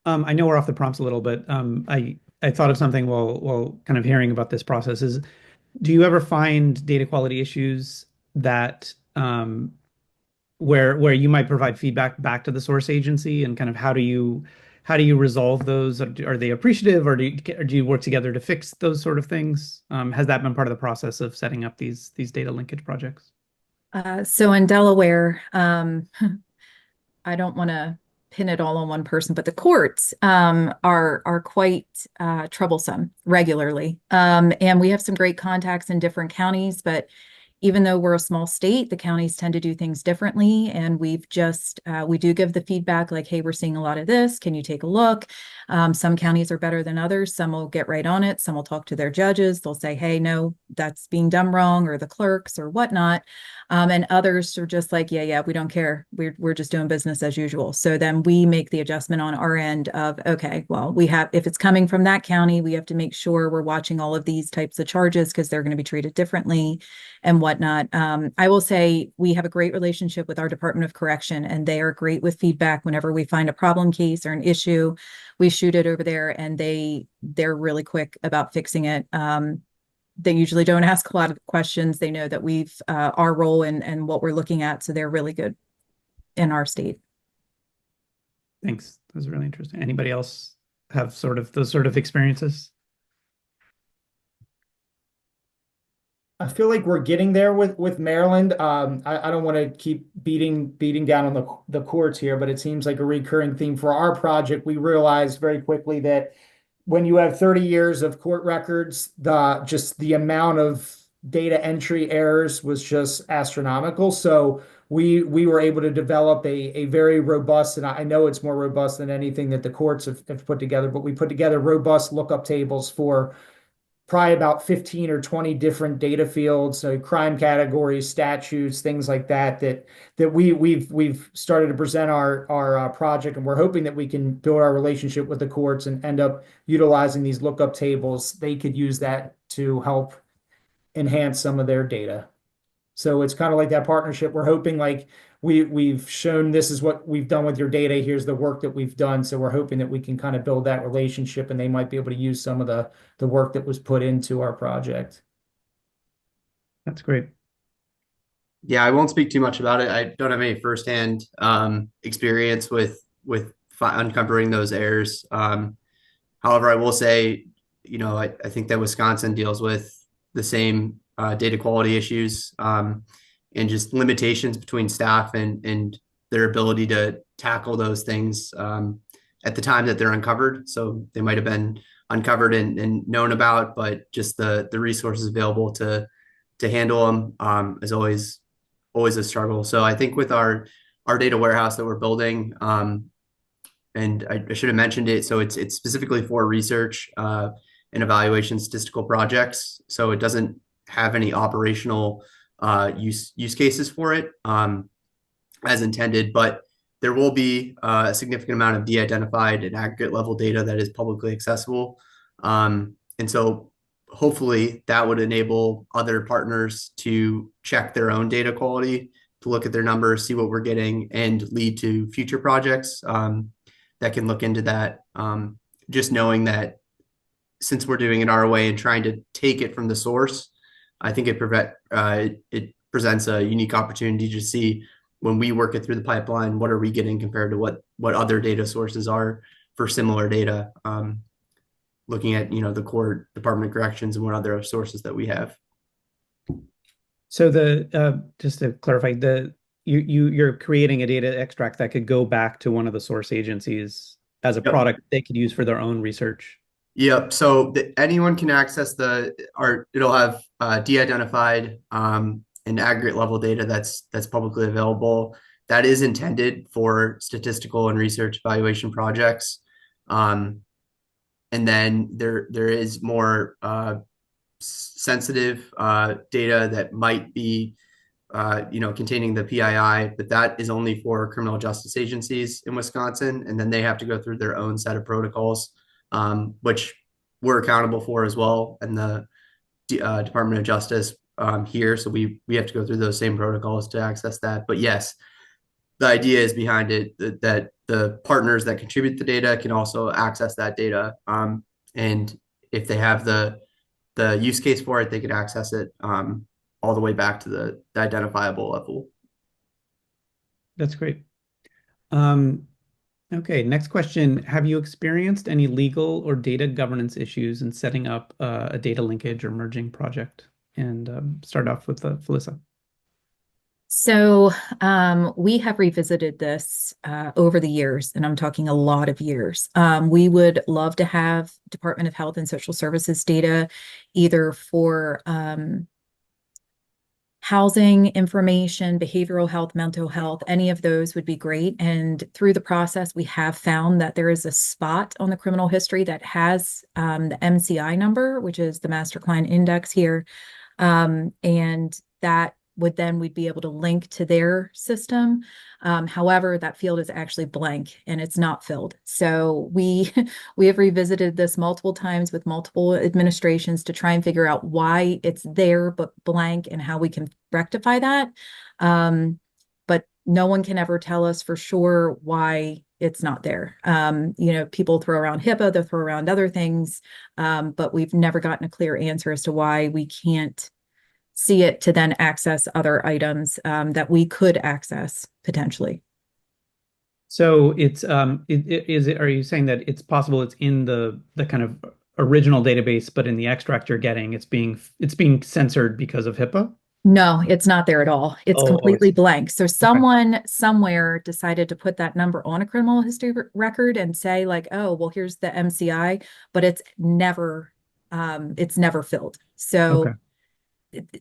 I know we're off the prompts a little, but I thought of something while kind of hearing about this process. Is, do you ever find data quality issues that where you might provide feedback back to the source agency, and kind of how do you resolve those? Are they appreciative, or do you work together to fix those sort of things? Has that been part of the process of setting up these data linkage projects? So in Delaware, I don't want to pin it all on one person, but the courts are quite troublesome regularly. And we have some great contacts in different counties, but even though we're a small state, the counties tend to do things differently. And we've just, we do give the feedback like, hey, we're seeing a lot of this. Can you take a look? Some counties are better than others. Some will get right on it. Some will talk to their judges. They'll say, hey, no, that's being done wrong, or the clerks or whatnot. And others are just like, yeah, we don't care. We're just doing business as usual. So then we make the adjustment on our end of, okay, well, we have, if it's coming from that county, we have to make sure we're watching all of these types of charges because they're going to be treated differently and whatnot. I will say we have a great relationship with our Department of Correction, and they are great with feedback. Whenever we find a problem case or an issue, we shoot it over there, and they're really quick about fixing it. They usually don't ask a lot of questions. They know that we've our role and what we're looking at, so they're really good in our state. Thanks. That was really interesting. Anybody else have sort of those sort of experiences? I feel like we're getting there with Maryland. I don't want to keep beating down on the courts here, but it seems like a recurring theme for our project. We realized very quickly that when you have 30 years of court records, just the amount of data entry errors was just astronomical. So we were able to develop a very robust, and I know it's more robust than anything that the courts have put together, but we put together robust lookup tables for probably about 15 or 20 different data fields, so crime categories, statutes, things like that we've started to present our project, and we're hoping that we can build our relationship with the courts and end up utilizing these lookup tables. They could use that to help enhance some of their data. So it's kind of like that partnership. We're hoping like we've shown this is what we've done with your data. Here's the work that we've done. So we're hoping that we can kind of build that relationship, and they might be able to use some of the work that was put into our project. That's great. Yeah, I won't speak too much about it. I don't have any firsthand experience with uncovering those errors. However, I will say, I think that Wisconsin deals with the same data quality issues and just limitations between staff and their ability to tackle those things at the time that they're uncovered. So they might have been uncovered and known about, but just the resources available to handle them is always a struggle. So I think with our data warehouse that we're building, and I should have mentioned it, so it's specifically for research and evaluation statistical projects. So it doesn't have any operational use cases for it as intended, but there will be a significant amount of de-identified and aggregate level data that is publicly accessible. And so hopefully that would enable other partners to check their own data quality, to look at their numbers, see what we're getting, and lead to future projects that can look into that. Just knowing that since we're doing it our way and trying to take it from the source, I think it presents a unique opportunity to see when we work it through the pipeline, what are we getting compared to what other data sources are for similar data, looking at, the court, Department of Corrections, and what other sources that we have. So just to clarify, you're creating a data extract that could go back to one of the source agencies as a product they could use for their own research. Yep. So anyone can access it'll have de-identified and aggregate level data that's publicly available. That is intended for statistical and research evaluation projects. And then there is more sensitive data that might be containing the PII, but that is only for criminal justice agencies in Wisconsin, and then they have to go through their own set of protocols, which we're accountable for as well, and the Department of Justice here. So we have to go through those same protocols to access that. But yes, the idea is behind it that the partners that contribute the data can also access that data, and if they have the use case for it, they could access it all the way back to the identifiable level. That's great. Okay, next question. Have you experienced any legal or data governance issues in setting up a data linkage or merging project? And start off with Felissa. So we have revisited this over the years, and I'm talking a lot of years. We would love to have Department of Health and Social Services data either for housing information, behavioral health, mental health, any of those would be great. And through the process, we have found that there is a spot on the criminal history that has the MCI number, which is the Master Client Index here. And that would then we'd be able to link to their system. However, that field is actually blank and it's not filled. So we have revisited this multiple times with multiple administrations to try and figure out why it's there but blank and how we can rectify that. But no one can ever tell us for sure why it's not there. People throw around HIPAA, they'll throw around other things, but we've never gotten a clear answer as to why we can't see it to then access other items that we could access potentially. So it's are you saying that it's possible it's in the kind of original database, but in the extract you're getting, it's being censored because of HIPAA? No, it's not there at all. It's completely blank. So someone somewhere decided to put that number on a criminal history record and say like, oh, well, here's the MCI, but it's never filled. So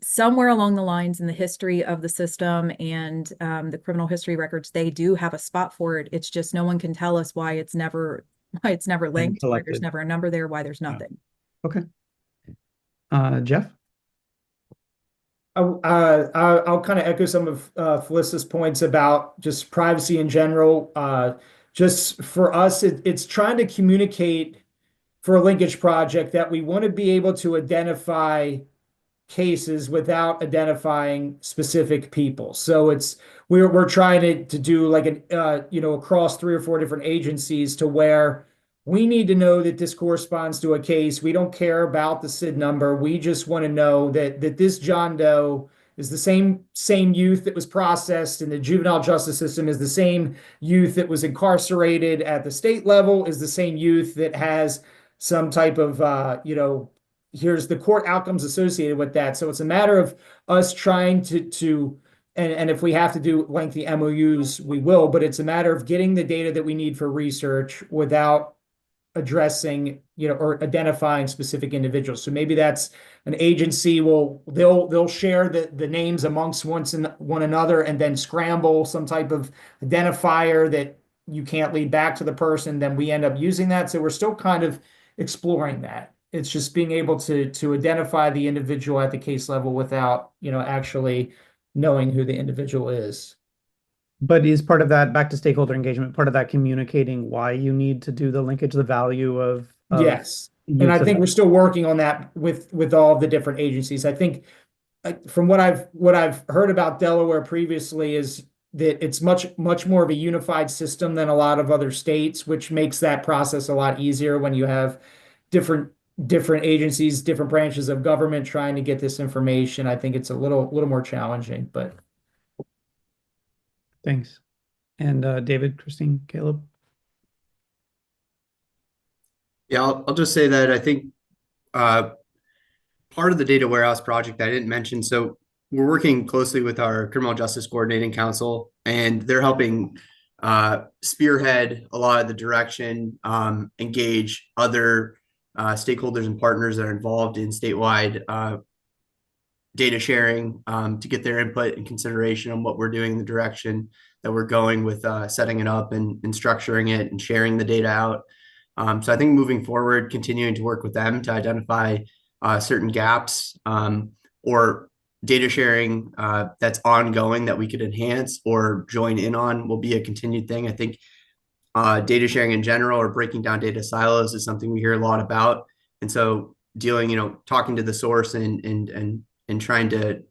somewhere along the lines in the history of the system and the criminal history records, they do have a spot for it. It's just no one can tell us why it's never linked, why there's never a number there, why there's nothing. Okay. Jeff? I'll kind of echo some of Felicia's points about just privacy in general. Just for us, it's trying to communicate for a linkage project that we want to be able to identify cases without identifying specific people. So we're trying to do like across 3 or 4 different agencies to where we need to know that this corresponds to a case. We don't care about the SID number. We just want to know that this John Doe is the same youth that was processed in the juvenile justice system, is the same youth that was incarcerated at the state level, is the same youth that has some type of here's the court outcomes associated with that. So it's a matter of us trying to and if we have to do lengthy MOUs, we will, but it's a matter of getting the data that we need for research without addressing, or identifying specific individuals. So maybe that's an agency they'll share the names amongst one another and then scramble some type of identifier that you can't lead back to the person. Then we end up using that. So we're still kind of exploring that. It's just being able to identify the individual at the case level without, actually knowing who the individual is. But is part of that, back to stakeholder engagement, part of that communicating why you need to do the linkage, the value of yes. And I think we're still working on that with all the different agencies. I think from what I've heard about Delaware previously is that it's much more of a unified system than a lot of other states, which makes that process a lot easier when you have different agencies, different branches of government trying to get this information. I think it's a little more challenging, but. Thanks. And David, Christine, Caleb? Yeah, I'll just say that I think part of the data warehouse project I didn't mention, so we're working closely with our Criminal Justice Coordinating Council, and they're helping spearhead a lot of the direction, engage other stakeholders and partners that are involved in statewide data sharing to get their input and consideration on what we're doing, the direction that we're going with setting it up and structuring it and sharing the data out. So I think moving forward, continuing to work with them to identify certain gaps or data sharing that's ongoing that we could enhance or join in on will be a continued thing. I think data sharing in general or breaking down data silos is something we hear a lot about. And so talking to the source and trying to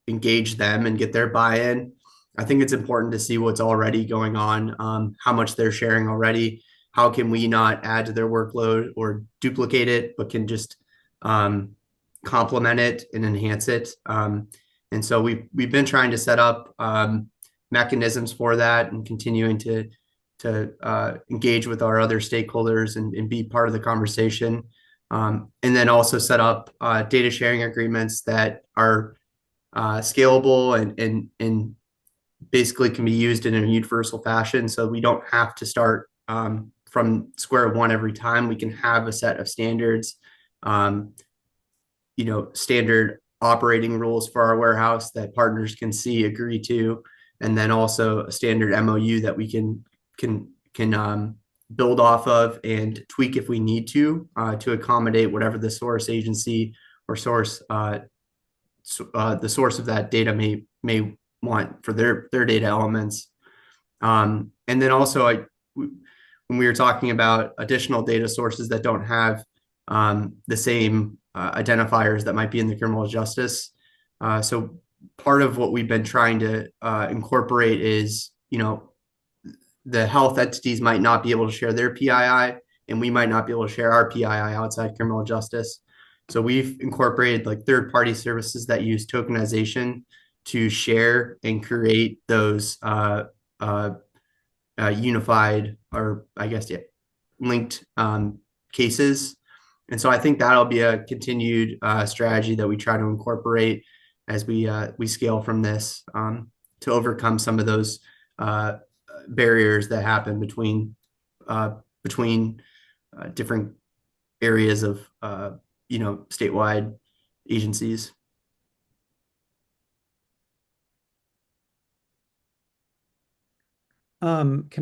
engage them and get their buy-in. I think it's important to see what's already going on, how much they're sharing already. How can we not add to their workload or duplicate it, but can just complement it and enhance it. And so we've been trying to set up mechanisms for that and continuing to engage with our other stakeholders and be part of the conversation. And then also set up data sharing agreements that are scalable and basically can be used in a universal fashion. So we don't have to start from square one every time. We can have a set of standards, standard operating rules for our warehouse that partners can see, agree to, and then also a standard MOU that we can build off of and tweak if we need to accommodate whatever the source agency or source the source of that data may want for their data elements. And then also when we were talking about additional data sources that don't have the same identifiers that might be in the criminal justice. So part of what we've been trying to incorporate is, the health entities might not be able to share their PII, and we might not be able to share our PII outside criminal justice. So we've incorporated like third-party services that use tokenization to share and create those unified, or I guess, linked cases. And so I think that'll be a continued strategy that we try to incorporate as we scale from this to overcome some of those barriers that happen between different areas of statewide agencies. Just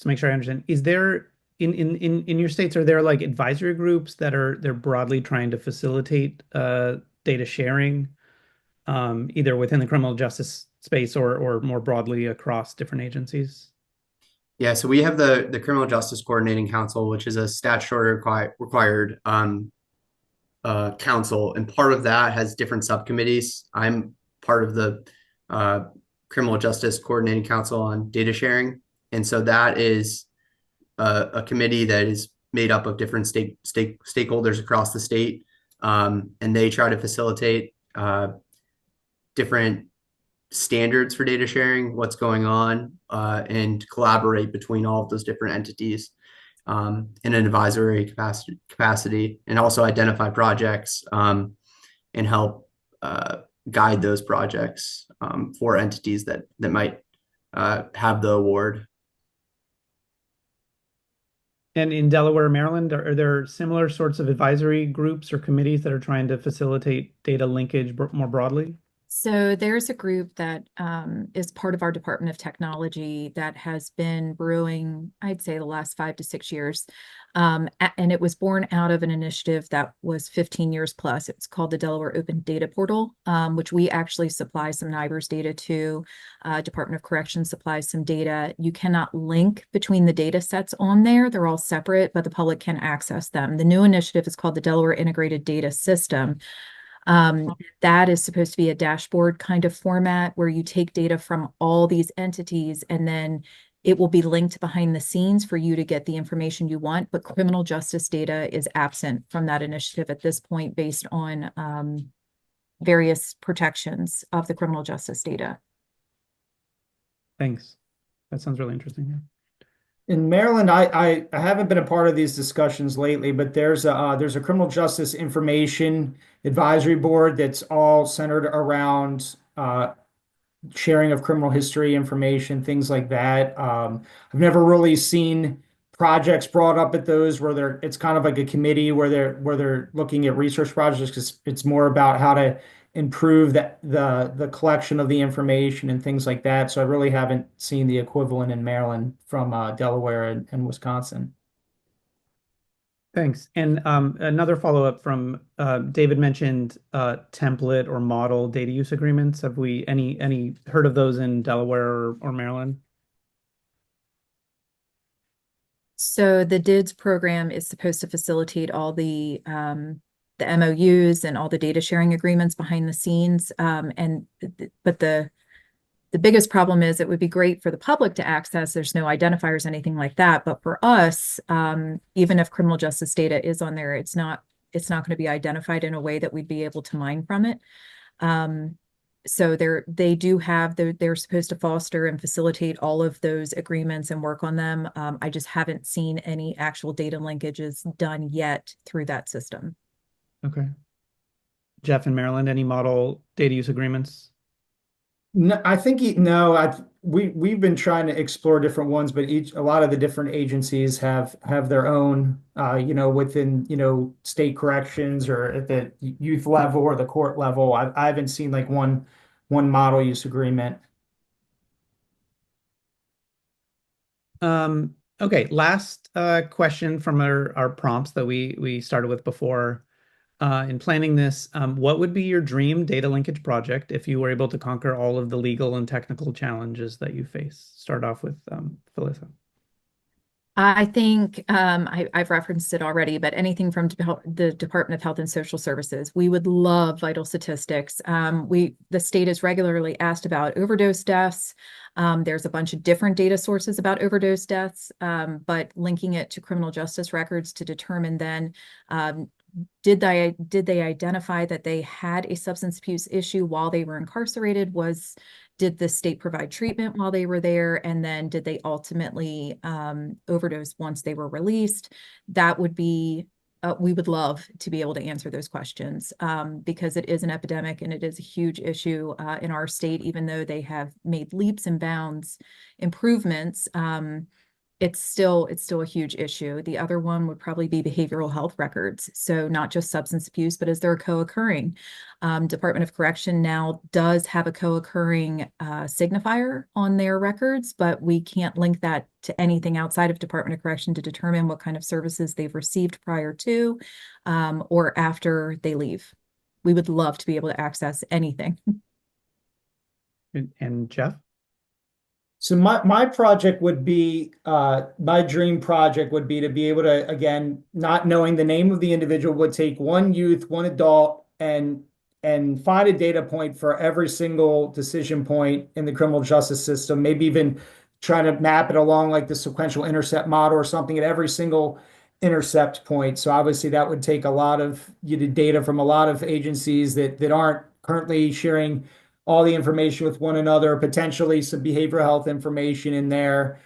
to make sure I understand, is there in your states, are there like advisory groups that they're broadly trying to facilitate data sharing, either within the criminal justice space or more broadly across different agencies? Yeah, so we have the Criminal Justice Coordinating Council, which is a statutory required council, and part of that has different subcommittees. I'm part of the Criminal Justice Coordinating Council on data sharing, and so that is a committee that is made up of different stakeholders across the state, and they try to facilitate different standards for data sharing, what's going on, and collaborate between all of those different entities in an advisory capacity, and also identify projects and help guide those projects for entities that might have the award. And in Delaware, Maryland, are there similar sorts of advisory groups or committees that are trying to facilitate data linkage more broadly? So there's a group that is part of our Department of Technology that has been brewing, I'd say, the last 5 to 6 years. And it was born out of an initiative that was 15 years plus. It's called the Delaware Open Data Portal, which we actually supply some NIBRS data to. Department of Corrections supplies some data. You cannot link between the data sets on there. They're all separate, but the public can access them. The new initiative is called the Delaware Integrated Data System. That is supposed to be a dashboard kind of format where you take data from all these entities and then it will be linked behind the scenes for you to get the information you want. But criminal justice data is absent from that initiative at this point based on various protections of the criminal justice data. Thanks. That sounds really interesting. In Maryland, I haven't been a part of these discussions lately, but there's a criminal justice information advisory board that's all centered around sharing of criminal history information, things like that. I've never really seen projects brought up at those where it's kind of like a committee where they're looking at research projects, because it's more about how to improve the collection of the information and things like that. So I really haven't seen the equivalent in Maryland from Delaware and Wisconsin. Thanks. And another follow-up from David mentioned template or model data use agreements. Have we any heard of those in Delaware or Maryland? So the DIDS program is supposed to facilitate all the MOUs and all the data sharing agreements behind the scenes. But the biggest problem is it would be great for the public to access. There's no identifiers, anything like that. But for us, even if criminal justice data is on there, it's not going to be identified in a way that we'd be able to mine from it. So they're supposed to foster and facilitate all of those agreements and work on them. I just haven't seen any actual data linkages done yet through that system. Okay. Jeff in Maryland, any model data use agreements? No, I think we've been trying to explore different ones, but a lot of the different agencies have their own, within, state corrections or at the youth level or the court level. I haven't seen like one model use agreement. Okay, last question from our prompts that we started with before. In planning this, what would be your dream data linkage project if you were able to conquer all of the legal and technical challenges that you face? Start off with Phyllis. I think I've referenced it already, but anything from the Department of Health and Social Services. We would love vital statistics. The state is regularly asked about overdose deaths. There's a bunch of different data sources about overdose deaths, but linking it to criminal justice records to determine then did they identify that they had a substance abuse issue while they were incarcerated? Did the state provide treatment while they were there? And then did they ultimately overdose once they were released? That would be, we would love to be able to answer those questions because it is an epidemic and it is a huge issue in our state, even though they have made leaps and bounds improvements. It's still a huge issue. The other one would probably be behavioral health records. So not just substance abuse, but as they're co-occurring. Department of Correction now does have a co-occurring signifier on their records, but we can't link that to anything outside of Department of Correction to determine what kind of services they've received prior to or after they leave. We would love to be able to access anything. And Jeff? So my project would be, my dream project would be to be able to, again, not knowing the name of the individual, would take one youth, one adult, and find a data point for every single decision point in the criminal justice system, maybe even try to map it along like the sequential intercept model or something at every single intercept point. So obviously that would take a lot of data from a lot of agencies that aren't currently sharing all the information with one another, potentially some behavioral health information in there,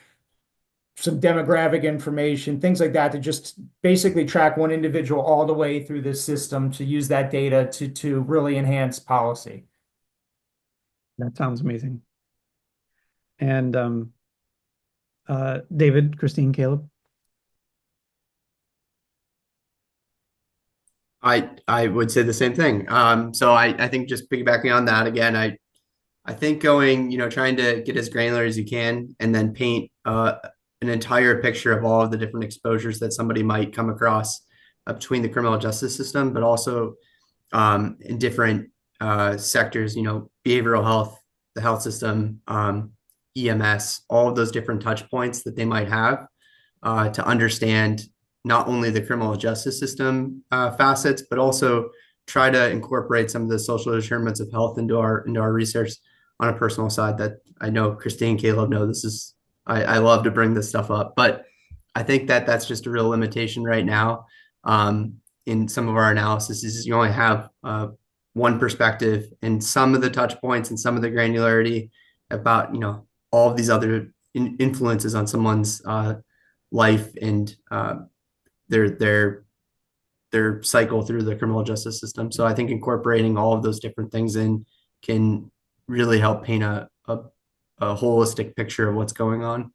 some demographic information, things like that, to just basically track one individual all the way through the system to use that data to really enhance policy. That sounds amazing. And David, Christine, Caleb? I would say the same thing. So I think just piggybacking on that again, I think going, trying to get as granular as you can and then paint an entire picture of all of the different exposures that somebody might come across between the criminal justice system, but also in different sectors, behavioral health, the health system, EMS, all of those different touch points that they might have to understand not only the criminal justice system facets, but also try to incorporate some of the social determinants of health into our research on a personal side. That I know Christine and Caleb know this is, I love to bring this stuff up, but I think that that's just a real limitation right now in some of our analysis is you only have one perspective and some of the touch points and some of the granularity about, all of these other influences on someone's life and their cycle through the criminal justice system. So I think incorporating all of those different things in can really help paint a holistic picture of what's going on.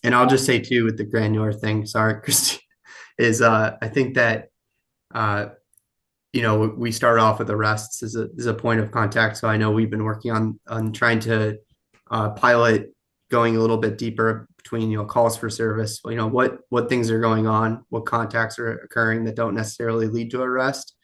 And I'll just say too, with the granular thing, sorry, Christine, is I think that we started off with arrests as a point of contact. So I know we've been working on trying to pilot going a little bit deeper between calls for service, what things are going on, what contacts are occurring that don't necessarily lead to arrest.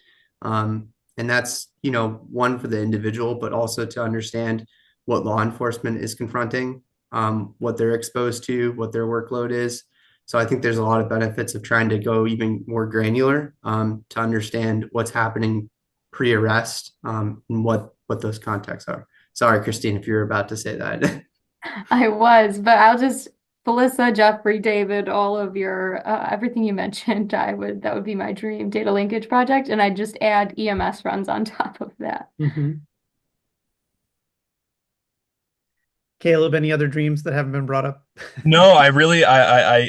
And that's one for the individual, but also to understand what law enforcement is confronting, what they're exposed to, what their workload is. So I think there's a lot of benefits of trying to go even more granular to understand what's happening pre-arrest and what those contacts are. Sorry, Christine, if you're about to say that. I was, but I'll just, Felissa, Jeffrey, David, all of your, everything you mentioned, that would be my dream data linkage project. And I'd just add EMS runs on top of that. Mm-hmm. Caleb, any other dreams that haven't been brought up? No, I really, I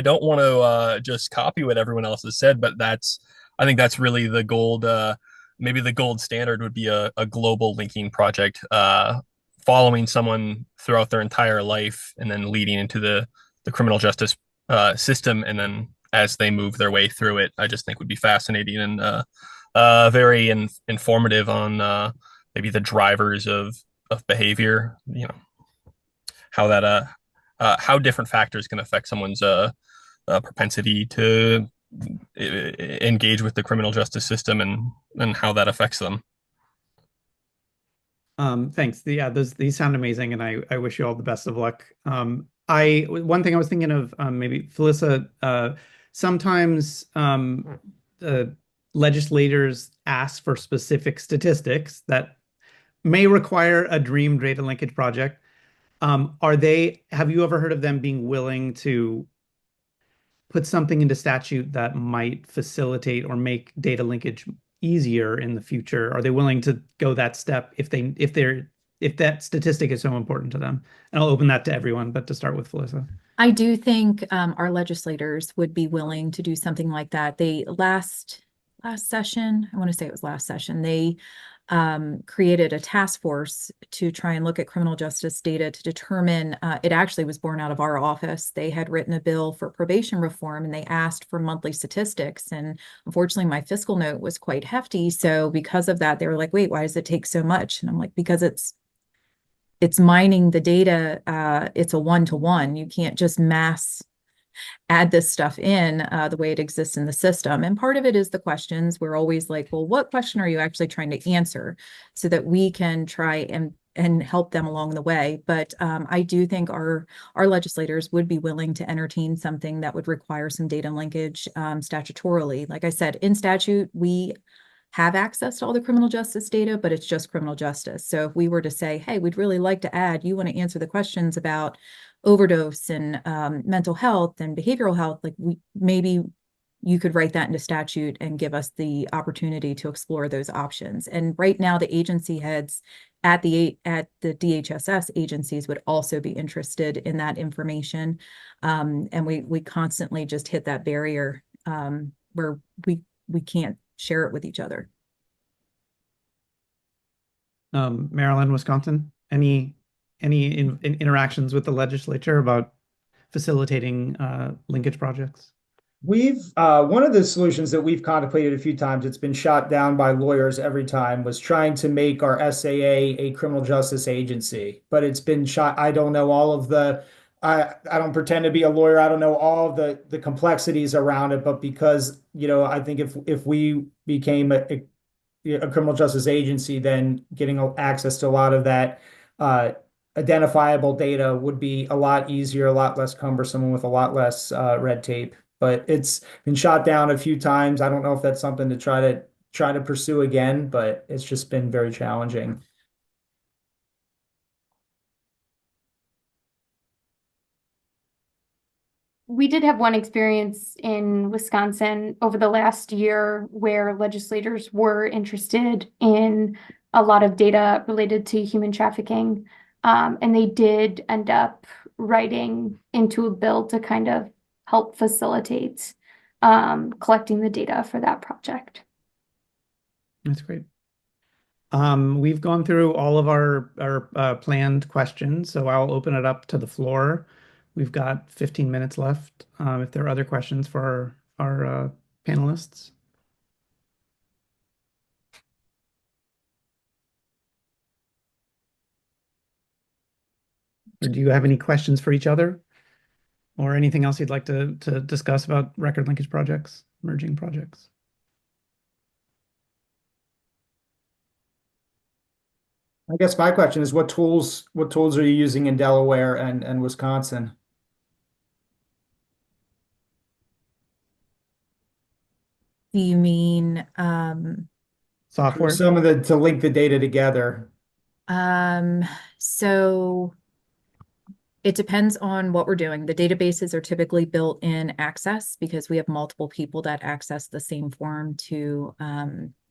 don't want to just copy what everyone else has said, but I think that's really the maybe the gold standard would be a global linking project, following someone throughout their entire life and then leading into the criminal justice system, and then as they move their way through it. I just think would be fascinating and very informative on maybe the drivers of behavior. You know, how that how different factors can affect someone's propensity to engage with the criminal justice system, and how that affects them. Thanks. Yeah, these sound amazing, and I wish you all the best of luck. One thing I was thinking of, maybe Felissa, sometimes legislators ask for specific statistics that may require a dream data linkage project. Have you ever heard of them being willing to put something into statute that might facilitate or make data linkage easier in the future? Are they willing to go that step if that statistic is so important to them? And I'll open that to everyone, but to start with Felissa. I do think our legislators would be willing to do something like that. They last session, I want to say it was last session, they created a task force to try and look at criminal justice data to determine, it actually was born out of our office. They had written a bill for probation reform, and they asked for monthly statistics. And unfortunately, my fiscal note was quite hefty. So because of that, they were like, wait, why does it take so much? And I'm like, because it's mining the data. It's a one-to-one. You can't just mass add this stuff in the way it exists in the system. And part of it is the questions. We're always like, well, what question are you actually trying to answer, so that we can try and help them along the way. But I do think our legislators would be willing to entertain something that would require some data linkage statutorily. Like I said, in statute, we have access to all the criminal justice data, but it's just criminal justice. So if we were to say, hey, we'd really like to add, you want to answer the questions about overdose and mental health and behavioral health, like maybe you could write that into statute and give us the opportunity to explore those options. And right now, the agency heads at the DHSS agencies would also be interested in that information. And we constantly just hit that barrier where we can't share it with each other. Maryland, Wisconsin, any interactions with the legislature about facilitating linkage projects? We've one of the solutions that we've contemplated a few times, it's been shot down by lawyers every time, was trying to make our SAA a criminal justice agency, but it's been shot. I don't know all of the I don't pretend to be a lawyer. I don't know all of the complexities around it, but because, I think if we became a criminal justice agency, then getting access to a lot of that identifiable data would be a lot easier, a lot less cumbersome, and with a lot less red tape. But it's been shot down a few times. I don't know if that's something to try to pursue again, but it's just been very challenging. We did have one experience in Wisconsin over the last year where legislators were interested in a lot of data related to human trafficking. And they did end up writing into a bill to kind of help facilitate collecting the data for that project. That's great. We've gone through all of our planned questions, so I'll open it up to the floor. We've got 15 minutes left. If there are other questions for our panelists. Or do you have any questions for each other? Or anything else you'd like to discuss about record linkage projects, merging projects? I guess my question is, what tools are you using in Delaware and Wisconsin? Do you mean software? Some of to link the data together. So it depends on what we're doing. The databases are typically built in Access because we have multiple people that access the same form to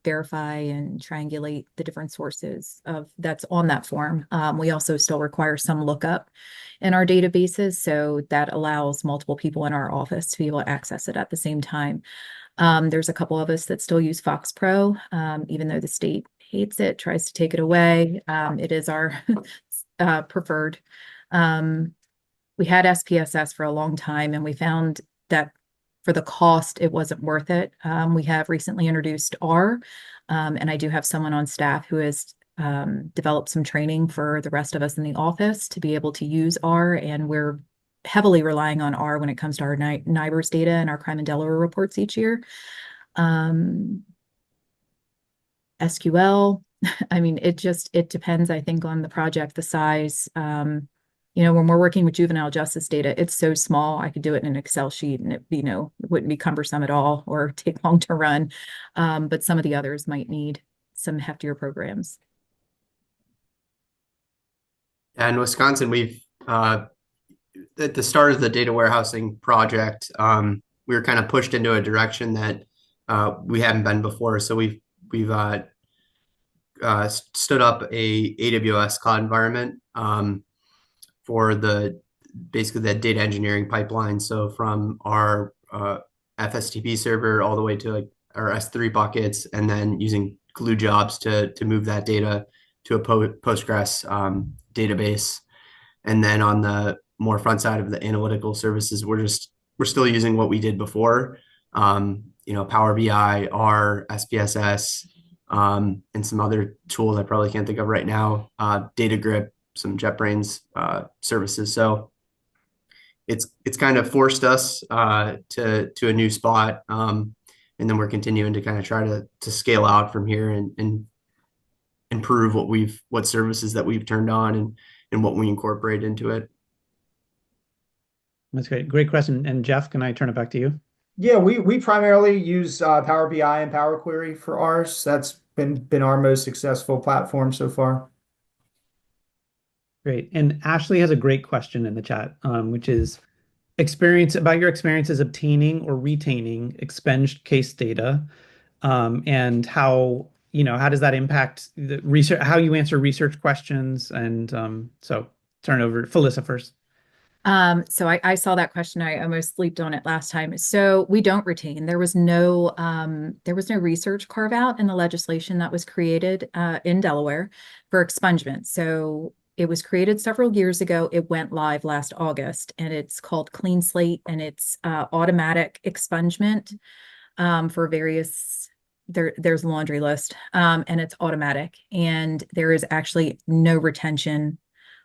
verify and triangulate the different sources of that's on that form. We also still require some lookup in our databases, so that allows multiple people in our office to be able to access it at the same time. There's a couple of us that still use Fox Pro, even though the state hates it, tries to take it away. It is our preferred. We had SPSS for a long time, and we found that for the cost, it wasn't worth it. We have recently introduced R, and I do have someone on staff who has developed some training for the rest of us in the office to be able to use R, and we're heavily relying on R when it comes to our NIBRS data and our crime in Delaware reports each year. SQL, I mean, it depends, I think, on the project, the size. When we're working with juvenile justice data, it's so small. I could do it in an Excel sheet and it wouldn't be cumbersome at all or take long to run. But some of the others might need some heftier programs. And Wisconsin, we've at the start of the data warehousing project, we were kind of pushed into a direction that we haven't been before. So we've stood up a AWS cloud environment for basically the data engineering pipeline. So from our FSTP server all the way to our S3 buckets, and then using glue jobs to move that data to a Postgres database. And then on the more front side of the analytical services, we're still using what we did before. Power BI, R, SPSS, and some other tools I probably can't think of right now. Data Grip, some JetBrains services. So it's kind of forced us to a new spot, and then we're continuing to kind of try to scale out from here and improve what services that we've turned on and what we incorporate into it. That's great. Great question. And Jeff, can I turn it back to you? Yeah, we primarily use Power BI and Power Query for ours. That's been our most successful platform so far. Great. And Ashley has a great question in the chat, which is about your experiences obtaining or retaining expunged case data, and how does that impact the research, how you answer research questions. And so turn over to Felissa first. So I saw that question. I almost sleeped on it last time. So we don't retain. There was no research carve out in the legislation that was created in Delaware for expungement. So it was created several years ago. It went live last August, and it's called Clean Slate, and it's automatic expungement for various. There's a laundry list, and it's automatic, and there is actually no retention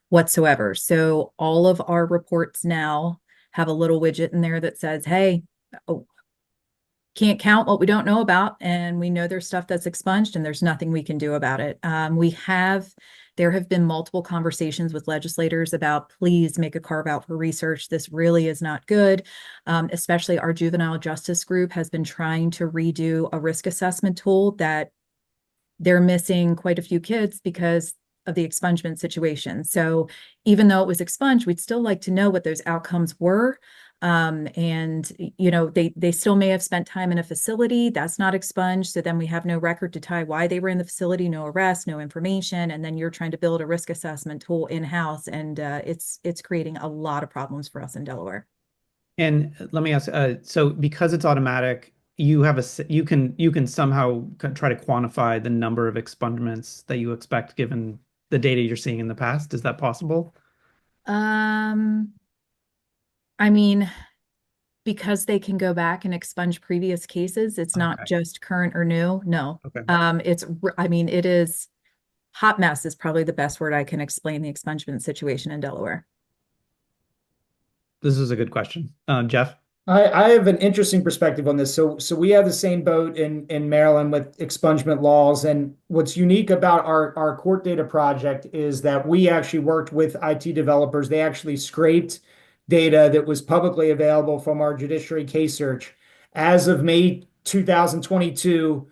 whatsoever. So all of our reports now have a little widget in there that says, hey, can't count what we don't know about, and we know there's stuff that's expunged and there's nothing we can do about it. There have been multiple conversations with legislators about, please make a carve out for research. This really is not good. Especially our juvenile justice group has been trying to redo a risk assessment tool that they're missing quite a few kids because of the expungement situation. So even though it was expunged, we'd still like to know what those outcomes were. And they still may have spent time in a facility that's not expunged. So then we have no record to tie why they were in the facility, no arrest, no information. And then you're trying to build a risk assessment tool in-house. And it's creating a lot of problems for us in Delaware. And let me ask, so because it's automatic, you can somehow try to quantify the number of expungements that you expect given the data you're seeing in the past. Is that possible? I mean, because they can go back and expunge previous cases, it's not just current or new. No. Okay. It is hot mess is probably the best word I can explain the expungement situation in Delaware. This is a good question. Jeff? I have an interesting perspective on this. So we have the same boat in Maryland with expungement laws. And what's unique about our court data project is that we actually worked with IT developers. They actually scraped data that was publicly available from our judiciary case search. As of May 2022,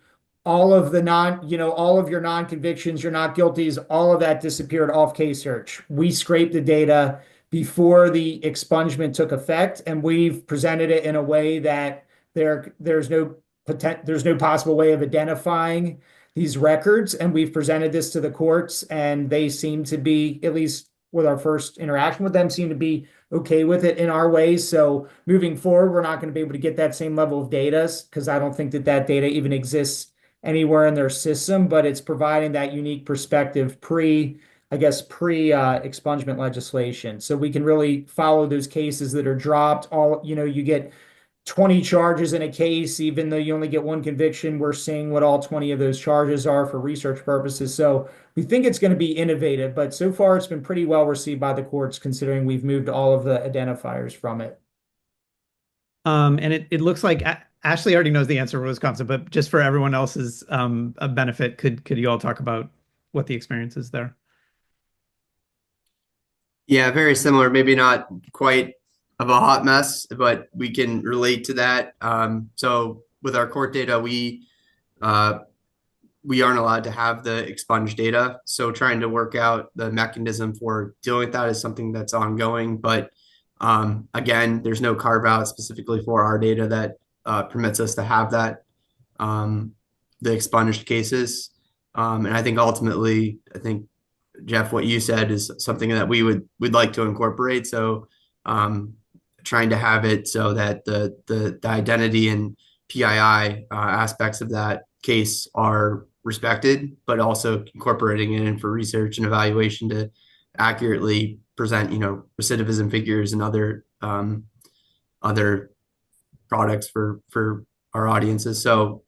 all of your non-convictions, your not guilties, all of that disappeared off case search. We scraped the data before the expungement took effect, and we've presented it in a way that there's no there's no possible way of identifying these records. And we've presented this to the courts, and they seem to be, at least with our first interaction with them, seem to be okay with it in our ways. So moving forward, we're not going to be able to get that same level of data because I don't think that that data even exists anywhere in their system, but it's providing that unique perspective pre-expungement legislation. So we can really follow those cases that are dropped. You get 20 charges in a case, even though you only get one conviction. We're seeing what all 20 of those charges are for research purposes. So we think it's going to be innovative, but so far it's been pretty well received by the courts, considering we've moved all of the identifiers from it. And it looks like Ashley already knows the answer for Wisconsin, but just for everyone else's a benefit, could you all talk about what the experience is there? Yeah, very similar. Maybe not quite of a hot mess, but we can relate to that. So with our court data, we aren't allowed to have the expunged data. So trying to work out the mechanism for dealing with that is something that's ongoing. But again, there's no carve out specifically for our data that permits us to have that, the expunged cases. And I think ultimately, Jeff, what you said is something that we'd like to incorporate. So trying to have it so that the identity and PII aspects of that case are respected, but also incorporating it in for research and evaluation to accurately present, recidivism figures and other products for our audiences. So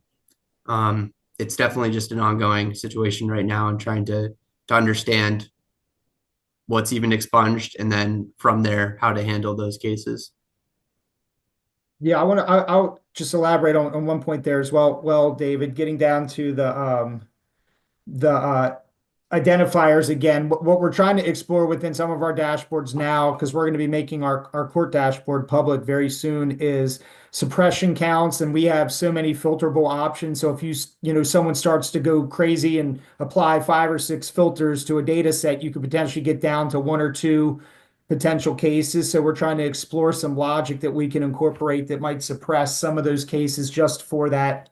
it's definitely just an ongoing situation right now, and trying to understand what's even expunged, and then from there, how to handle those cases. Yeah, I'll just elaborate on one point there as well. Well, David, getting down to the identifiers again, what we're trying to explore within some of our dashboards now, because we're going to be making our court dashboard public very soon, is suppression counts. And we have so many filterable options. So if someone starts to go crazy and apply 5 or 6 filters to a data set, you could potentially get down to 1 or 2 potential cases. So we're trying to explore some logic that we can incorporate that might suppress some of those cases just for that,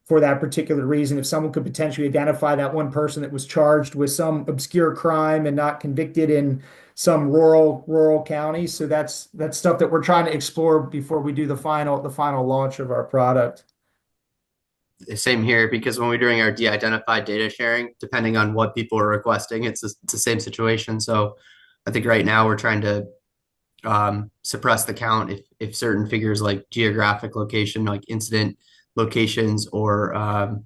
for that particular reason. If someone could potentially identify that one person that was charged with some obscure crime and not convicted in some rural county. So that's stuff that we're trying to explore before we do the final launch of our product. Same here, because when we're doing our de-identified data sharing, depending on what people are requesting, it's the same situation. So I think right now we're trying to suppress the count if certain figures like geographic location, like incident locations, or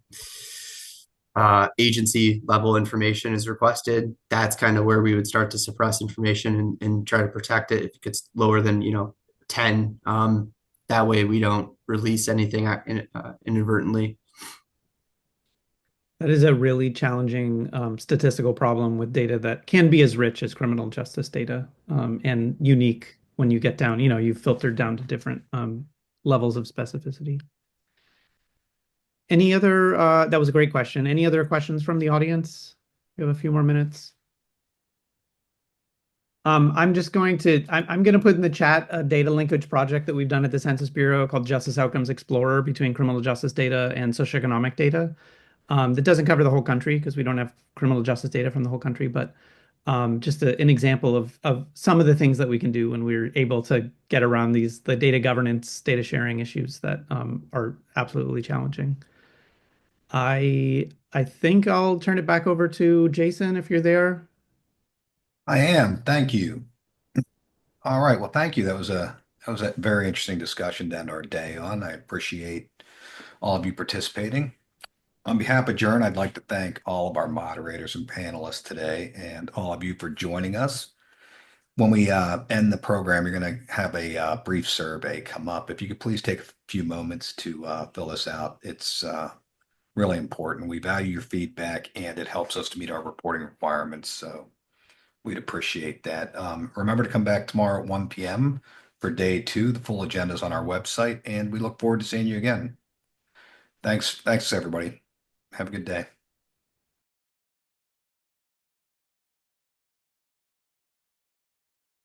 agency level information is requested. That's kind of where we would start to suppress information and try to protect it if it gets lower than 10. That way we don't release anything inadvertently. That is a really challenging statistical problem with data that can be as rich as criminal justice data, and unique when you get down, you've filtered down to different levels of specificity. Any other, that was a great question. Any other questions from the audience? We have a few more minutes. I'm going to put in the chat a data linkage project that we've done at the Census Bureau called Justice Outcomes Explorer, between criminal justice data and socioeconomic data. That doesn't cover the whole country because we don't have criminal justice data from the whole country, but just an example of some of the things that we can do when we're able to get around the data governance, data sharing issues that are absolutely challenging. I think I'll turn it back over to Jason if you're there. I am. Thank you. All right. Well, thank you. That was a very interesting discussion to end our day on. I appreciate all of you participating. On behalf of JIRN, I'd like to thank all of our moderators and panelists today, and all of you for joining us. When we end the program, you're going to have a brief survey come up. If you could please take a few moments to fill this out. It's really important. We value your feedback, and it helps us to meet our reporting requirements. So we'd appreciate that. Remember to come back tomorrow at 1 p.m. for day 2. The full agenda is on our website, and we look forward to seeing you again. Thanks, everybody. Have a good day.